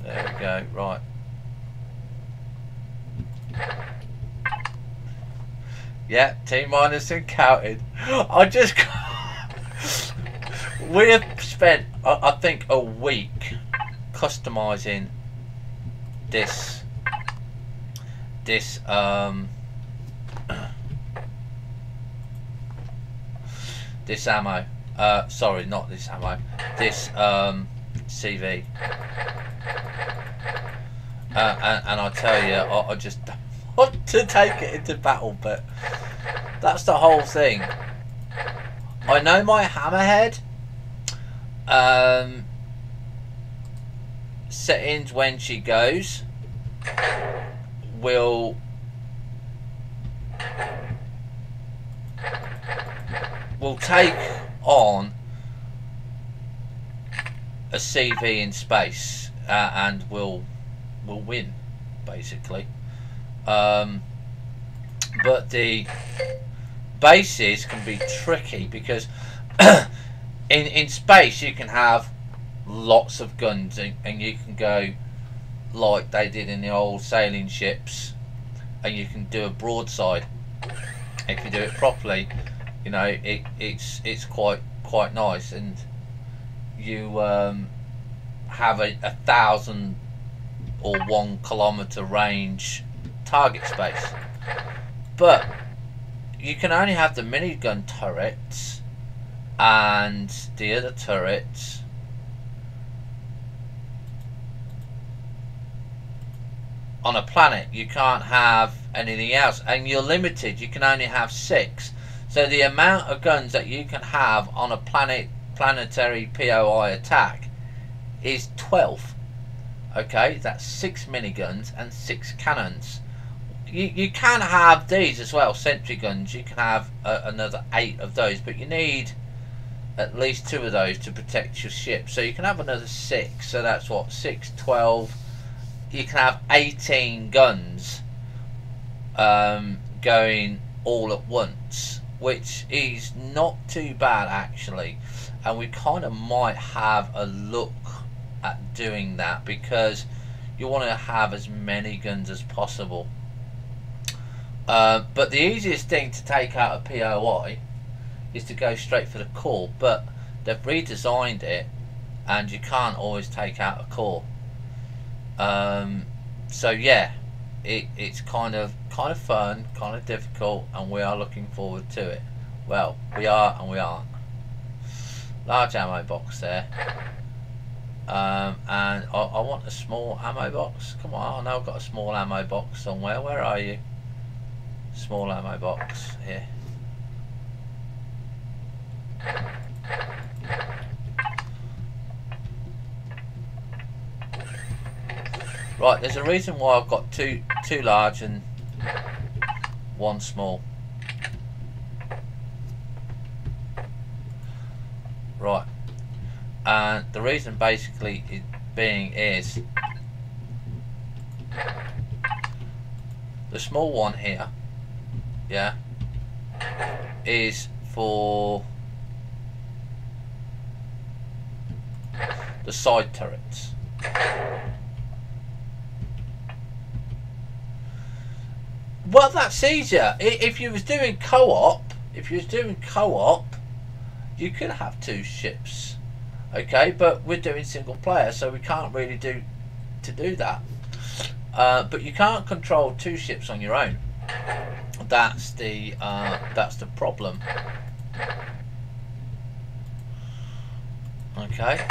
There we go. Right. Yeah, T-minus and counted. I just we have spent I think a week customizing this this ammo. Sorry, not this ammo. This CV. And I tell you, I just don't want to take it into battle, but that's the whole thing. I know my hammerhead settings when she goes will take on a CV in space and will win basically. But the bases can be tricky because in space you can have lots of guns and you can go like they did in the old sailing ships, and you can do a broadside. If you do it properly, you know, it's quite nice, and you have a 1,000 or 1 kilometer range target space. But you can only have the minigun turrets and the other turrets on a planet. You can't have anything else, and you're limited. You can only have 6. So the amount of guns that you can have on a planetary POI attack is 12. Okay, that's 6 miniguns and 6 cannons. You can have these as well, sentry guns. You can have another 8 of those, but you need at least 2 of those to protect your ship. So you can have another 6. So that's what, 6, 12. You can have 18 guns going all at once, which is not too bad actually. And we kind of might have a look at doing that, because you want to have as many guns as possible. But the easiest thing to take out of POI is to go straight for the core, but they've redesigned it and you can't always take out a core. So yeah, it's kind of fun, kind of difficult, and we are looking forward to it. Well, we are and we aren't. Large ammo box there. And I want a small ammo box. Come on, I know I've got a small ammo box somewhere. Where are you? small ammo box here. Right, there's a reason why I've got two large and one small. Right, and the reason basically is the small one here, yeah, is for the side turrets. Well, that's easier. If you was doing co-op, you could have two ships, okay? But we're doing single player, so we can't really do that. But you can't control two ships on your own. That's the problem. Okay.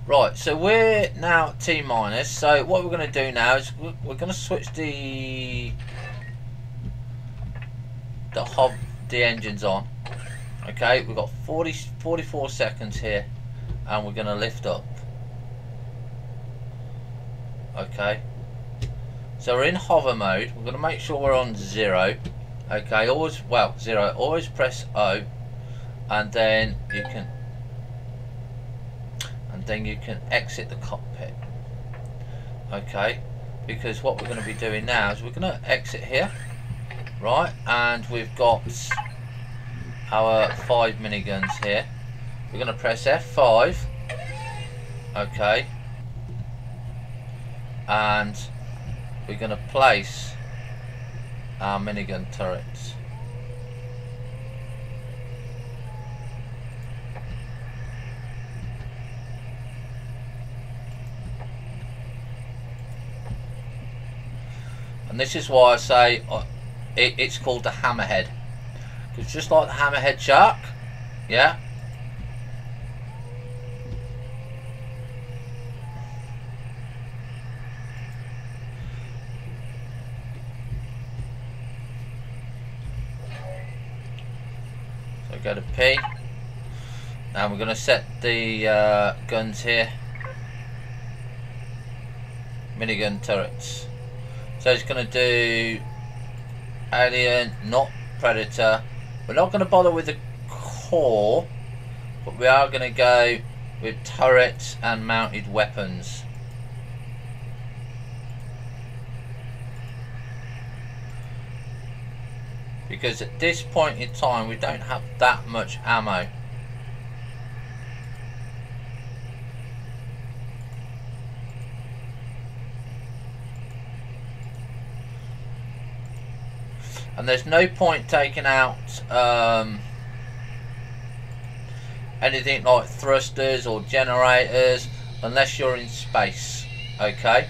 Right, so we're now T minus. So what we're going to do now is we're going to switch the engines on. Okay, we've got 44 seconds here, and we're going to lift up. Okay, so we're in hover mode. We're going to make sure we're on 0. Okay, always 0. Always press O, and then you can exit the cockpit. Okay, because what we're going to be doing now is we're going to exit here, right? And we've got our 5 miniguns here. We're going to press F5. Okay, and we're going to place our minigun turrets. And this is why I say it's called the hammerhead, because just like the hammerhead shark, yeah. So go to P, and we're going to set the guns here, minigun turrets. So it's going to do alien, not predator. We're not going to bother with the core, but we are going to go with turrets and mounted weapons. Because at this point in time we don't have that much ammo. And there's no point taking out anything like thrusters or generators unless you're in space, okay?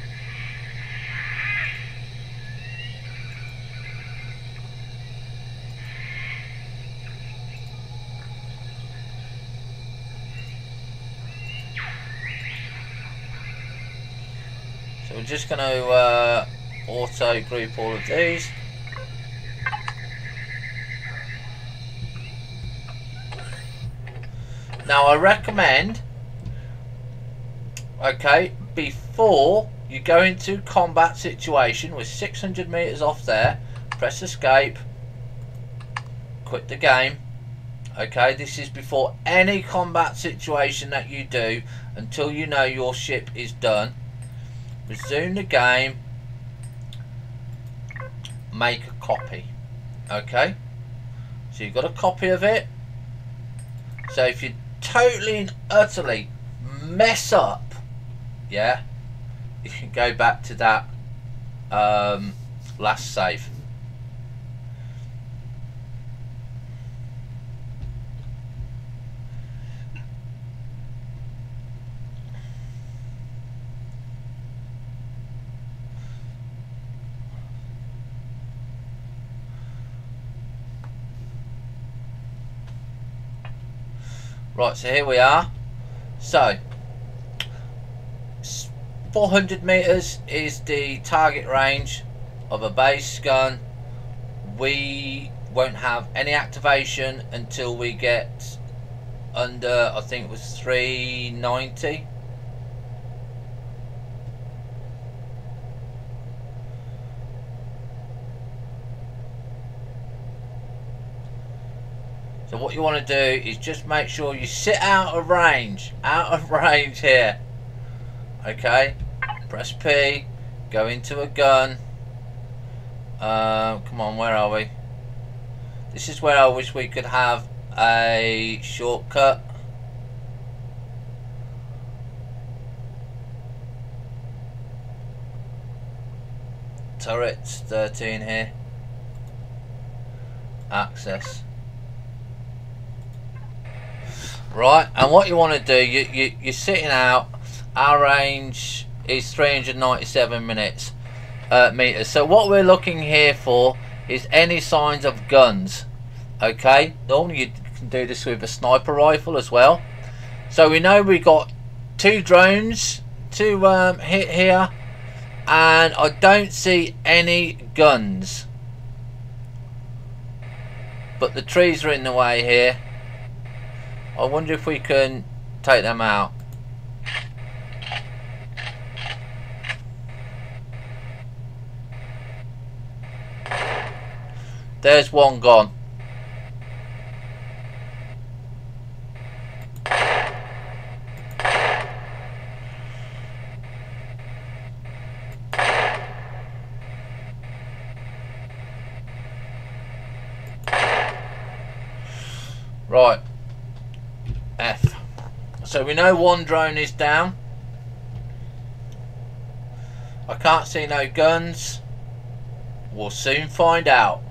So we're just going to auto group all of these. Now I recommend, okay, before you go into combat situation with 600 meters off there, press escape, quit the game. Okay, this is before any combat situation that you do until you know your ship is done. Resume the game, make a copy. Okay, so you've got a copy of it. So if you totally and utterly mess up, yeah, you can go back to that last save. Right, so here we are. So 400 meters is the target range of a base gun, we won't have any activation until we get under, I think it was 390. So what you want to do is just make sure you sit out of range here. Okay, press P, go into a gun. Come on, where are we? This is where I wish we could have a shortcut. Turrets 13 here. Access. Right, and what you want to do, you're sitting out. Our range is 397 meters. So what we're looking here for is any signs of guns. Okay, normally you can do this with a sniper rifle as well. So we know we got 2 drones to hit here, and I don't see any guns. But the trees are in the way here. I wonder if we can take them out. There's one gone. Right. F. So we know one drone is down. I can't see no guns. We'll soon find out.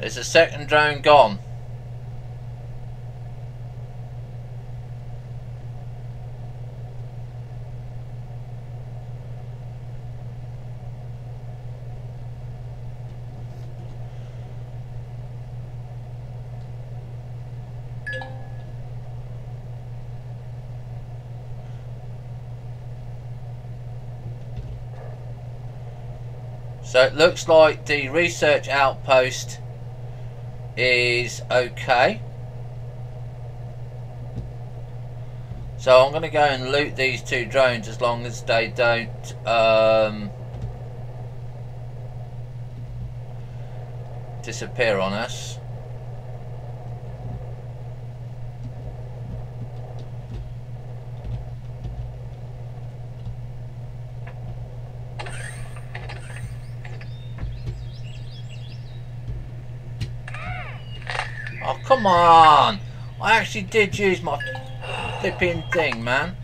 There's a second drone gone. So it looks like the research outpost is okay. So I'm going to go and loot these 2 drones as long as they don't disappear on us. Oh, come on! I actually did use my flipping thing, man.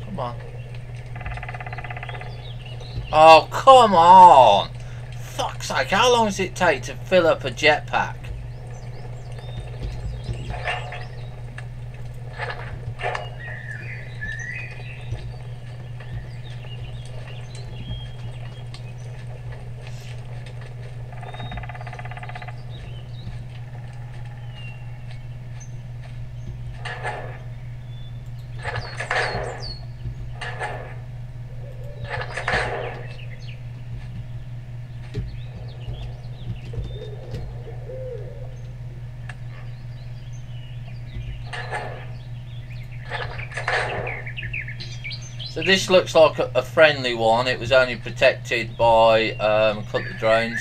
Come on. Oh, come on! Fuck's sake, how long does it take to fill up a jetpack? So this looks like a friendly one. It was only protected by a couple of drones.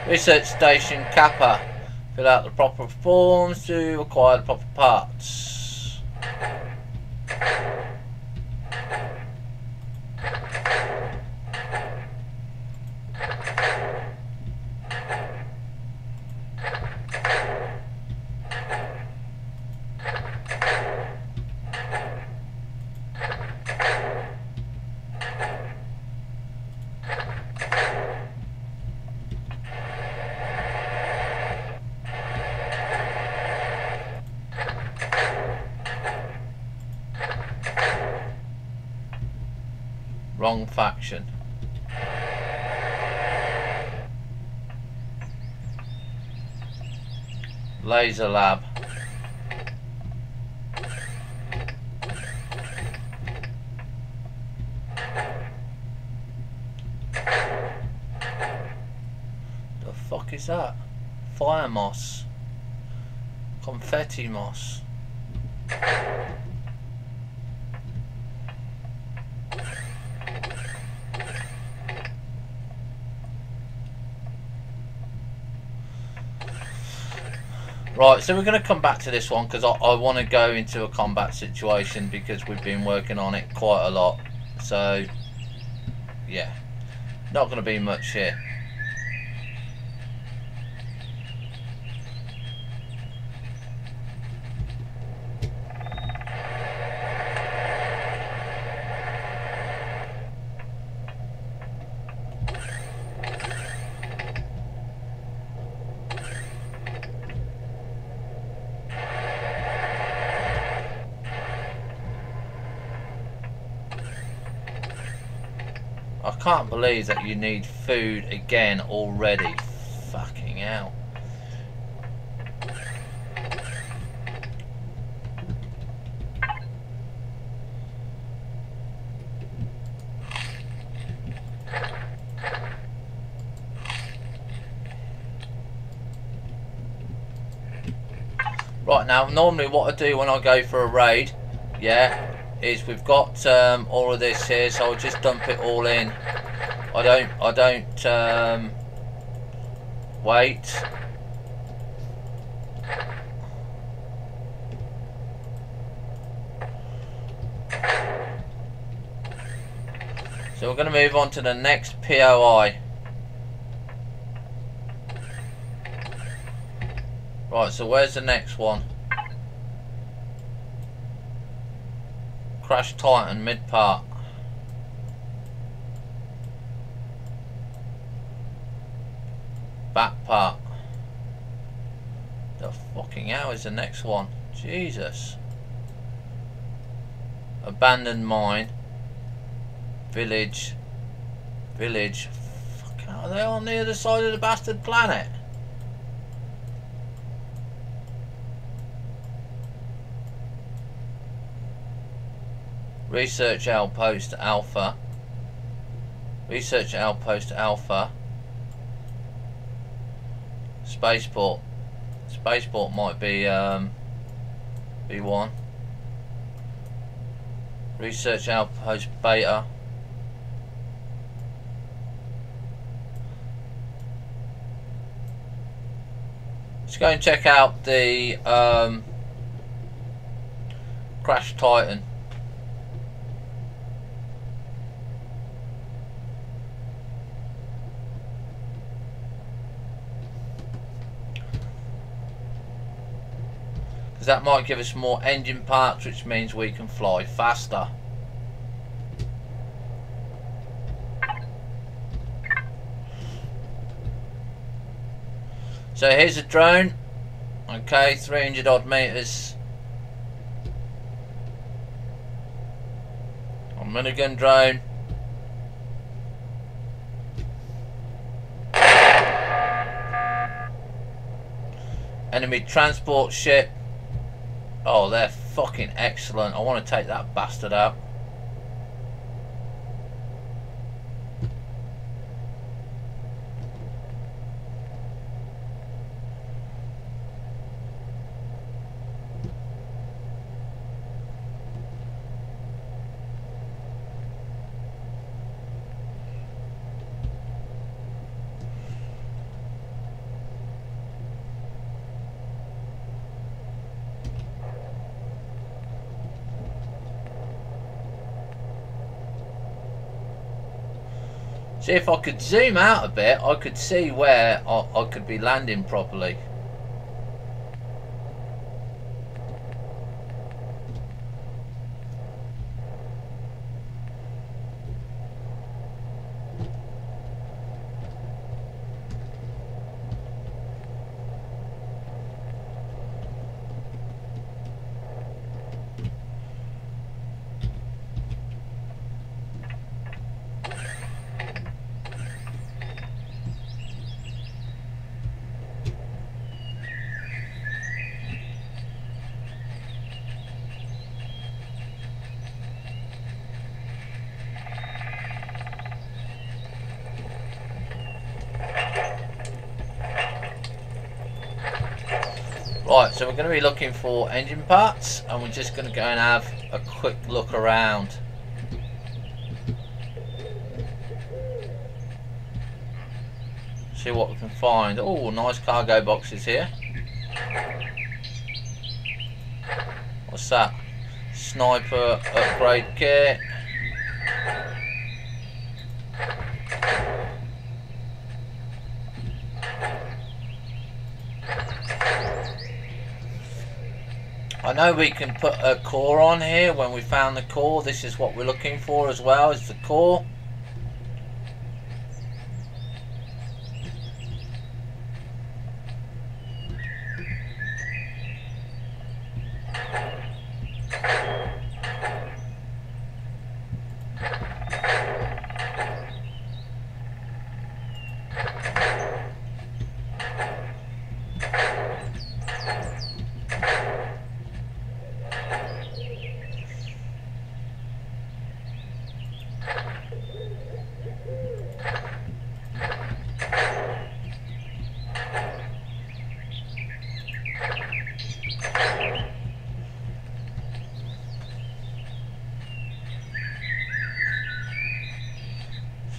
Research station Kappa. Fill out the proper forms to acquire the proper parts. Wrong faction. Laser lab. The fuck is that? Fire moss. Confetti moss. Right, so we're going to come back to this one because I want to go into a combat situation because we've been working on it quite a lot. So, yeah, not going to be much here. I can't believe that you need food again already. Fucking hell. Right, now normally what I do when I go for a raid, yeah, is we've got all of this here, so I'll just dump it all in. I don't wait. So we're going to move on to the next POI. Right, so where's the next one? Crash Titan mid part. Back part. The fucking hell is the next one? Jesus. Abandoned mine. Village. Village. Fucking hell, are they on the other side of the bastard planet? Research outpost Alpha. Research outpost Alpha. Spaceport. Spaceport might be one. Research outpost Beta. Let's go and check out the Crash Titan. That might give us more engine parts, which means we can fly faster. So here's a drone. Okay, 300 odd meters. A minigun drone. Enemy transport ship. Oh, they're fucking excellent. I want to take that bastard out. See, if I could zoom out a bit, I could see where I could be landing properly. so we're going to be looking for engine parts, and we're just going to go and have a quick look around. See what we can find. Oh, nice cargo boxes here. What's that? Sniper upgrade kit. I know we can put a core on here when we found the core. This is what we're looking for as well, is the core.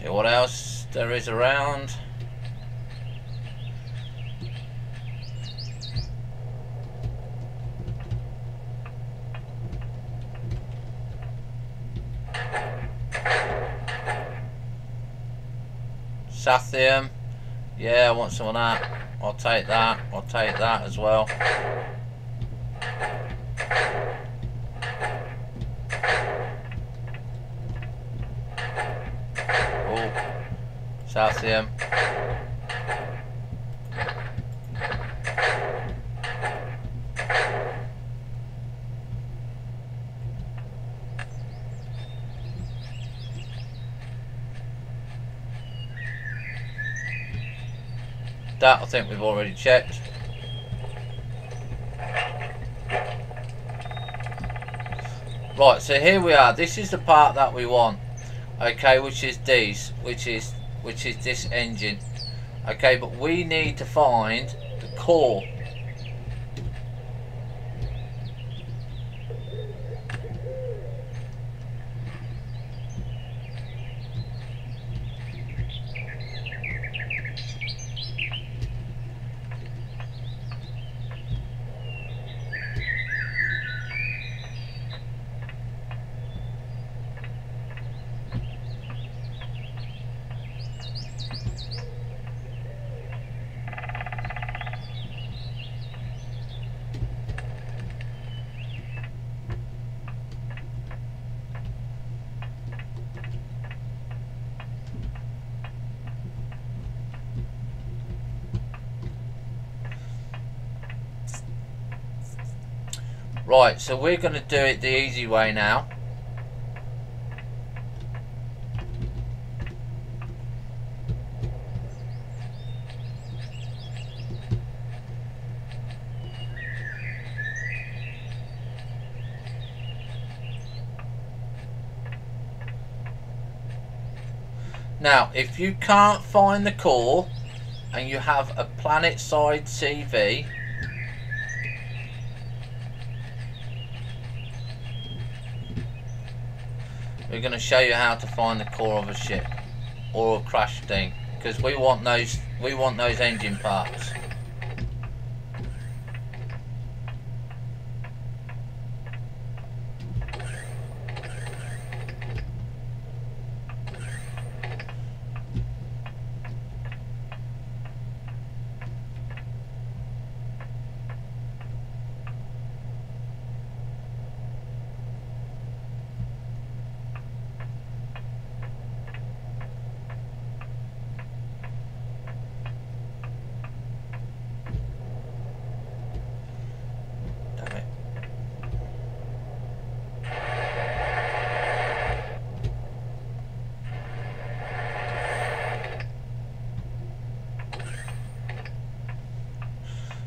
See what else there is around. Sathium. Yeah, I want some of that. I'll take that. I'll take that as well. Oh, Sathium. That I think we've already checked. Right, so here we are. This is the part that we want. Okay, which is these, which is this engine. Okay, but we need to find the core. Right, so we're going to do it the easy way now. Now, if you can't find the core and you have a planet side CV, we're going to show you how to find the core of a ship or a crash thing, because we want those engine parts.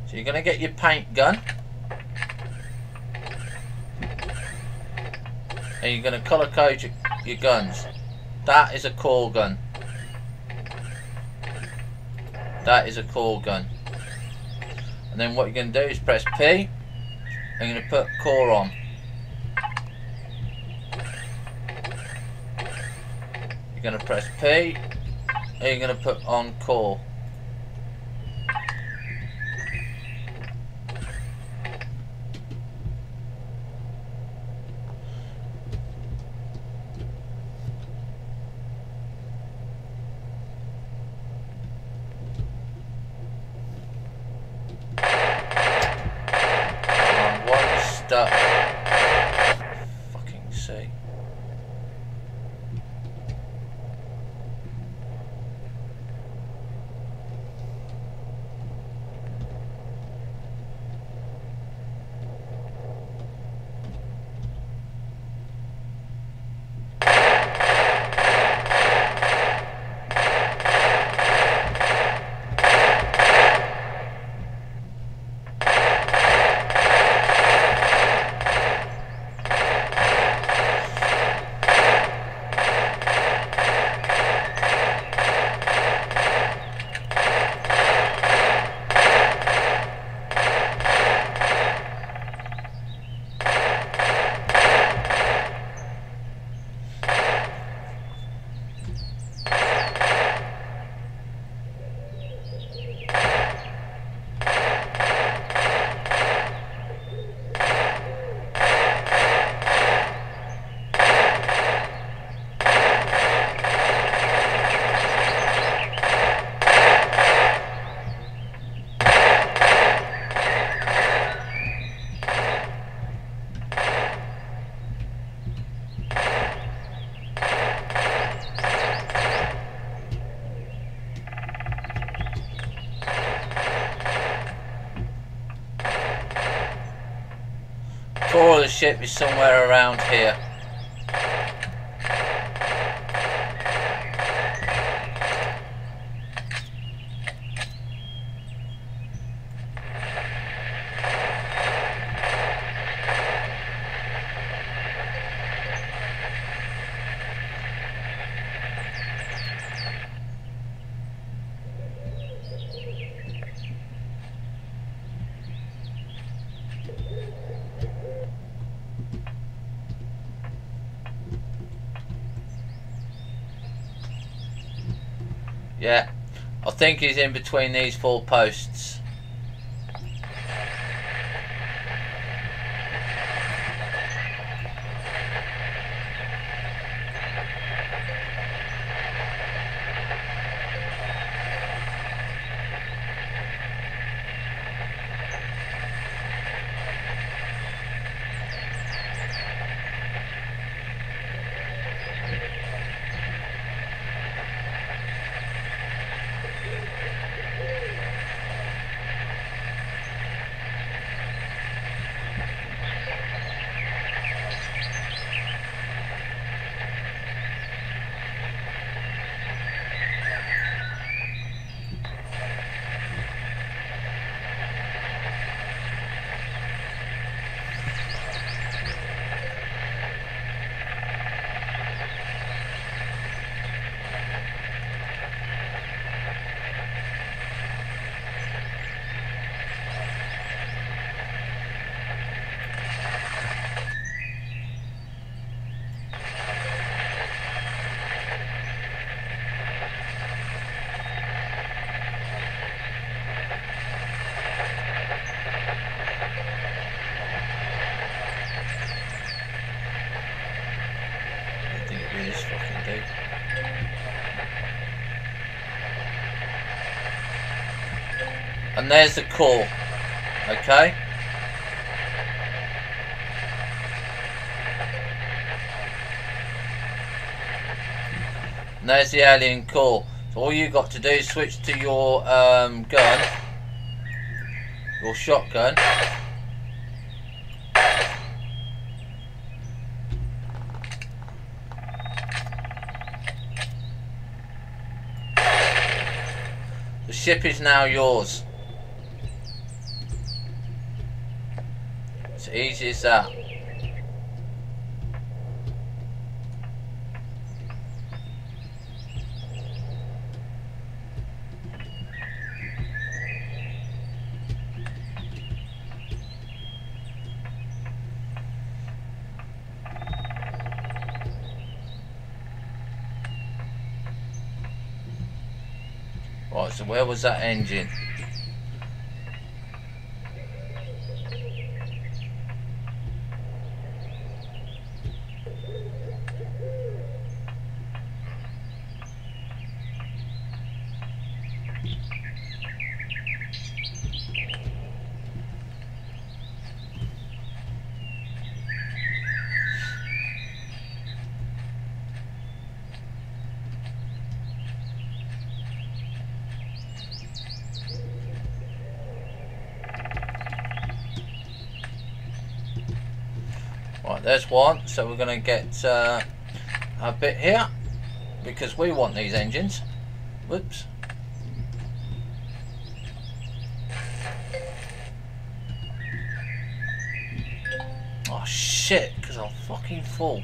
So you're going to get your paint gun and you're going to colour code your guns. That is a core gun. That is a core gun. And then what you're going to do is press P. I'm going to put core on. You're going to press P. And you're going to put on core. Fucking see. Core of the ship is somewhere around here. Yeah, I think he's in between these 4 posts. This fucking deep. And there's the core. Okay. And there's the alien core. So all you got to do is switch to your gun, your shotgun. The ship is now yours. It's easy as that. Right, so where was that engine? Right, there's one. So we're going to get a bit here because we want these engines. Whoops. Oh shit, because I'm fucking full.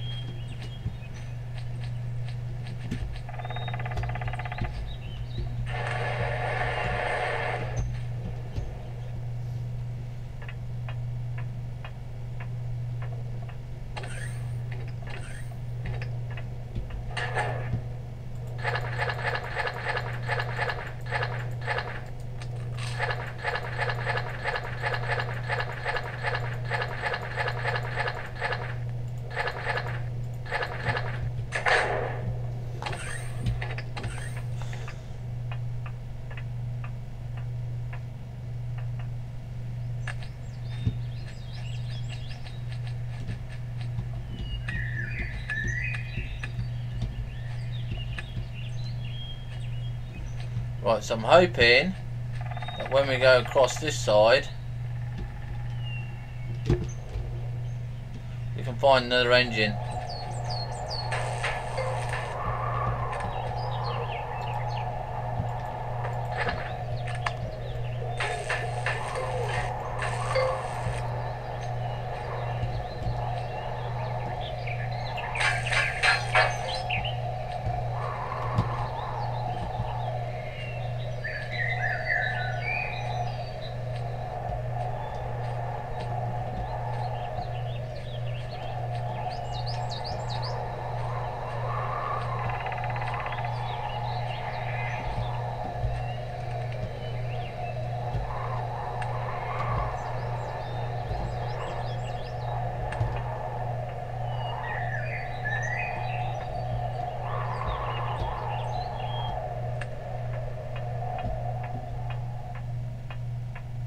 Right, so I'm hoping that when we go across this side, we can find another engine.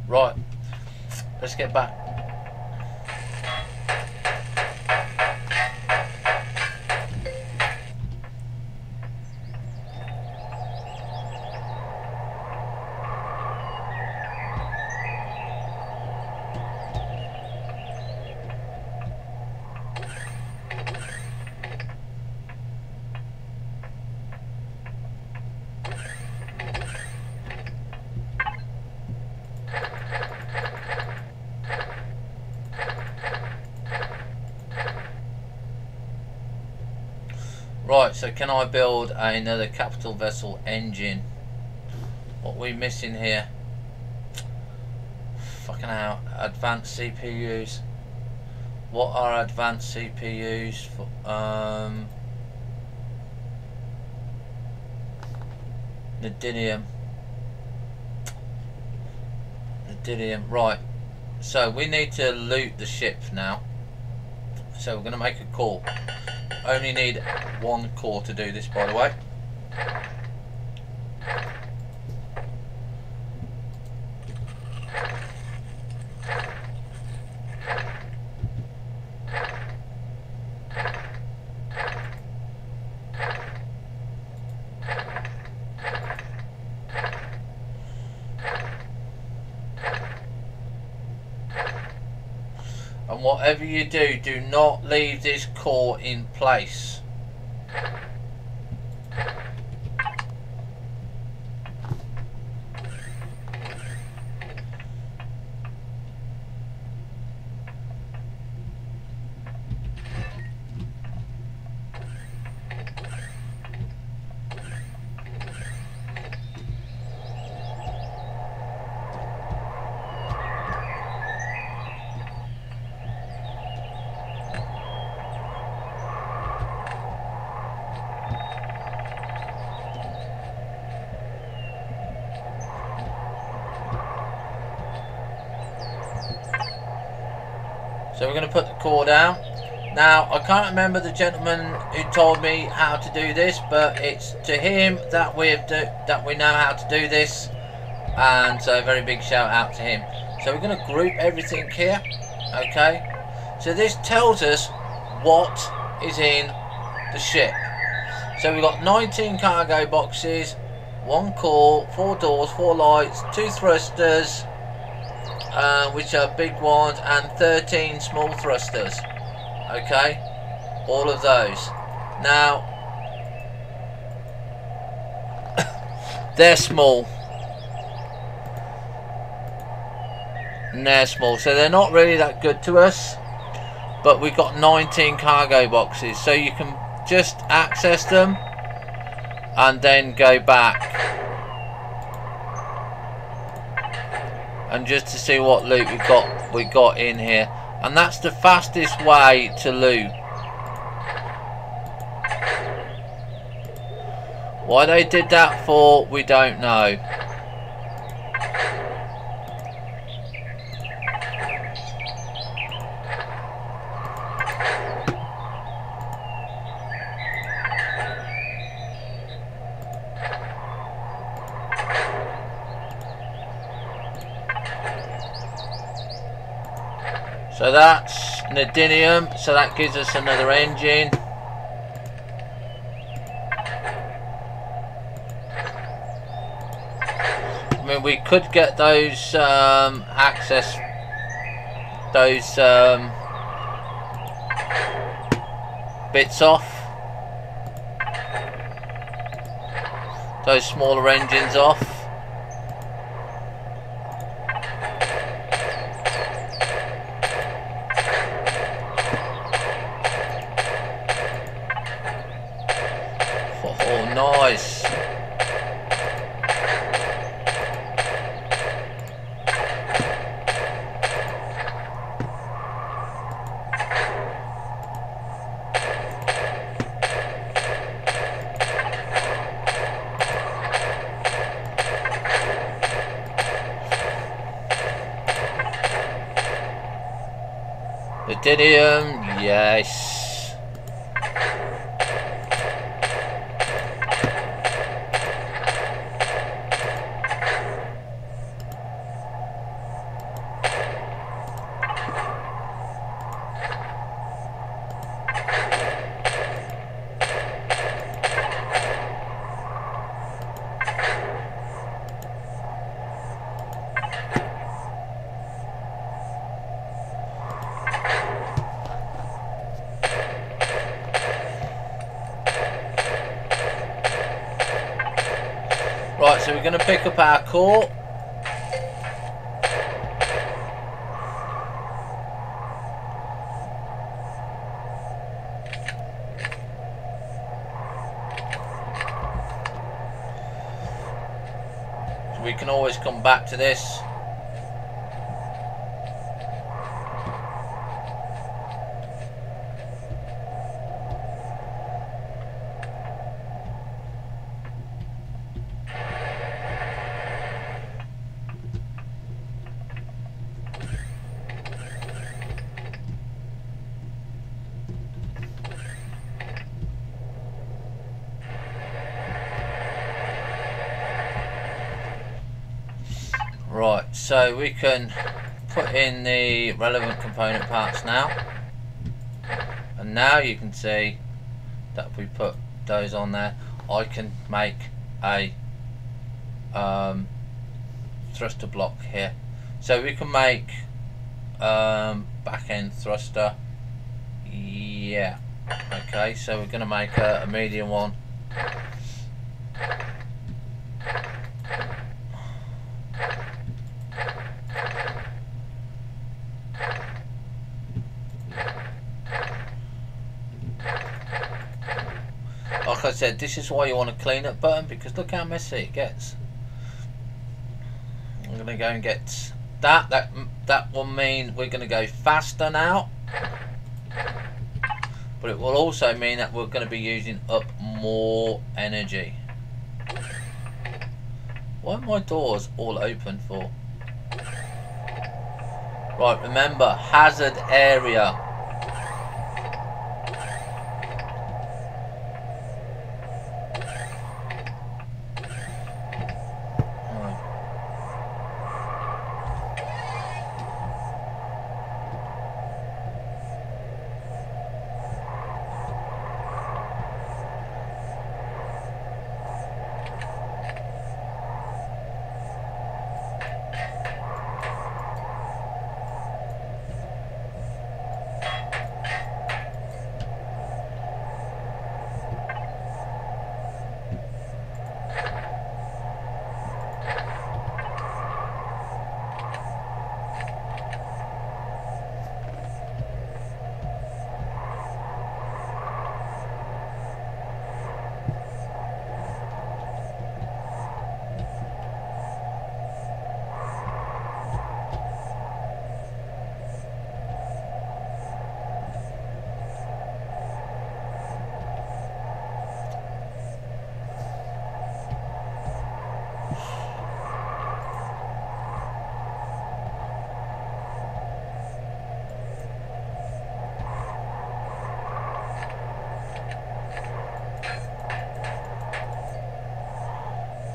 Right, let's get back. Right, so can I build another capital vessel engine? What are we missing here? Fucking hell, advanced CPUs. What are advanced CPUs for? Neodymium. Right. So we need to loot the ship now. So we're going to make a call. Only need one core to do this, by the way. And whatever you do, do not leave this core in place. So we're going to put the core down. Now, I can't remember the gentleman who told me how to do this, but it's to him that we know how to do this, and so a very big shout out to him. So we're going to group everything here, okay? So this tells us what is in the ship. So we've got 19 cargo boxes, 1 core, 4 doors, 4 lights, 2 thrusters, which are big ones, and 13 small thrusters. Okay, all of those. Now, they're small. And they're small, so they're not really that good to us. But we've got 19 cargo boxes, so you can just access them and then go back. And just to see what loot we got in here. And that's the fastest way to loot. Why they did that for, we don't know. So that's neodymium, so that gives us another engine. I mean, we could get those bits off, those smaller engines off. Oh, nice. Neodymium, yes. Right, so we're going to pick up our core. So we can always come back to this. Right, so we can put in the relevant component parts now, and now you can see that if we put those on there, I can make a thruster block here. So we can make back end thruster. Yeah, okay, so we're going to make a medium one. Like I said, this is why you want a clean up button, because look how messy it gets. I'm going to go and get that. That will mean we're going to go faster now, but it will also mean that we're going to be using up more energy. Why are my doors all open for? Right, remember, hazard area.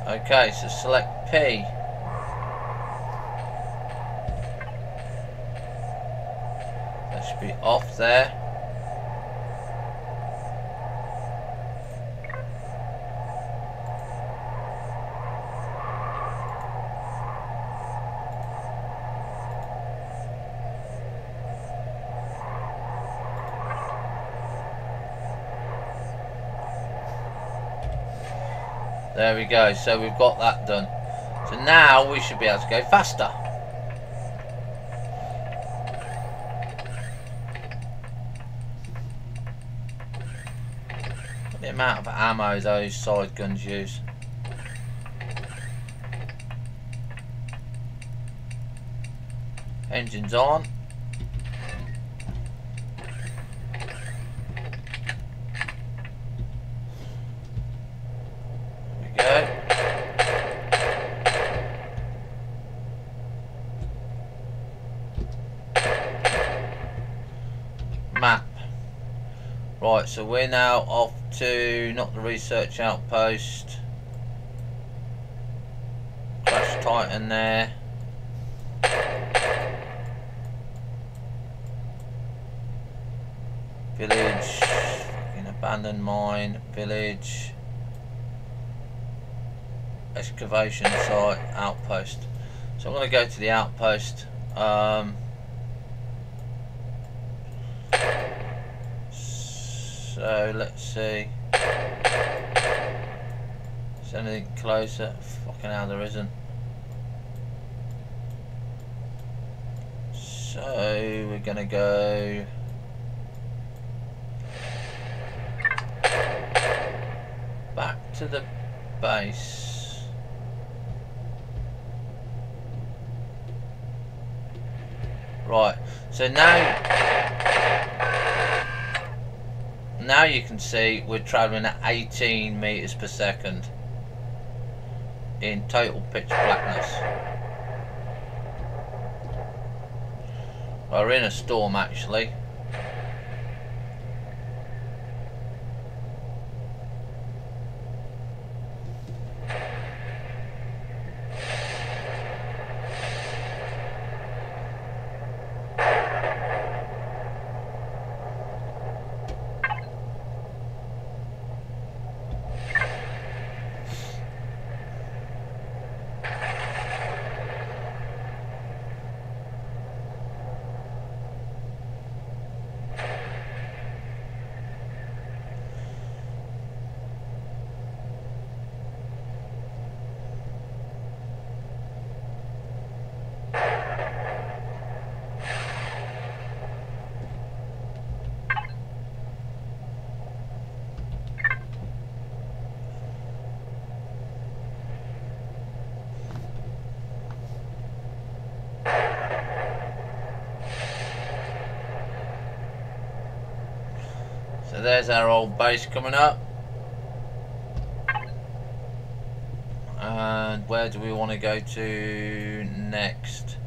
Okay, so select P. That should be off there. There we go, so we've got that done. So now we should be able to go faster. The amount of ammo those side guns use. Engines on. Map. Right, so we're now off to not the research outpost. Crash Titan there. Village. Fucking abandoned mine. Village. Excavation site. Outpost. So I'm going to go to the outpost. So let's see. Is there anything closer? Fucking hell, there isn't. So we're gonna go back to the base. Right, so now you can see we're travelling at 18 meters per second in total pitch blackness. We're in a storm actually. So there's our old base coming up. And where do we want to go to next?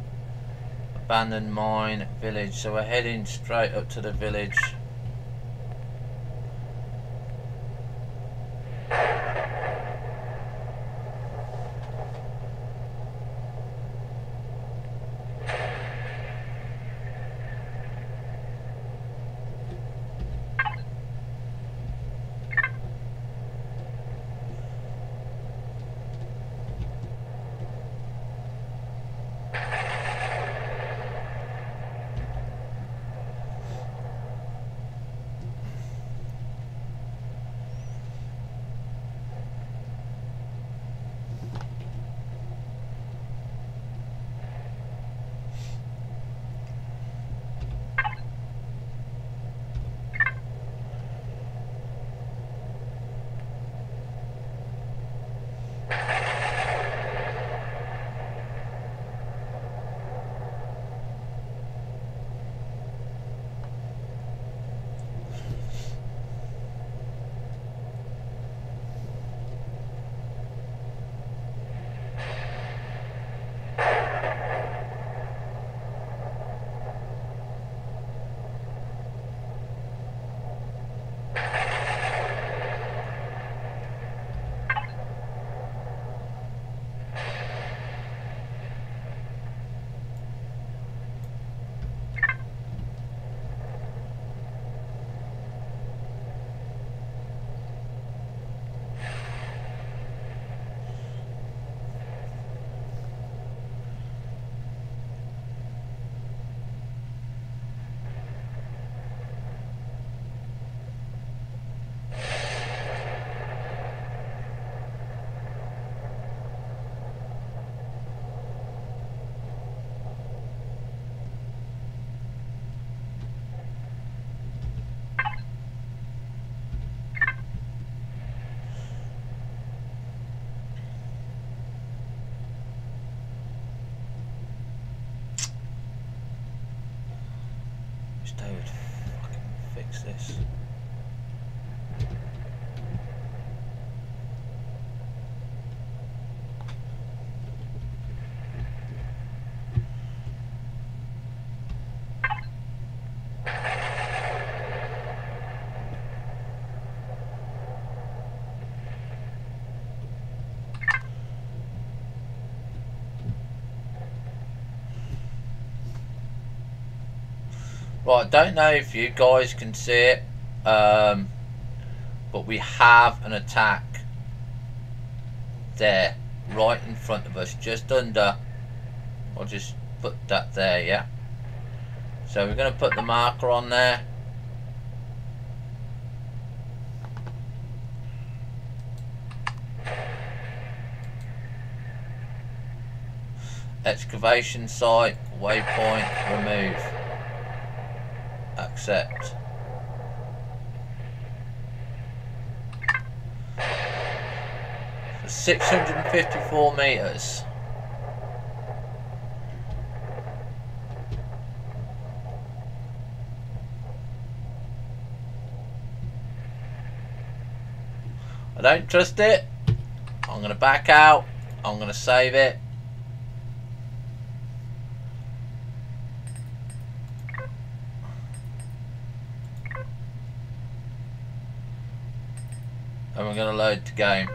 abandoned mine village. So we're heading straight up to the village. David, fucking fix this. Right, I don't know if you guys can see it, but we have an attack there, right in front of us, just under. I'll just put that there, yeah. So we're going to put the marker on there. Excavation site, waypoint, remove. Accept. So 654 meters. I don't trust it. I'm going to back out. I'm going to save it. And we're going to load the game.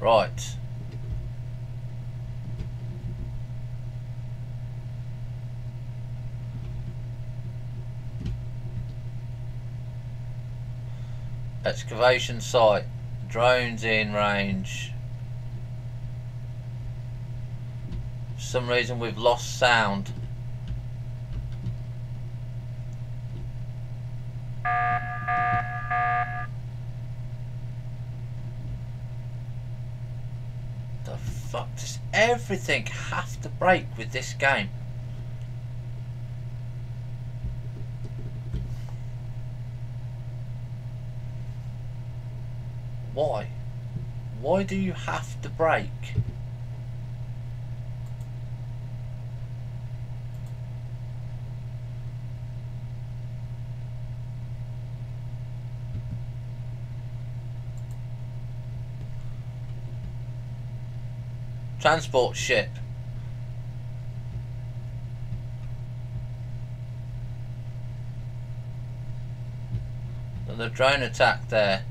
Right. Excavation site. Drones in range. For some reason we've lost sound. The fuck does everything have to break with this game? Why? Why do you have to brake? Transport ship. And the drone attack there.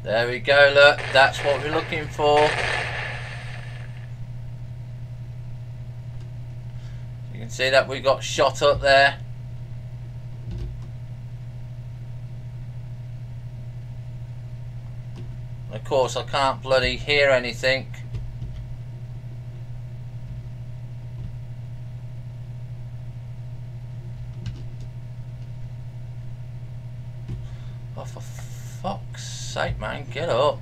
There we go, look, that's what we're looking for. You can see that we got shot up there. Of course, I can't bloody hear anything. Oh, for fuck's sake, man, get up.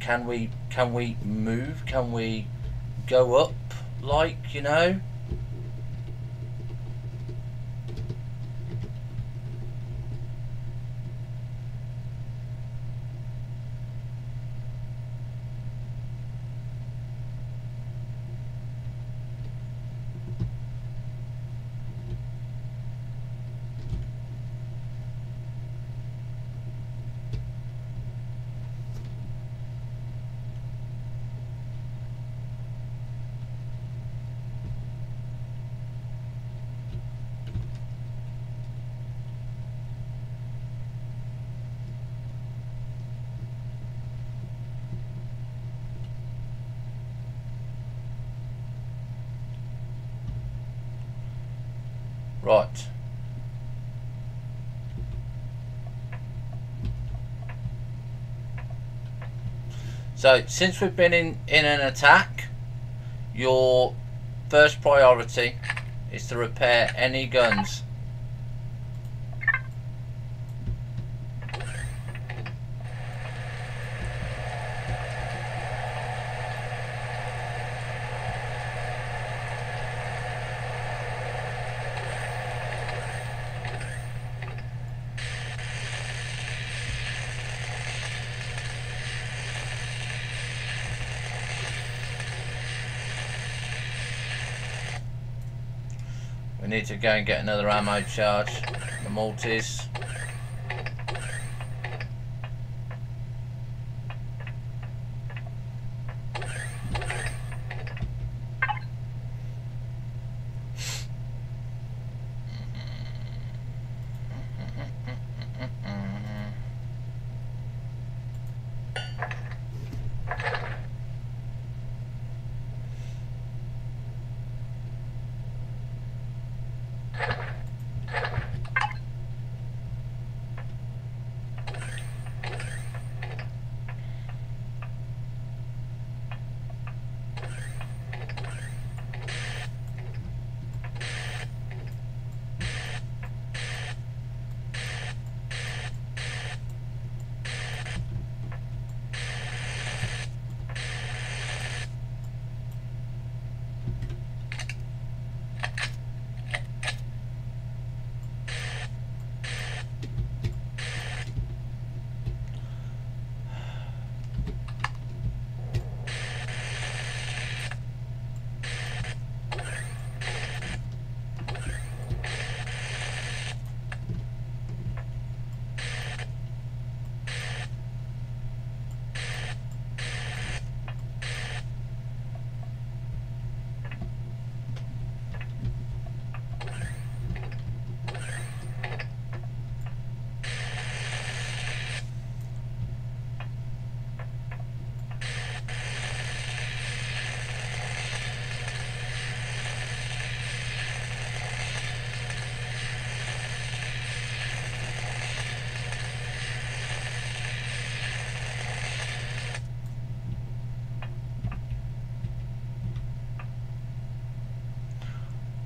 Can we move? Can we go up, like, you know? Right. So, since we've been in an attack, your first priority is to repair any guns. We need to go and get another ammo charge. The Maltese.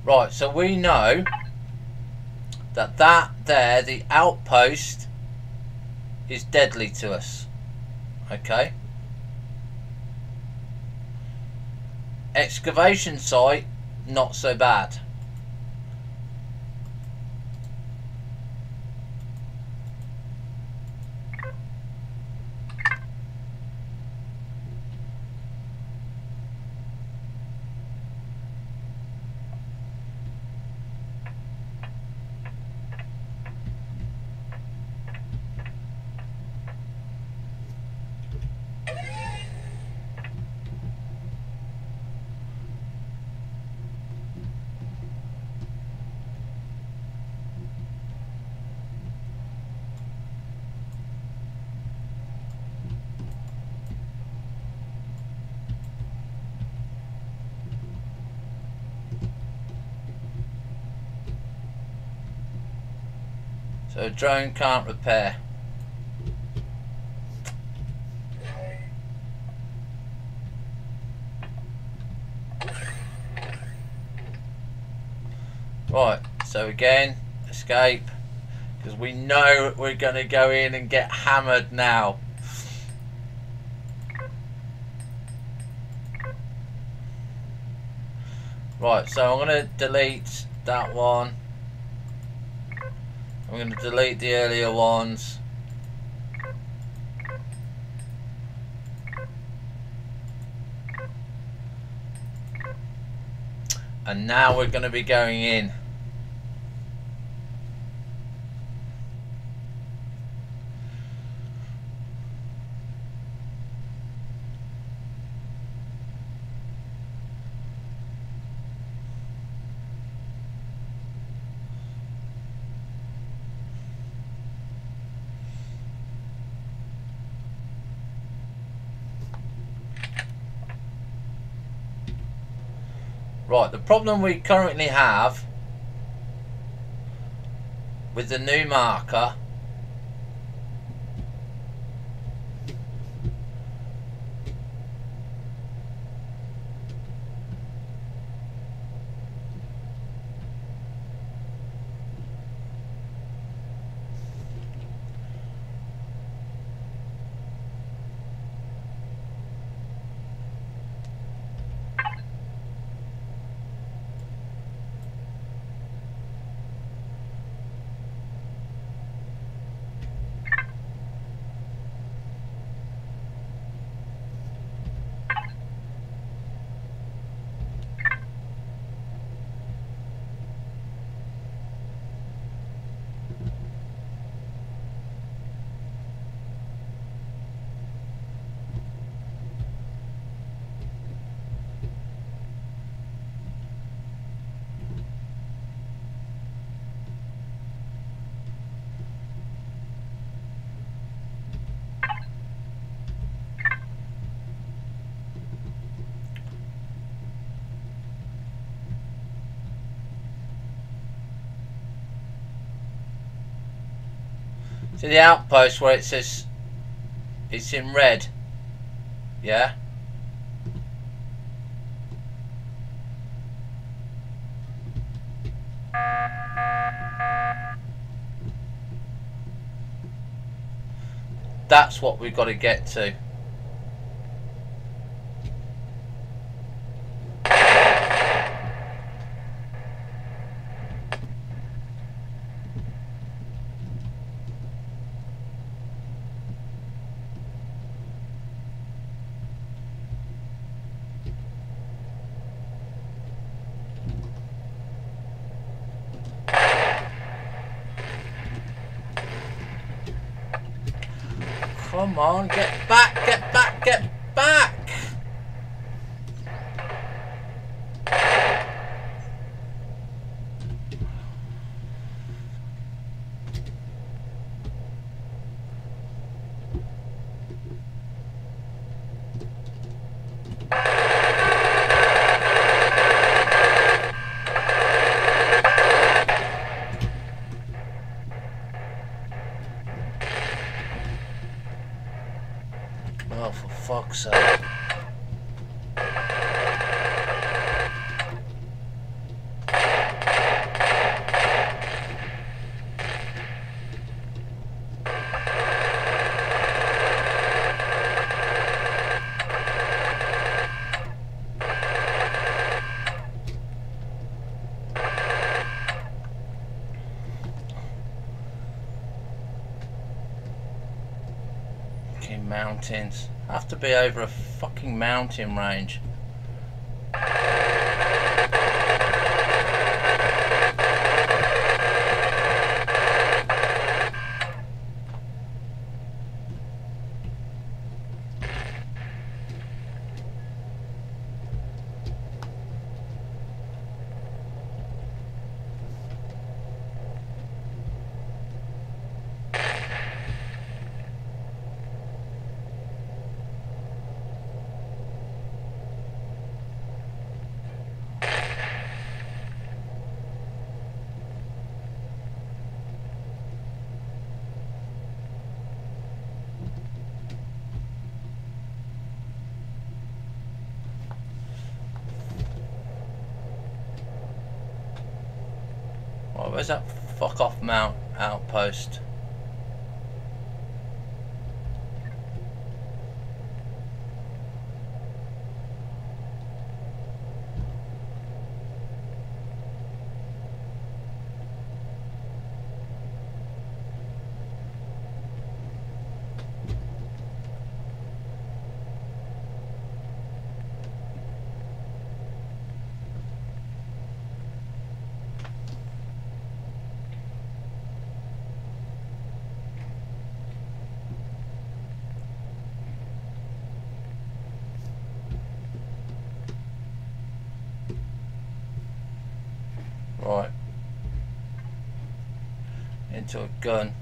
Right, so we know that there, the outpost, is deadly to us. Okay. Excavation site, not so bad. So a drone can't repair. Right, so again, escape, because we know we're going to go in and get hammered now. Right, so I'm going to delete that one. I'm going to delete the earlier ones. And now we're going to be going in. Right, the problem we currently have with the new marker to the outpost where it says it's in red, yeah? That's what we've got to get to. Come on, get back, get back, get back! Oh, for fuck's Mountains. Have to be over a fucking mountain range. Where's that fuck off mount outpost? Right. Into a gun.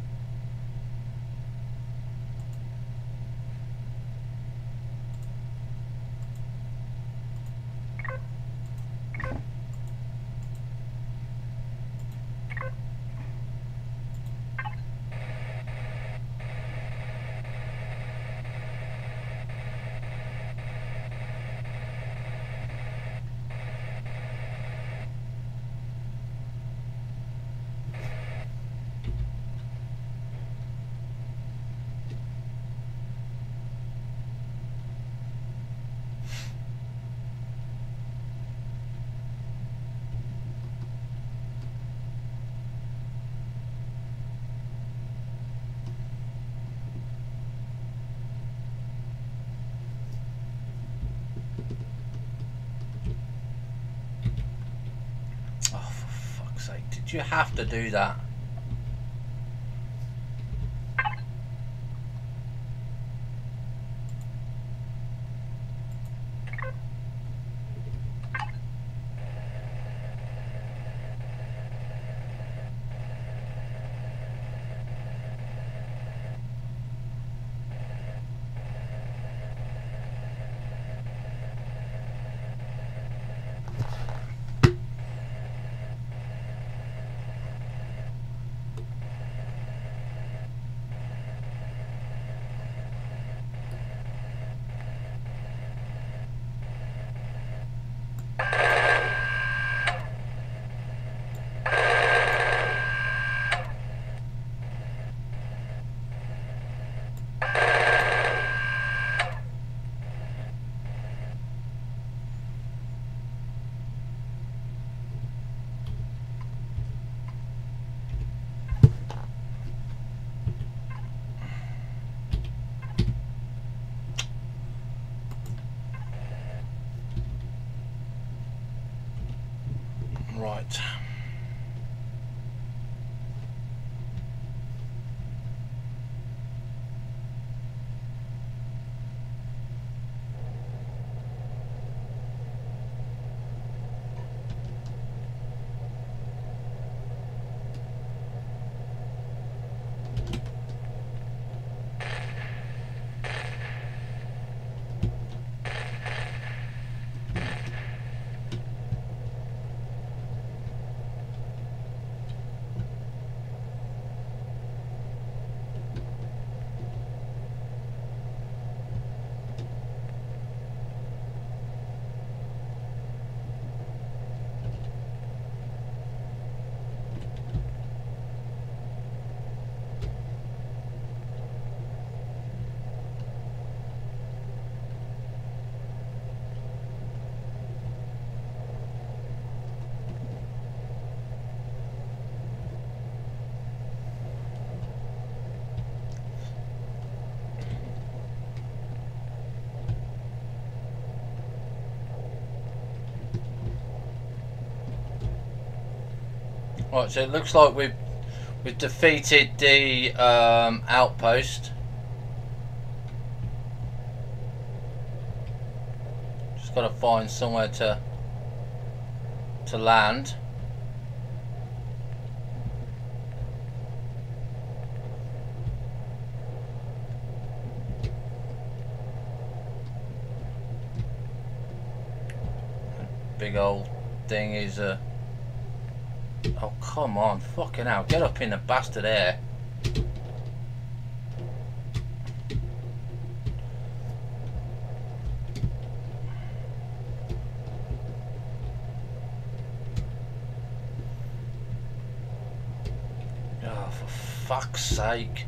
Did you have to do that? Right. Right, so it looks like we've defeated the outpost. Just got to find somewhere to land. Big old thing is oh, come on, fucking hell, get up in the bastard air. Oh, for fuck's sake.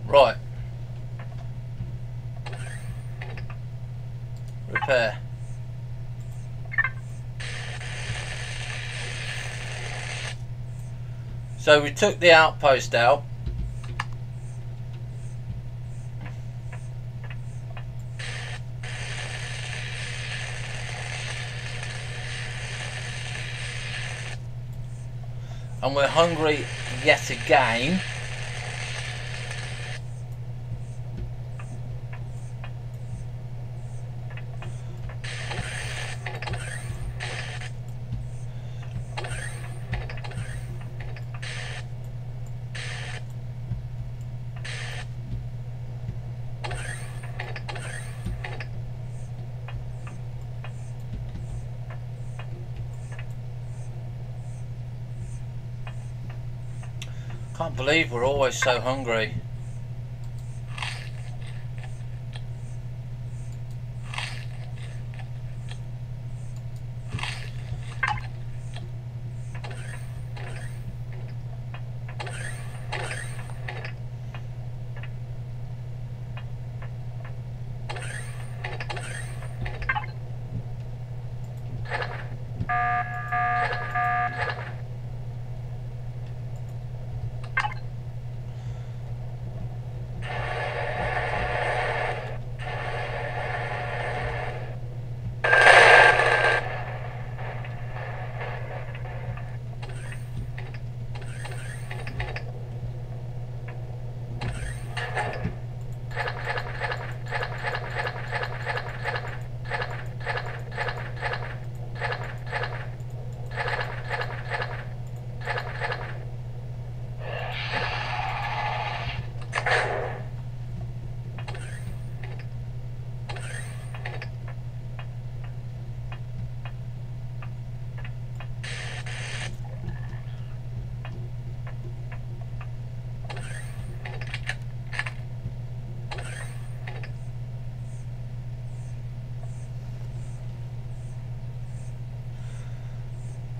Right. Repair. So we took the outpost out. And we're hungry yet again. Can't believe we're always so hungry.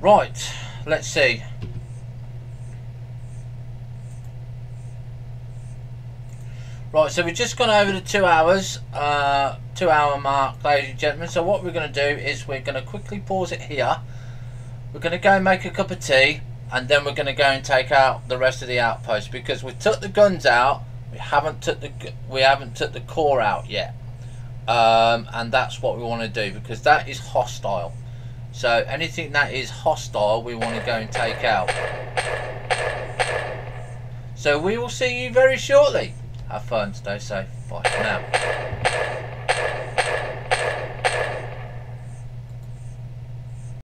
Right, let's see. Right, so we've just gone over the 2 hours, 2 hour mark, ladies and gentlemen. So what we're going to do is we're going to quickly pause it here. We're going to go and make a cup of tea, and then we're going to go and take out the rest of the outpost, because we took the guns out. We haven't took the core out yet, and that's what we want to do, because that is hostile. So anything that is hostile, we want to go and take out. So we will see you very shortly. Have fun, stay safe. Bye for now.